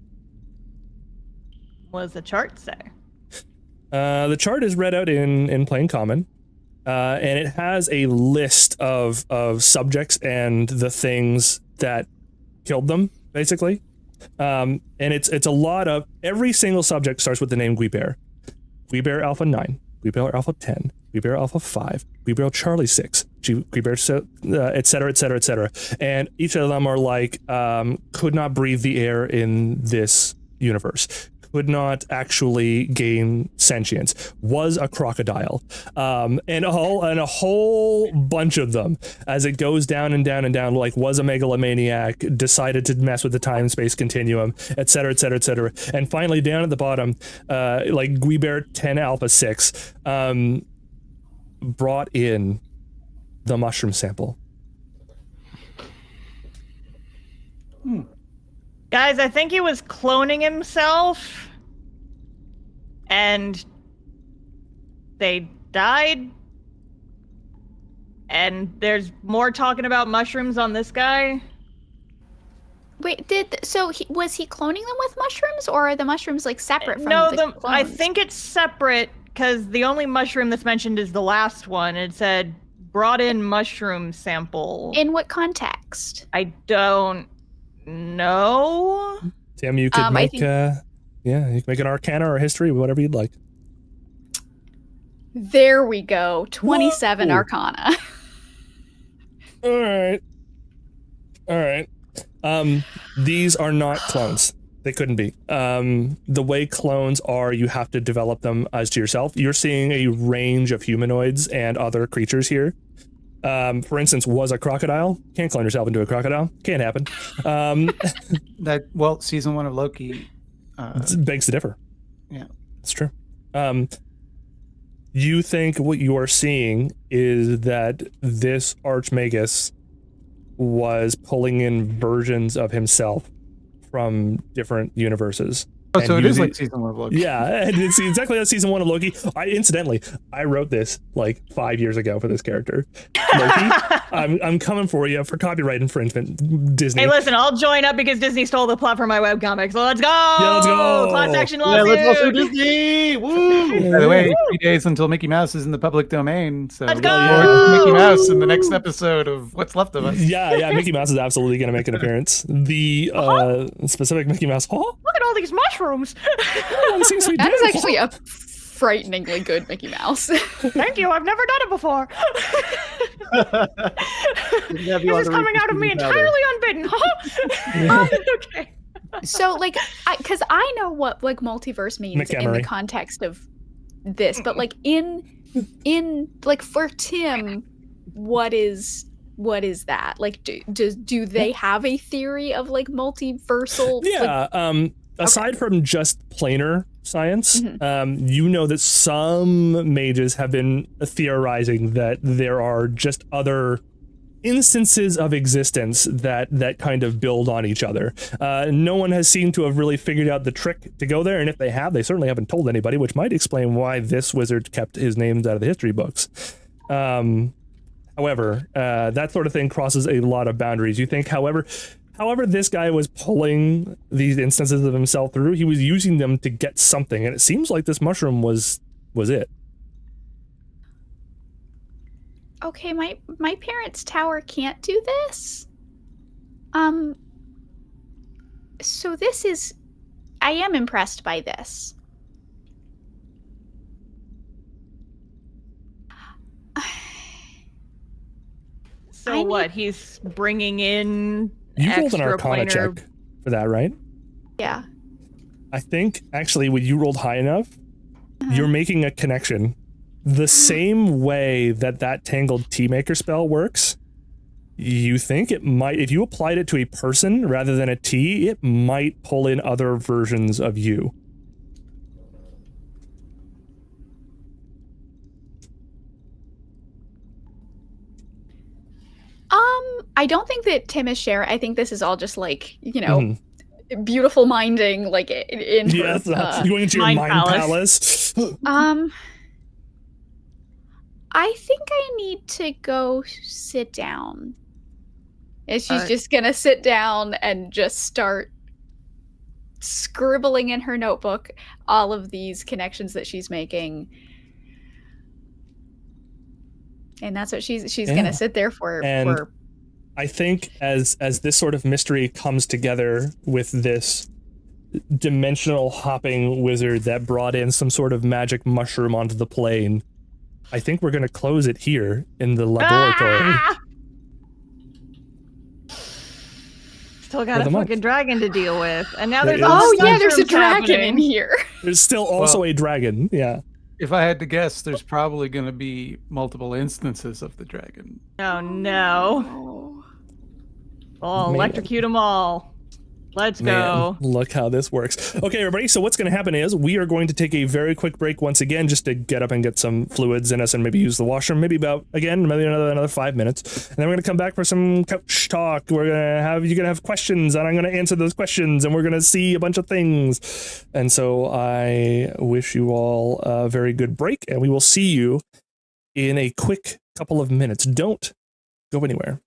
What does the chart say? The chart is read out in plain common, and it has a list of subjects and the things that killed them, basically. And it's a lot of, every single subject starts with the name Guiber. Guiber Alpha 9, Guiber Alpha 10, Guiber Alpha 5, Guiber Charlie 6, Guiber, et cetera, et cetera, et cetera. And each of them are like, could not breathe the air in this universe, could not actually gain sentience, was a crocodile, and a whole bunch of them as it goes down and down and down, like was a megalomaniac, decided to mess with the time-space continuum, et cetera, et cetera, et cetera. And finally down at the bottom, like Guiber 10 Alpha 6, brought in the mushroom sample. Guys, I think he was cloning himself, and they died, and there's more talking about mushrooms on this guy. Wait, was he cloning them with mushrooms, or are the mushrooms like separate from No, the clones? I think it's separate, because the only mushroom that's mentioned is the last one. It said, brought in mushroom sample. In what context? I don't know. Tim, you could make, you can make an Arcana or a History, whatever you'd like. There we go. 27 Whoa. Arcana. All right. These are not clones. They couldn't be. The way clones are, you have to develop them as to yourself. You're seeing a range of humanoids and other creatures here. For instance, was a crocodile. Can't clone yourself into a crocodile. Can't happen. Season 1 of Loki begs to differ. Yeah, it's true. You think what you are seeing is that this Archmagus was pulling in versions of himself from different universes. Oh, so it is like season 1 of Loki. Yeah, and it's exactly like season 1 of Loki. I wrote this like 5 years ago for this character. Loki, I'm coming for you for copyright infringement, Disney. Hey, listen, I'll join up because Disney stole the plot for my webcomic. So let's go! Yeah, let's go! Class action lawsuit! Yeah, let's go Disney! Woo! By the way, 3 days until Mickey Mouse is in the public domain. So let's look go! forward to Mickey Mouse in the next episode of What's Left of Us. Yeah, Mickey Mouse is absolutely going to make an appearance. The specific Mickey Mouse. Look at all these mushrooms! That is actually a frighteningly good Mickey Mouse. Thank you. I've never done it before. This is coming out of me entirely unbidden. Okay. So, like, because I know what like multiverse means in the context of this, but like in like for Tim, what is what is that? Like, do they have a theory of like multiversal? Yeah. Like, Aside from just planar science, Mhm. you know that some mages have been theorizing that there are just other instances of existence that kind of build on each other. No one has seemed to have really figured out the trick to go there, and if they have, they certainly haven't told anybody, which might explain why this wizard kept his names out of the history books. However, that sort of thing crosses a lot of boundaries. You think, however this guy was pulling these instances of himself through, he was using them to get something, and it seems like this mushroom was it. okay, my parents' tower can't do this. So this is, I am impressed by this. So what? He's bringing in You rolled an extra Arcana planar. check for that, right? Yeah. I think, actually, when you rolled high enough, you're making a connection. The same way that Tangled Tea Maker spell works, you think it might, if you applied it to a person rather than a tea, it might pull in other versions of you. I don't think that Tim is share. I think this is all just like, you know, beautiful minding, like in her, Yes, going into your mind palace. I think I need to go sit down. And she's just gonna sit down and just start scribbling in her notebook all of these connections that she's making. And that's what she's gonna sit there for. I think as this sort of mystery comes together with this dimensional hopping wizard that brought in some sort of magic mushroom onto the plane, I think we're going to close it here in the laboratory. Still got a fucking dragon to deal with, and now There there's all is. this there's a dragon happening in here. There's still also a dragon, yeah. If I had to guess, there's probably going to be multiple instances of the dragon. Oh no. Oh, Man. electrocute them all. Let's go. Look how this works. Okay, everybody, so what's going to happen is we are going to take a very quick break once again just to get up and get some fluids in us and maybe use the washroom, maybe another 5 minutes. And then we're going to come back for some couch talk. You're going to have questions, and I'm going to answer those questions, and we're going to see a bunch of things. And so I wish you all a very good break, and we will see you in a quick couple of minutes. Don't go anywhere.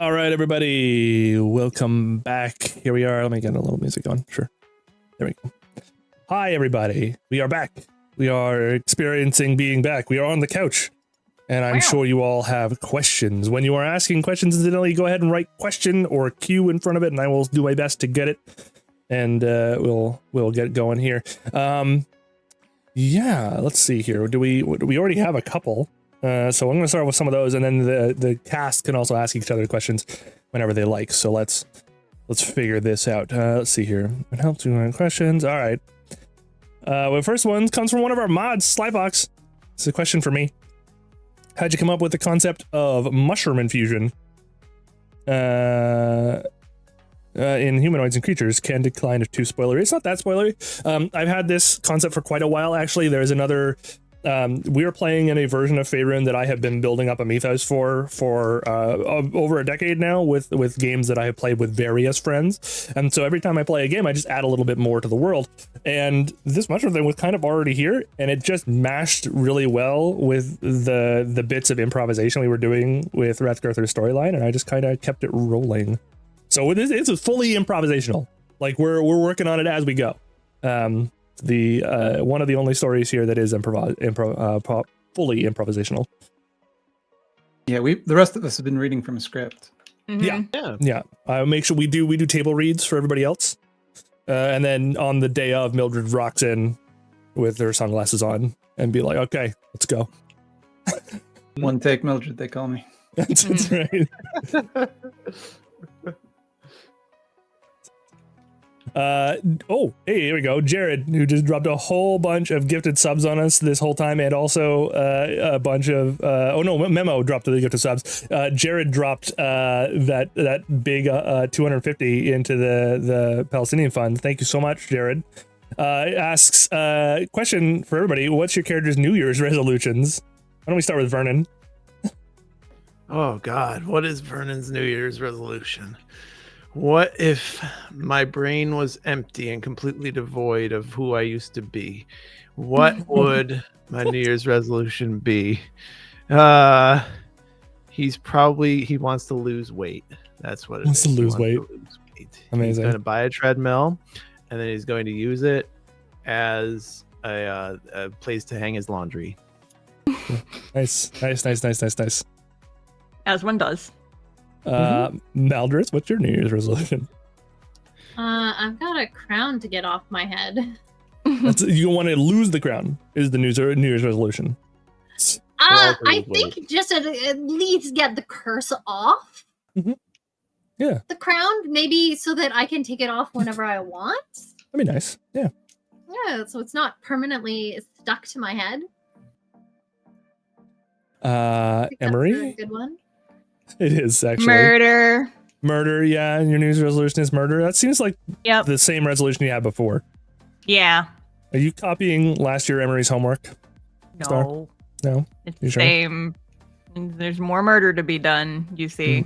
All right, everybody, welcome back. Here we are. Let me get a little music on. Sure. There we go. Hi, everybody. We are back. We are experiencing being back. We are on the couch. And I'm sure you all have questions. When you are asking questions, incidentally, go ahead and write question or Q in front of it, and I will do my best to get it. And we'll get going here. Yeah, let's see here. We already have a couple. So I'm going to start with some of those, and then the cast can also ask each other questions whenever they like. So let's figure this out. Let's see here. It helps you with questions. All right. The first one comes from one of our mods, Slyfox. It's a question for me. How'd you come up with the concept of mushroom infusion in humanoids and creatures? Can decline if too spoilery. It's not that spoilery. I've had this concept for quite a while, actually. There's another... we are playing in a version of Faerun that I have been building up a mythos for over a decade now with games that I have played with various friends. And so every time I play a game, I just add a little bit more to the world. And this mushroom thing was kind of already here, and it just mashed really well with the bits of improvisation we were doing with Rathgurther's storyline, and I just kind of kept it rolling. So it's fully improvisational. Like we're working on it as we go. The one of the only stories here that is fully improvisational. Yeah, the rest of us have been reading from a script. Mm-hmm. Yeah. Make sure we do table reads for everybody else, and then on the day of, Mildred rocks in with her sunglasses on and be like, "Okay, let's go." One take, Mildred, they call me. That's right. Oh, hey, here we go. Jared, who just dropped a whole bunch of gifted subs on us this whole time, and also a bunch of Memo dropped the gifted subs. Jared dropped that big 250 into the Palestinian fund. Thank you so much, Jared. Asks question for everybody: what's your character's New Year's resolutions? Why don't we start with Vernon? Oh God, what is Vernon's New Year's resolution? What if my brain was empty and completely devoid of who I used to be? What would my New Year's resolution be? He wants to lose weight. That's what it is. He wants to lose weight. Amazing. He's going to buy a treadmill, and then he's going to use it as a place to hang his laundry. Nice. As one does. Maldris, what's your New Year's resolution? I've got a crown to get off my head. You want to lose the crown is the New Year's resolution. I think just at least get the curse off. Mm-hmm. Yeah. The crown, maybe so that I can take it off whenever I want. That'd be nice. Yeah. Yeah, so it's not permanently stuck to my head. Emery? That's a good one. It is actually. Murder, yeah. Your New Year's resolution is murder. That seems like the same resolution you had before. Yeah. Are you copying last year Emery's homework? No. Star? No? It's You the sure? same. There's more murder to be done, you see.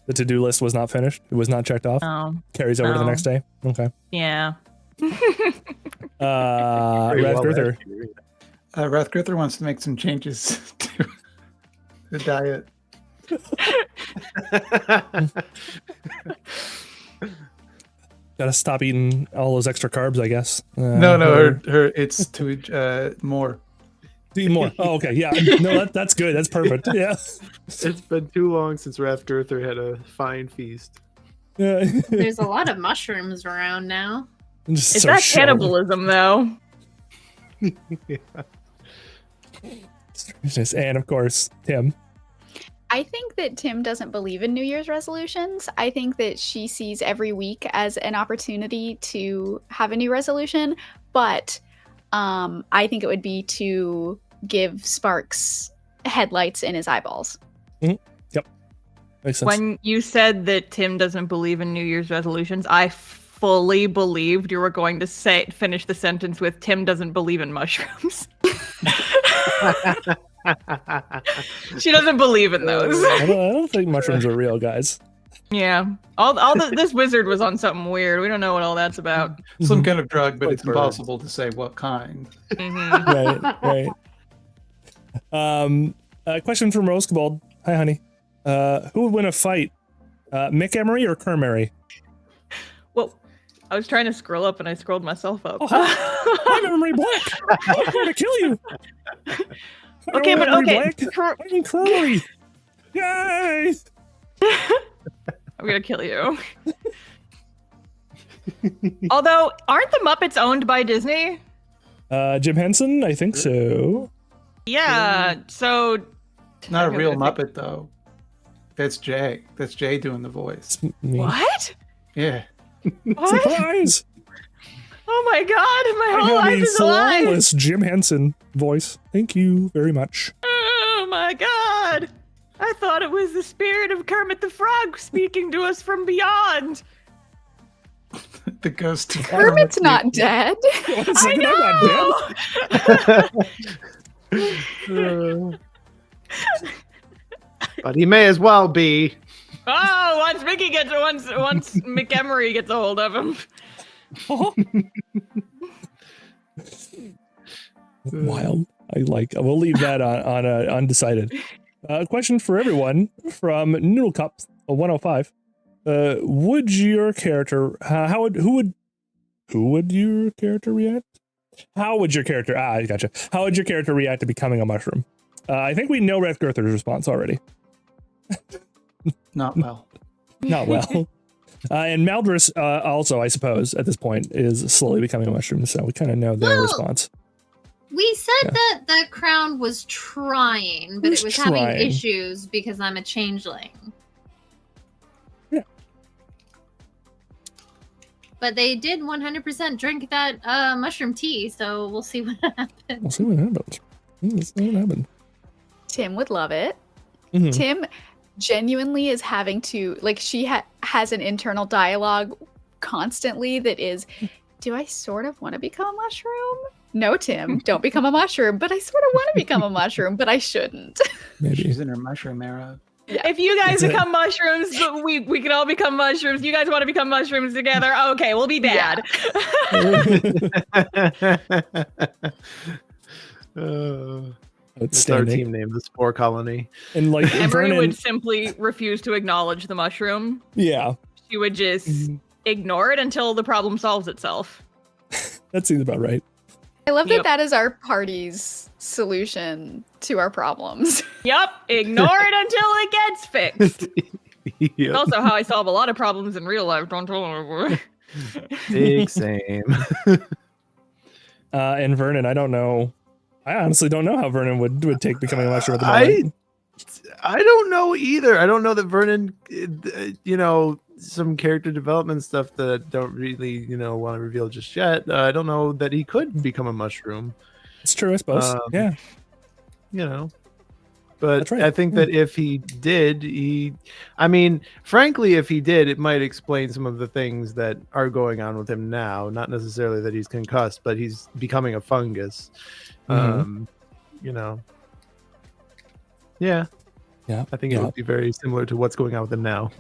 The to-do list was not finished? It was not checked off? Oh. Carries over to the No. next day? Okay. Yeah. Rathgurther. Rathgurther wants to make some changes to the diet. Gotta stop eating all those extra carbs, I guess. No, her it's to more. To eat more. Oh, okay. Yeah. No, that's good. That's perfect. Yeah. It's been too long since Rathgurther had a fine feast. Yeah. There's a lot of mushrooms around now. It's not cannibalism, though. Strangeness. And of course, Tim. I think that Tim doesn't believe in New Year's resolutions. I think that she sees every week as an opportunity to have a new resolution, but I think it would be to give Sparks headlights in his eyeballs. Mm-hmm. Yep. Makes sense. When you said that Tim doesn't believe in New Year's resolutions, I fully believed you were going to finish the sentence with Tim doesn't believe in mushrooms. She doesn't believe in those. I don't think mushrooms are real, guys. Yeah. This wizard was on something weird. We don't know what all that's about. Some kind of drug, but Like it's birds. impossible to say what kind. Mhm. Right. A question from Rose Cabald. Hi, honey. Who would win a fight Mick Emery or Kermery? Well, I was trying to scroll up and I scrolled myself up. I'm Emery Black. I'm going to kill you. Okay, but okay. I'm Kermery. Yay! I'm gonna kill you. Although, aren't the Muppets owned by Disney? Jim Henson, I think so. Yeah, so... Not a Okay, real okay. Muppet, though. That's Jay. That's Jay doing the voice. It's me. What? Yeah. What? Surprise! Oh my god, my I whole have life a is a lie! flawless Jim Henson voice. Thank you very much. Oh my god! I thought it was the spirit of Kermit the Frog speaking to us from beyond. The ghost of Kermit's not dead. One second, I'm not dead. But he may as well be. Oh, once McEmery gets a hold of him. Wild. We'll leave that on undecided. Question for everyone from Noodle Cup 105. Would your character who would your character react? How would your character gotcha. How would your character react to becoming a mushroom? I think we know Rathgurther's response already. Not well. Not well. And Maldris also, I suppose, at this point, is slowly becoming a mushroom, so we kind of know their Well, response. We said that crown was trying, but it was having trying. issues because I'm a changeling. Yeah. But they did 100% drink that mushroom tea, so we'll see what happens. We'll see what happens. Let's see what happens. Tim would love it. Mhm. Tim genuinely is having to, like, she has an internal dialogue constantly that is, do I sort of want to become a mushroom? No, Tim, don't become a mushroom, but I sort of want to become a mushroom, but I shouldn't. Maybe. She's in her mushroom era. If you guys That's it. become mushrooms, we can all become mushrooms. You guys want to become mushrooms together? Okay, we'll be bad. It's our Outstanding. team name, the Spore Colony. And like Emery Vernon, would simply refuse to acknowledge the mushroom. yeah, She would just ignore it until the problem solves itself. that seems about right. I love Yep. that is our party's solution to our problems. Yup, ignore it until it gets fixed. Yep. Also, how I solve a lot of problems in real life. Don't tell anyone. Big same. And Vernon, I don't know. I honestly don't know how Vernon would take becoming a mushroom at the moment. I don't know either. I don't know that Vernon, some character development stuff that I don't really, want to reveal just yet. I don't know that he could become a mushroom. It's true, I suppose. Yeah. But That's right. I think that if he did, frankly, if he did, it might explain some of the things that are going on with him now. Not necessarily that he's concussed, but he's becoming a fungus. Mhm. Yeah. Yeah. I think it would be very similar to what's going on with him now.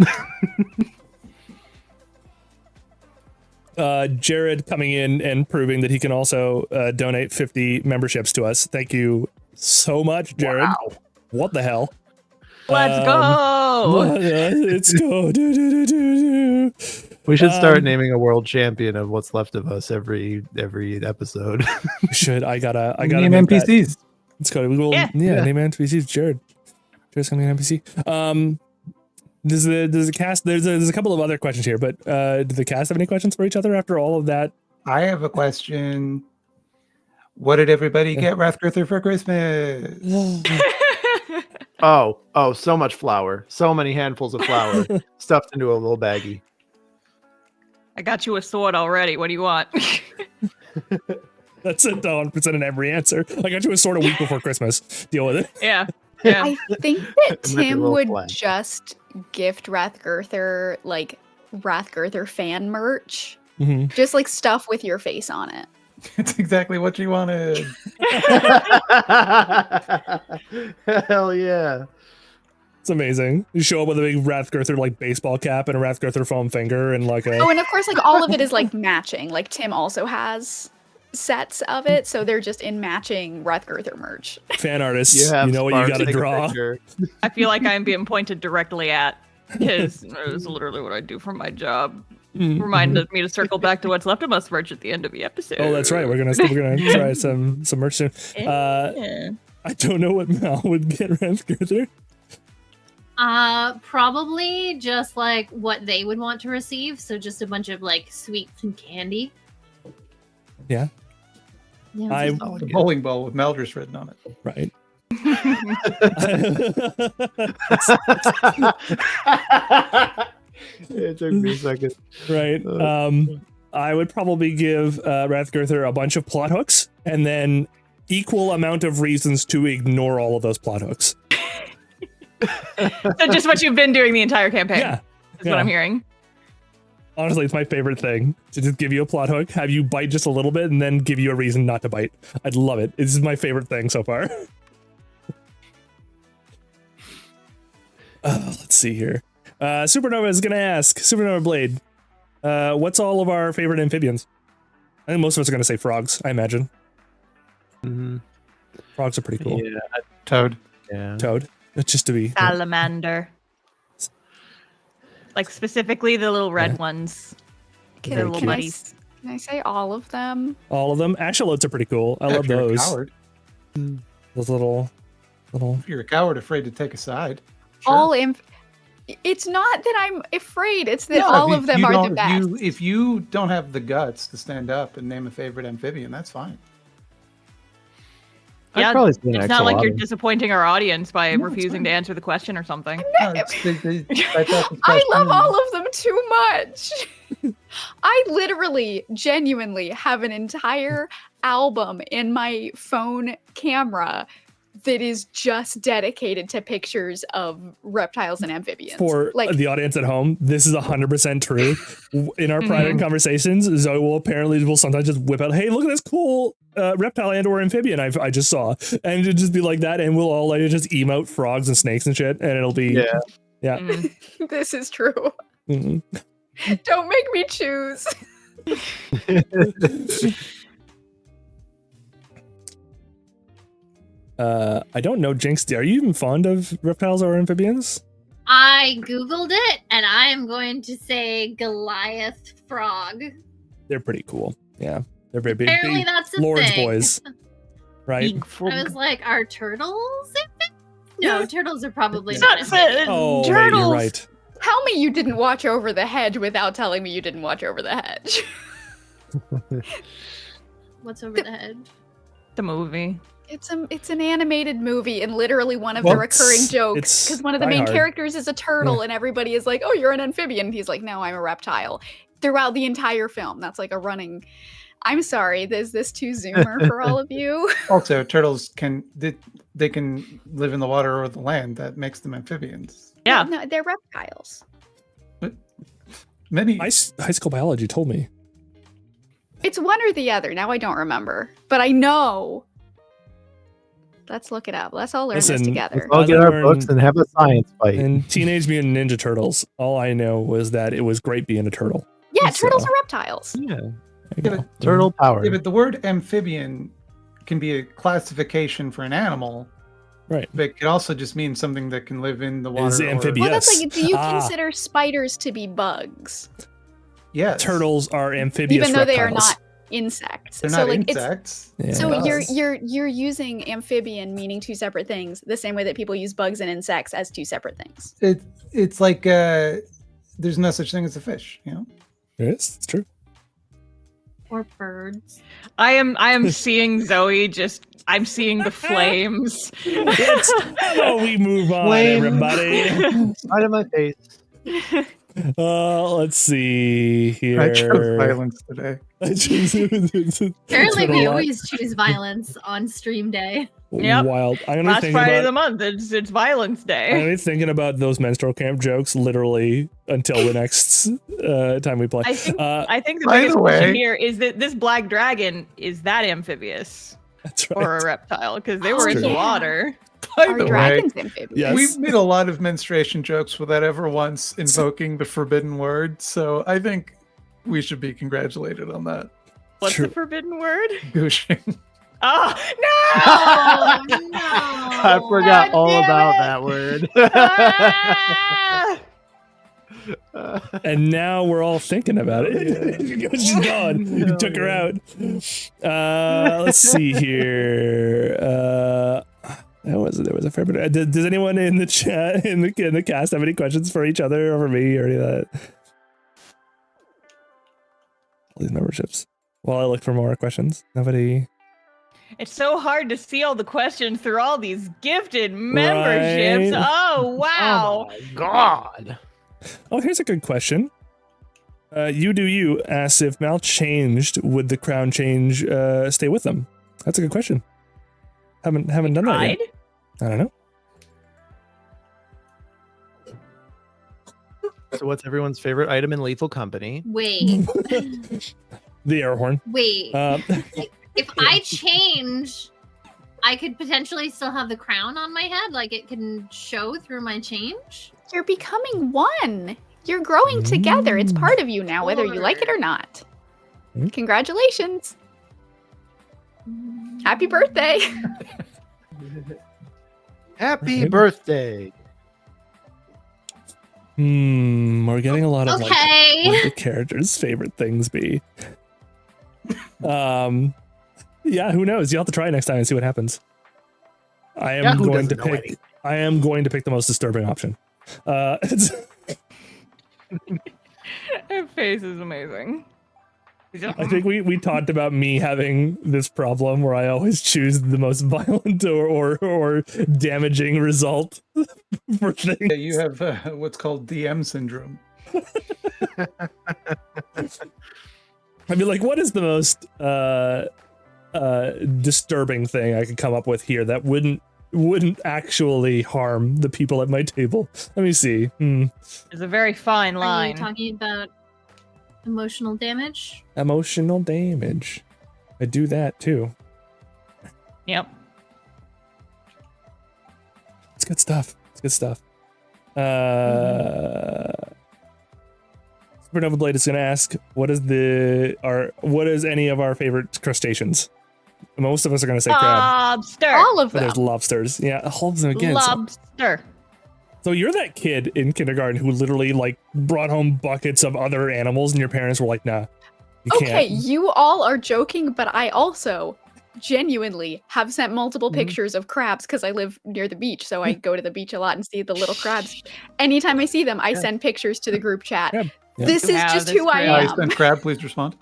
Jared coming in and proving that he can also donate 50 memberships to us. Thank you so much, Jared. Wow. What the hell? Let's go. Let's go. Do. We should start naming a world champion of what's left of us every episode. We should. I gotta Name make that. NPCs. Let's go. We will. Yeah. Name NPCs. Jared. Jared's coming an NPC. Does the cast? There's a couple of other questions here, but do the cast have any questions for each other after all of that? I have a question. What did everybody get Rathgurther for Christmas? Oh, so much flour. So many handfuls of flour stuffed into a little baggie. I got you a sword already. What do you want? That's a 100% in every answer. I got you a sword a week before Christmas. Deal with it. Yeah. I think that It might be a Tim little would flat. just gift Rathgurther, like, Rathgurther fan merch. Mm-hmm. Just, like, stuff with your face on it. It's exactly what you wanted. Hell yeah. It's amazing. You show up with a big Rathgurther like baseball cap and a Rathgurther foam finger and like a. Oh, and of course, like, all of it is, like, matching. Like, Tim also has sets of it, so they're just in matching Rathgurther merch. Fan artists. You know what you Sparks gotta take a draw. picture. I feel like I'm being pointed directly at. Because it was literally what I do for my job. Reminded me to circle back to what's left of us merch at the end of the episode. Oh, that's right. We're gonna try some merch soon. Yeah. I don't know what Mal would get Rathgurther. Probably just like what they would want to receive. So just a bunch of like sweets and candy. Yeah. Yeah, I- just- Oh, the bowling ball with Meldris written on it. Right. It took me a second. Right. I would probably give Rathgurther a bunch of plot hooks and then equal amount of reasons to ignore all of those plot hooks. So just what you've been doing the entire campaign. Yeah. Is what I'm hearing. Honestly, it's my favorite thing to just give you a plot hook, have you bite just a little bit, and then give you a reason not to bite. I'd love it. This is my favorite thing so far. Let's see here. Supernova is going to ask, Supernova Blade, what's all of our favorite amphibians? I think most of us are going to say frogs, I imagine. Mhm. Frogs are pretty cool. Yeah. Toad. Yeah. Toad, just to be... Salamander. Like specifically the little red ones. Can, They're little can I buddies. s- can I say all of them? All of them. Axolotes are pretty cool. I If love you're a those. coward. Those little... If you're a coward afraid to take a side. All It's not that I'm afraid. It's that Yeah, all if of them you are the don't- best. If you don't have the guts to stand up and name a favorite amphibian, that's fine. I'd Yeah, probably say an It's not like you're axolotl. disappointing our audience by No, it's refusing to fine. answer the question or something. No, I love all of them too much. I literally, genuinely have an entire album in my phone camera that is just dedicated to pictures of reptiles and amphibians. For like, the audience at home, this is 100% true. In our private conversations, Zoe will sometimes just whip out, "Hey, look at this cool reptile and or amphibian I just saw," and it'll just be like that, and we'll all like just emote frogs and snakes and shit, and it'll be Yeah. this is true. mhm. Don't make me choose. I don't know, Jinx. Are you even fond of reptiles or amphibians? I googled it, and I am going to say Goliath frog. They're pretty cool. Yeah, they're very big. Apparently, big that's a Lord's thing. boys, right? Big frog. I was like, are turtles amphibians? No, turtles are probably It's not not amphibians. Oh, wait, turtles. you're right. Tell me you didn't watch Over the Hedge without telling me you didn't watch Over the Hedge. What's over the head? The movie. It's an animated movie, and literally one of Well, the recurring jokes, it's because one of the Die main Hard. characters is a turtle, and everybody is like, "Oh, you're an amphibian." And he's like, "No, I'm a reptile." Throughout the entire film, that's like a running. I'm sorry, is this too zoomer for all of you? Also, turtles can live in the water or the land. That makes them amphibians. Yeah. No, they're reptiles. Many High school biology told me. It's one or the other. Now I don't remember, but I know. Let's look it up. Let's all learn Listen, this together. I'll As get I our learned books and have a science fight. In Teenage Mutant Ninja Turtles, all I know was that it was great being a turtle. Yeah, so- turtles are reptiles. Yeah. There you Yeah, go. but- Turtle power. Yeah, but the word amphibian can be a classification for an animal, Right. but it could also just mean something that can live in the water. Is or- amphibian. Well, that's Yes. like, do you Ah. consider spiders to be bugs, Yes. Turtles are amphibious even though they are reptiles. not insects? They're so not like insects. Yeah. So Yes. you're using amphibian meaning two separate things, the same way that people use bugs and insects as two separate things. It's like there's no such thing as a fish, you know? Yes, it's true. Or birds. I am seeing Zoe I'm seeing the flames. It's how we move on, Flame. everybody. Out of my face. Let's see here. I chose violence today. Apparently, It's been we a lot. always choose violence on stream day. Yep. Wild. I'm gonna be Last thinking Friday of the about. month. It's Violence I'm Day. gonna be thinking about those menstrual camp jokes literally until the next time we play. I think the By biggest the question way- here is that this black dragon is that amphibious That's right. or a reptile because they Oh, were in the yeah. water. By Are the way, dragons amphibious? Yes. we've made a lot of menstruation jokes without ever once invoking the forbidden word, so I think we should be congratulated on that. What's True. the forbidden word? Gooshing. Oh Oh, no. I forgot God all damn about it. that word. no! Ah! And now we're all thinking about it. She's gone. You took her out. Let's see here. There was a fair bit. Does anyone in the chat in the cast have any questions for each other or for me or any of that? All these memberships. While I look for more questions, nobody. It's so hard to see all the questions through all these gifted memberships. Right. Oh, wow. Oh my god. Oh, here's a good question. You do you asks if Mal changed, would the crown change stay with them? That's a good question. Haven't done that yet. Tried? I don't know. So what's everyone's favorite item in Lethal Company? Wait, The air horn. wait. Um, If I change, I could potentially still have the crown on my head. Like it can show through my change. You're becoming one. You're growing together. It's part of you now, whether you like it or not. Mm. Congratulations. Happy birthday. Happy birthday. we're getting a lot of like Okay. what the characters' favorite things be. Yeah, who knows? You'll have to try it next time and see what happens. I am Yeah, who going to doesn't know pick. anything? I am going to pick the most disturbing option. It's, Her face is amazing. I think we talked about me having this problem where I always choose the most violent or damaging result for things. Yeah, you have what's called DM syndrome. I mean, like, what is the most disturbing thing I could come up with here that wouldn't actually harm the people at my table? Let me see. It's a very fine Are you line. talking about emotional damage? Emotional damage. I do that too. Yep. It's good stuff. It's good stuff. Supernova Blade is going to ask, what is any of our favorite crustaceans? Most of us are going to say crab. Lobster. All of But them. there's lobsters. Yeah, all of them again. Lobster. So you're that kid in kindergarten who literally like brought home buckets of other animals, and your parents were like, "Nah, you Okay, can't." you all are joking, but I also genuinely have sent multiple pictures of crabs because I live near the beach, so I go to the beach a lot and see the little crabs. Anytime I see them, I send pictures to the group chat. Crab. Yeah. This is Wow, just that's who I great. I am. sent crab. Please respond.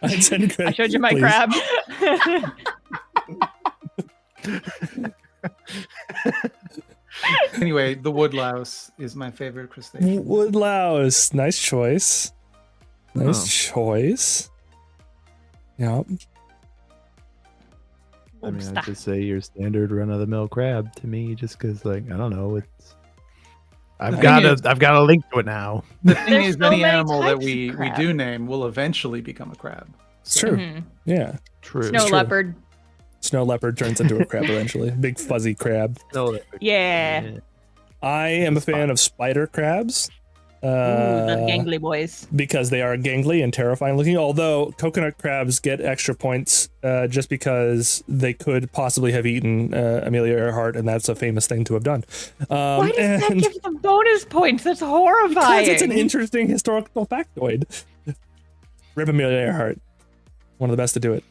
I'd send I showed you my please. crab. Anyway, the woodlouse is my favorite crustacean. Woodlouse, nice choice. Nice choice. Yep. I mean, Lobster. I'd just say your standard run-of-the-mill crab to me, just because, like, I don't know, it's. I've got a link to it now. The thing There's is, so any many animal that types we of crab. do name will eventually become a crab. It's true. Mhm. Yeah. True. Snow true. leopard. Snow leopard turns into a crab eventually. Big fuzzy crab. No, Yeah. I am a fan of spider crabs. Ooh, the gangly boys. Because they are gangly and terrifying looking. Although coconut crabs get extra points just because they could possibly have eaten Amelia Earhart, and that's a famous thing to have done. Why does that give them bonus points? That's horrifying. Because it's an interesting historical factoid. Rip Amelia Earhart, one of the best to do it.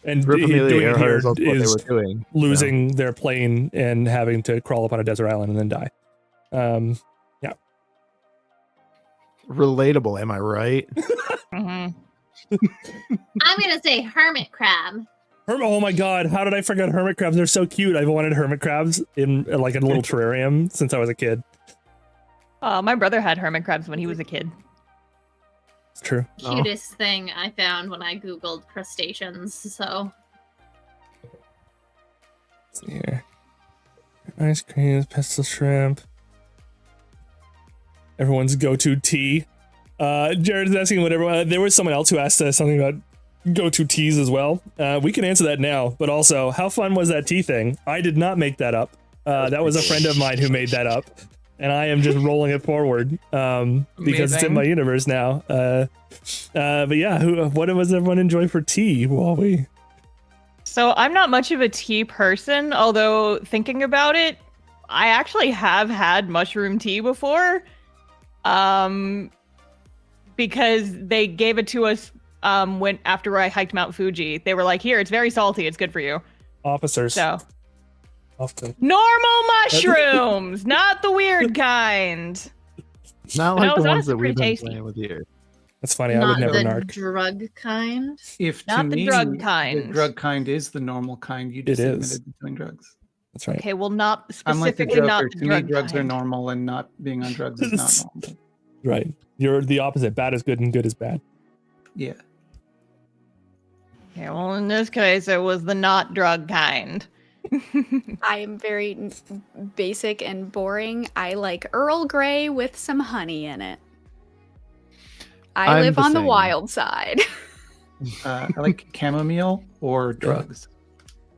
And Rip Amelia doing it Earhart here is also what they is were doing. losing their plane and having to crawl up on a desert island and then die. Yeah. Relatable, am I right? Mhm. I'm gonna say hermit crab. Oh my god, how did I forget hermit crabs? They're so cute. I've wanted hermit crabs in like a little terrarium since I was a kid. My brother had hermit crabs when he was a kid. It's true. Oh. Cutest thing I found when I googled crustaceans. So Let's see here. Ice cream, pestle shrimp. Everyone's go-to tea. Jared's asking whatever. There was someone else who asked us something about go-to teas as well. We can answer that now, but also, how fun was that tea thing? I did not make that up. That was a friend of mine who made that up, and I am just rolling it forward because it's in Amazing. my universe now. But yeah, what was everyone enjoy for tea while we? So I'm not much of a tea person, although thinking about it, I actually have had mushroom tea before. Because they gave it to us when after I hiked Mount Fuji. They were like, "Here, it's very salty. It's good for you." Officers. So Off the- normal mushrooms, not the weird kind. Not No, like it's the ones honestly that we've pretty been tasty. playing with here. That's funny. I Not would never the narc. drug kind. If Not to the me, drug the kind. drug kind is the normal kind, you It just is. admitted doing drugs. That's right. Okay, well, not I'm like the specifically not Joker. the To me, drug drugs are kind. normal, and not being on drugs is not normal. Right. You're the opposite. Bad is good and good is bad. Yeah. Okay, well, in this case, it was the not drug kind. I am very basic and boring. I like Earl Grey with some honey in it. I I'm live the on the same. wild side. I like chamomile or drugs.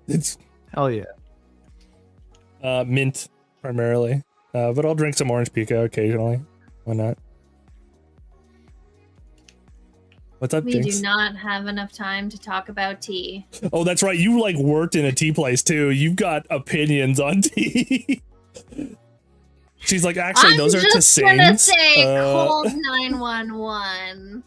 It's Hell yeah. mint primarily, but I'll drink some orange pico occasionally. Why not? What's up, We Jinx? do not have enough time to talk about tea. Oh, that's right. You like worked in a tea place too. You've got opinions on tea. She's like, actually, I'm those are just gonna Tissanes. say cold 911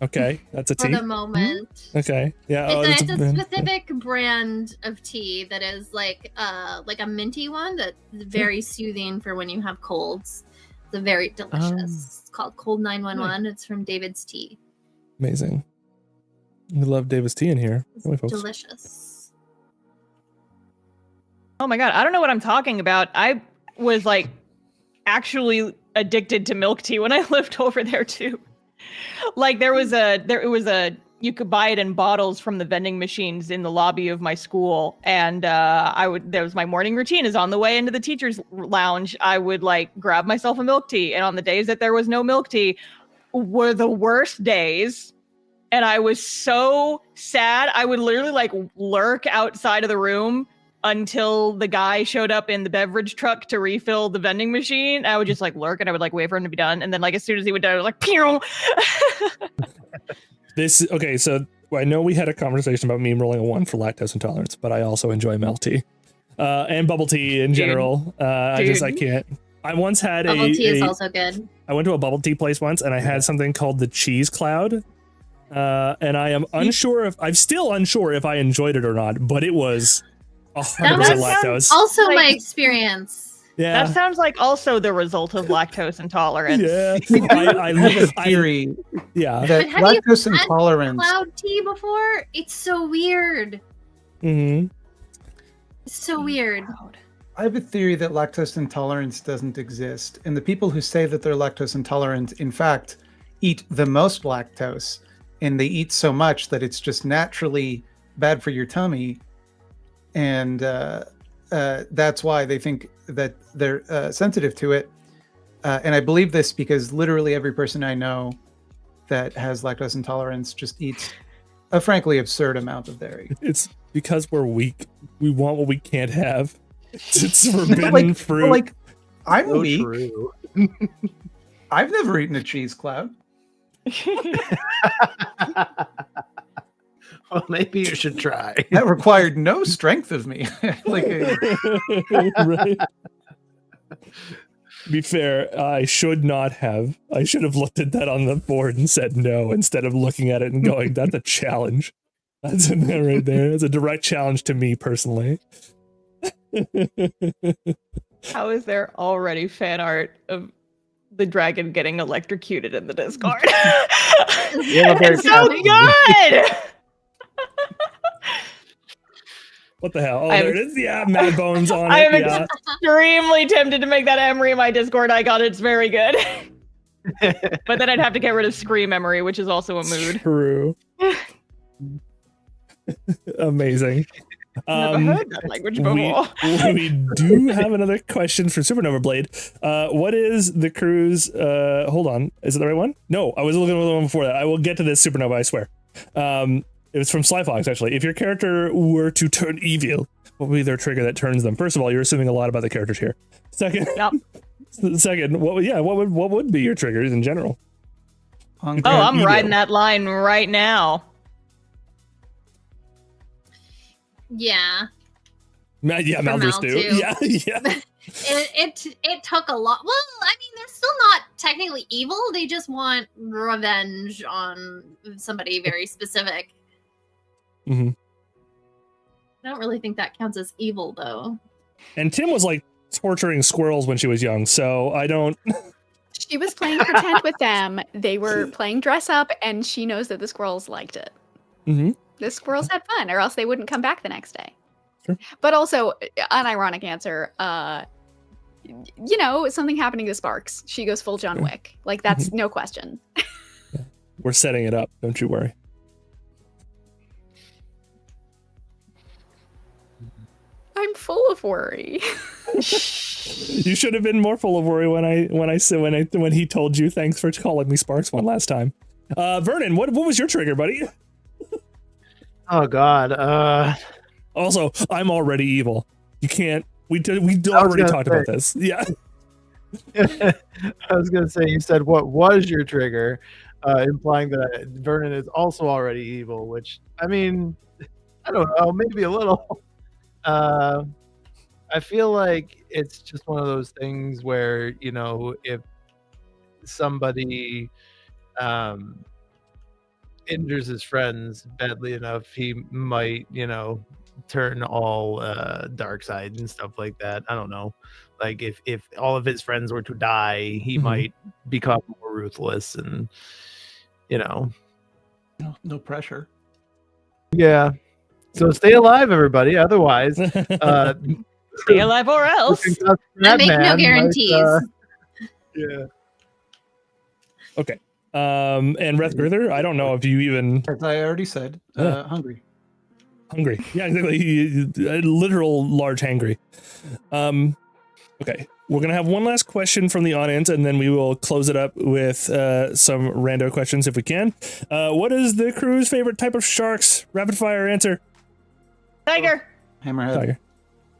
Okay, that's a for tea. the moment. Okay, yeah. Oh, It's, that's a specific brand of tea that is like a minty one that's very soothing for when you have colds. It's very delicious. It's called Cold 911. It's from David's Tea. amazing. We love Davis tea in here. It's Don't we, folks? delicious. Oh my god, I don't know what I'm talking about. I was like actually addicted to milk tea when I lived over there too. Like it was a you could buy it in bottles from the vending machines in the lobby of my school, and there was my morning routine is on the way into the teacher's lounge. I would like grab myself a milk tea, and on the days that there was no milk tea were the worst days. And I was so sad. I would literally like lurk outside of the room until the guy showed up in the beverage truck to refill the vending machine. I would just like lurk and I would like wait for him to be done. And then like as soon as he would done, I was like, pew! Okay, so I know we had a conversation about me rolling a 1 for lactose intolerance, but I also enjoy milk tea. And bubble tea in general. I can't. I once had Bubble tea is also good. I went to a bubble tea place once and I had something called the cheese cloud. And I am I'm still unsure if I enjoyed it or not, but it was 100% lactose. Also my Like- experience. Yeah. That sounds like also the result of lactose intolerance. Yeah. I have a theory yeah. that But have you lactose had intolerance. Cloud tea before? It's so weird. Mm-hmm. It's so weird. I have a theory that lactose intolerance doesn't exist, and the people who say that they're lactose intolerant, in fact, eat the most lactose, and they eat so much that it's just naturally bad for your tummy, and that's why they think that they're sensitive to it. And I believe this because literally every person I know that has lactose intolerance just eats a frankly absurd amount of dairy. It's because we're weak. We want what we can't have. It's forbidden fruit. Like, I'm So weak. true. I've never eaten a cheese cloud. Well, maybe you should try. That required no strength of me. Right. To be fair, I should have looked at that on the board and said no instead of looking at it and going, that's a challenge. That's in there right there. It's a direct challenge to me personally. How is there already fan art of the dragon getting electrocuted in the Discord? Yeah, very It's so good! What the hell? Oh, I'm- there it is. Yeah, Mad Bones on I it. am Yeah. extremely tempted to make that Emery my Discord icon. It's very good. But then I'd have to get rid of Scream Emery, which is also a mood. True. Amazing. Never heard that language before. We do have another question for Supernova Blade. What is the crew's hold on, is it the right one? No, I was looking at the one before that. I will get to this, Supernova, I swear. It was from Slyfox, actually. If your character were to turn evil, what would be their trigger that turns them? First of all, you're assuming a lot about the characters here. Second, Yep. what would be your triggers in general? On Oh, I'm Ego. riding that line right now. Yeah. Yeah, For Mal Mal too. too. Yeah. It took a lot. Well, I mean, they're still not technically evil. They just want revenge on somebody very specific. Mm-hmm. I don't really think that counts as evil, though. And Tim was like torturing squirrels when she was young, so I don't. She was playing pretend with them. They were playing dress up, and she knows that the squirrels liked it. Mm-hmm. The squirrels had fun, or else they wouldn't come back the next day. Sure. But also, unironic answer, something happening to Sparks. She goes full John Wick. Like, that's no question. We're setting it up. Don't you worry. I'm full of worry. You should have been more full of worry when he told you thanks for calling me Sparks one last time. Vernon, what was your trigger, buddy? Oh God. Also, I'm already evil. You can't. We already talked about this. Yeah. I was gonna say, you said what was your trigger, implying that Vernon is also already evil. Which, I mean, I don't know, maybe a little. I feel like it's just one of those things where, if somebody injures his friends badly enough, he might, turn all dark side and stuff like that. I don't know. Like if all of his friends were to die, he might become more ruthless and, No pressure. Yeah. So stay alive, everybody. Otherwise, Stay alive or else. I make no guarantees. Yeah. Okay. And Rethgrither, I don't know if you even As I already said, hungry. hungry. Yeah, exactly. A literal large hangry. Okay. We're gonna have one last question from the audience, and then we will close it up with some rando questions if we can. What is the crew's favorite type of sharks? Rapid fire answer. Tiger. Hammerhead. Tiger.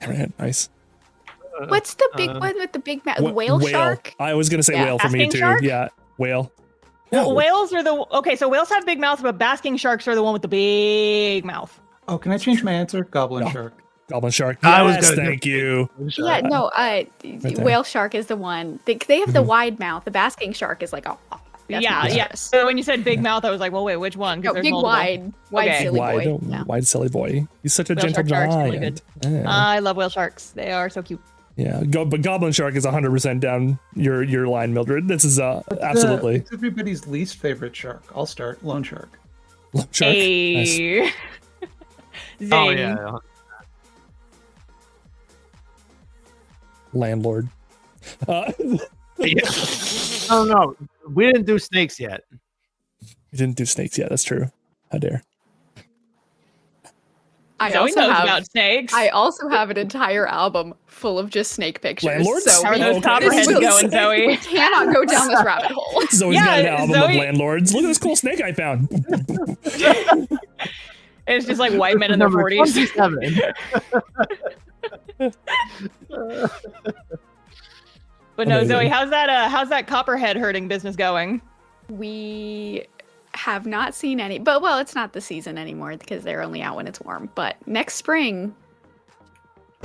Hammerhead. Nice. What's the big one with the big mouth? Whale shark? I was gonna say Yeah. whale for me Basking too. shark? Yeah, whale. Well, whales are so whales have big mouths, but basking sharks are the one with the big mouth. Oh, can I change my answer? Goblin No. shark. Goblin shark. I was Yes, gonna thank you. Yeah, no, there. whale shark is the one. They have the wide mouth. The basking shark is like, that's Yeah. monstrous. So when you said big mouth, I was like, well, wait, which one? 'Cause No, there's big multiple. wide Okay. silly Wide, boy. Yeah. wide silly boy. He's such a Whale gentle shark shark's really giant. good. Yeah. I love whale sharks. They are so cute. Yeah, but Goblin Shark is 100% down your line, Mildred. This is absolutely It's everybody's least favorite shark. I'll start. Loan shark. Shark. Nice. Hey. Zing. Oh yeah. Landlord. Oh no, we didn't do snakes yet. We didn't do snakes yet. That's true. How dare. I Zoe also knows have about snakes. I also have an entire album full of just snake pictures. Landlords? So How are those Okay. copperheads This going, we Zoe? cannot go down this rabbit hole. Zoe's got an Yeah, album of Zoe- landlords. Look at this cool snake I found. It's just like white men in their Number 40s. 27. But no, Amazing. Zoe, how's that copperhead herding business going? We have not seen any, but well, it's not the season anymore because they're only out when it's warm. But next spring,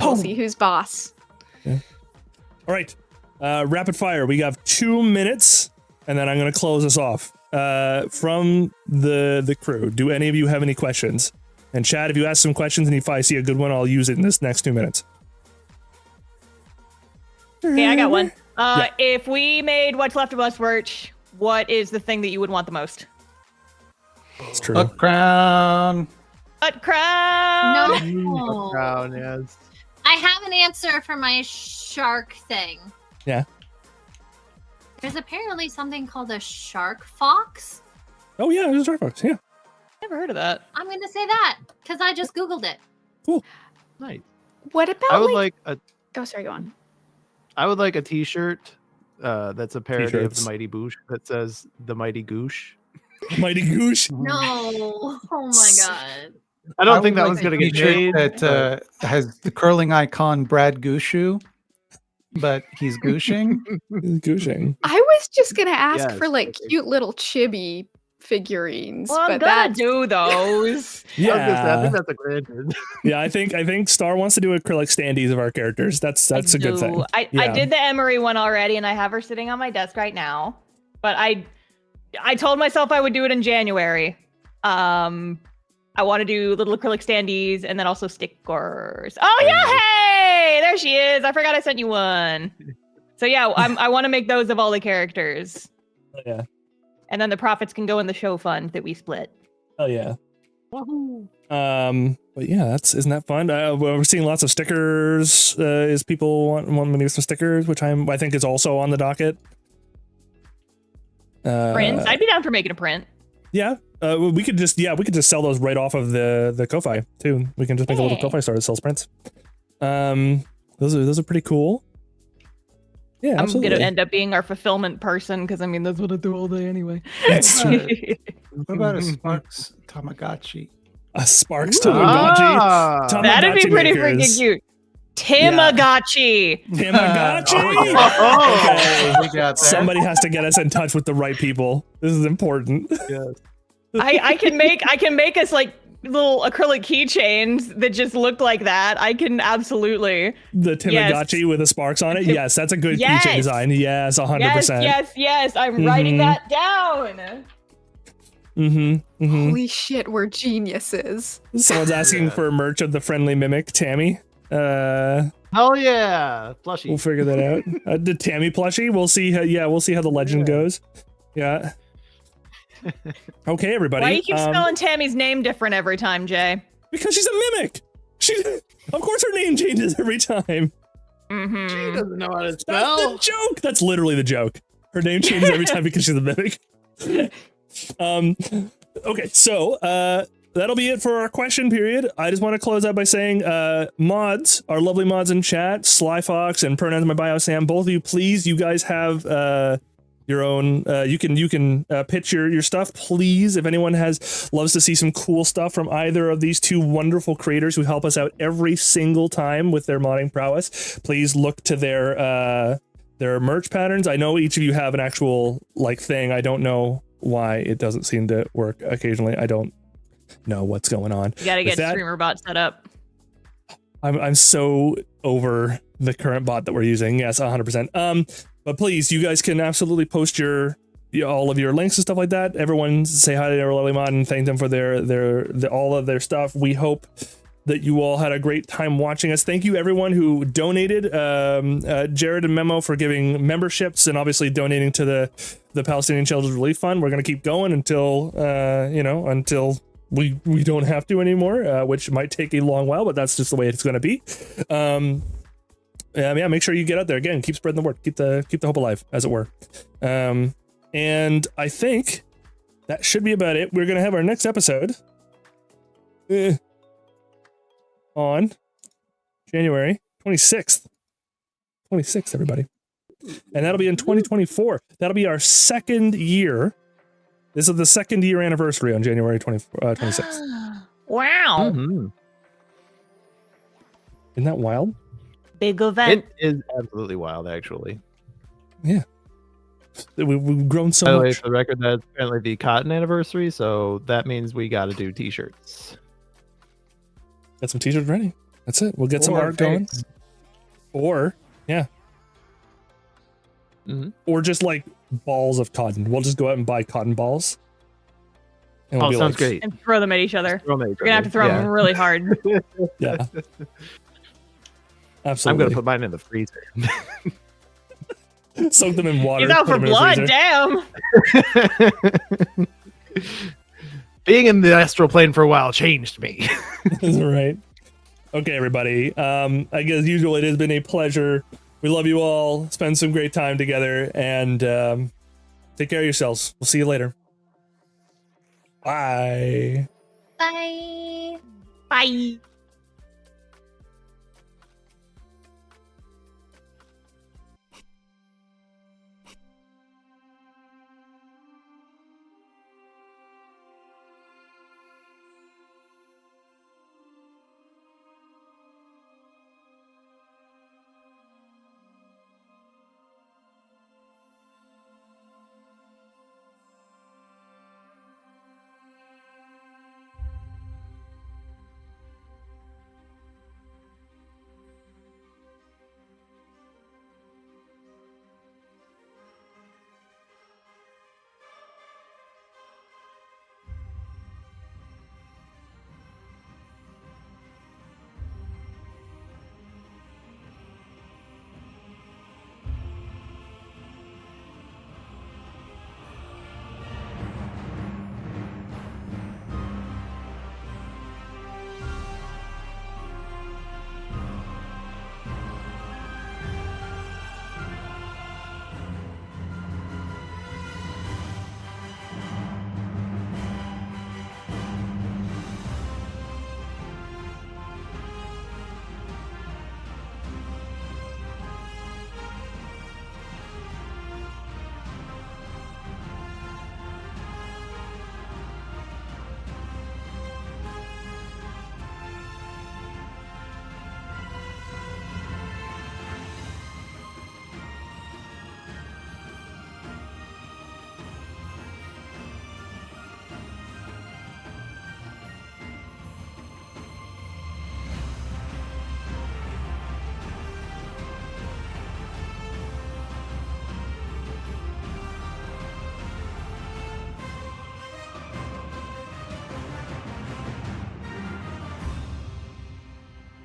we'll see who's boss. All right. Rapid fire. We have 2 minutes, and then I'm going to close us off. From the crew, do any of you have any questions? And Chad, if you ask some questions and if I see a good one, I'll use it in this next 2 minutes. Okay, I got one. Yeah. If we made What's Left of Us merch, what is the thing that you would want the most? It's true. A crown. What crown? No. Crown, yes. I have an answer for my shark thing. Yeah. There's apparently something called a shark fox. Oh yeah, there's a Star Fox. Yeah. Never heard of that. I'm going to say that because I just Googled it. Nice. What about I would like a Oh, sorry, go on. T-shirt that's a parody of T-shirts. the Mighty Boosh that says the Mighty Goosh. Mighty Goosh. No. Oh my god. I don't think would that like one's a gonna get t-shirt made. that has the curling icon Brad Gushu, but he's gooshing. Gooshing. I was just gonna ask Yes, for like perfect. cute little chibi figurines. Well, I'm but gonna that's do those. I was gonna say, I Yeah, think that's a granted. yeah. I think Star wants to do acrylic standees of our characters. That's a good thing. I Yeah. did the Emery one already, and I have her sitting on my desk right now. But I told myself I would do it in January. I want to do little acrylic standees and then also stickers. Oh yeah, hey, there she is. I forgot I sent you one. So yeah, I want to make those of all the characters. Oh, yeah. And then the profits can go in the show fund that we split. Oh yeah. Woohoo. But yeah, isn't that fun? We're seeing lots of stickers. Is people want me to do some stickers, which I think is also on the docket. Prints. I'd be down for making a print. Yeah. We could just sell those right off of the Ko-Fi too. We can just make a little Hey. Ko-Fi store that sells prints. Those are pretty cool. Yeah, I'm absolutely. gonna end up being our fulfillment person because I mean that's what I do all day anyway. It's What about a Sparks Tamagotchi? a Sparks Tamagotchi. Ah. That'd be Tamagotchi pretty makers. freaking cute. Tamagotchi. Tamagotchi. Oh, we got there. Somebody has to get us in touch with the right people. This is important. Yes. I can make us like little acrylic keychains that just look like that. I can absolutely. The Tamagotchi Yes. with the sparks on it. Yes, that's a good Yes. keychain design. Yes, 100%. Yes. I'm writing Mhm. that down. Mm-hmm. holy shit, we're geniuses. Someone's asking for merch of the friendly mimic, Tammy. Hell yeah, plushie. We'll figure that out. The Tammy plushie. We'll see. We'll see how the legend goes. Yeah. Okay, everybody. Why do you keep spelling Tammy's name different every time, Jay? Because she's a mimic. Of course, her name changes every time. Mm-hmm. She doesn't know how to That's spell. the joke. That's literally the joke. Her name changes every time because she's a mimic. Okay, so that'll be it for our question period. I just want to close out by saying, mods, our lovely mods in chat, Sly Fox and Pronouns in My Bio Sam, both of you, please, you guys have your own. You can pitch your stuff, please. If anyone loves to see some cool stuff from either of these two wonderful creators who help us out every single time with their modding prowess, please look to their merch patterns. I know each of you have an actual thing. I don't know why it doesn't seem to work occasionally. I don't know what's going on. You gotta With get that, streamer bot set up. I'm so over the current bot that we're using. Yes, 100%. But please, you guys can absolutely post all of your links and stuff like that. Everyone say hi to their lovely mod and thank them for their all of their stuff. We hope that you all had a great time watching us. Thank you everyone who donated. Jared and Memo for giving memberships and obviously donating to the Palestinian Children's Relief Fund. We're gonna keep going until until we don't have to anymore, which might take a long while, but that's just the way it's gonna be. Yeah, make sure you get out there again. Keep spreading the word. Keep the hope alive, as it were. And I think that should be about it. We're gonna have our next episode on January 26th. 26th, everybody. And that'll be in 2024. That'll be our second year. This is the second year anniversary on January 26th. Wow. Mhm. Isn't that wild? Big event. It is absolutely wild, actually. We've grown so By the way, much. for the record, that's apparently the cotton anniversary, so that means we got to do t-shirts. Got some t-shirts ready. That's it. We'll get some Or art going. face. Or, yeah. Mhm. Or just balls of cotton. We'll just go out and buy cotton balls. And we'll Oh, be sounds like, great. And throw them at each other. Throw 'em at each We're gonna have other. to throw Yeah. them really hard. Yeah. I'm Absolutely. gonna put mine in the freezer. Soak them in water. He's out put for them in the blood. freezer. Damn. Being in the astral plane for a while changed me. That's right. Okay, everybody. I guess as usual, it has been a pleasure. We love you all. Spend some great time together, and take care of yourselves. We'll see you later. Bye. Bye. Bye.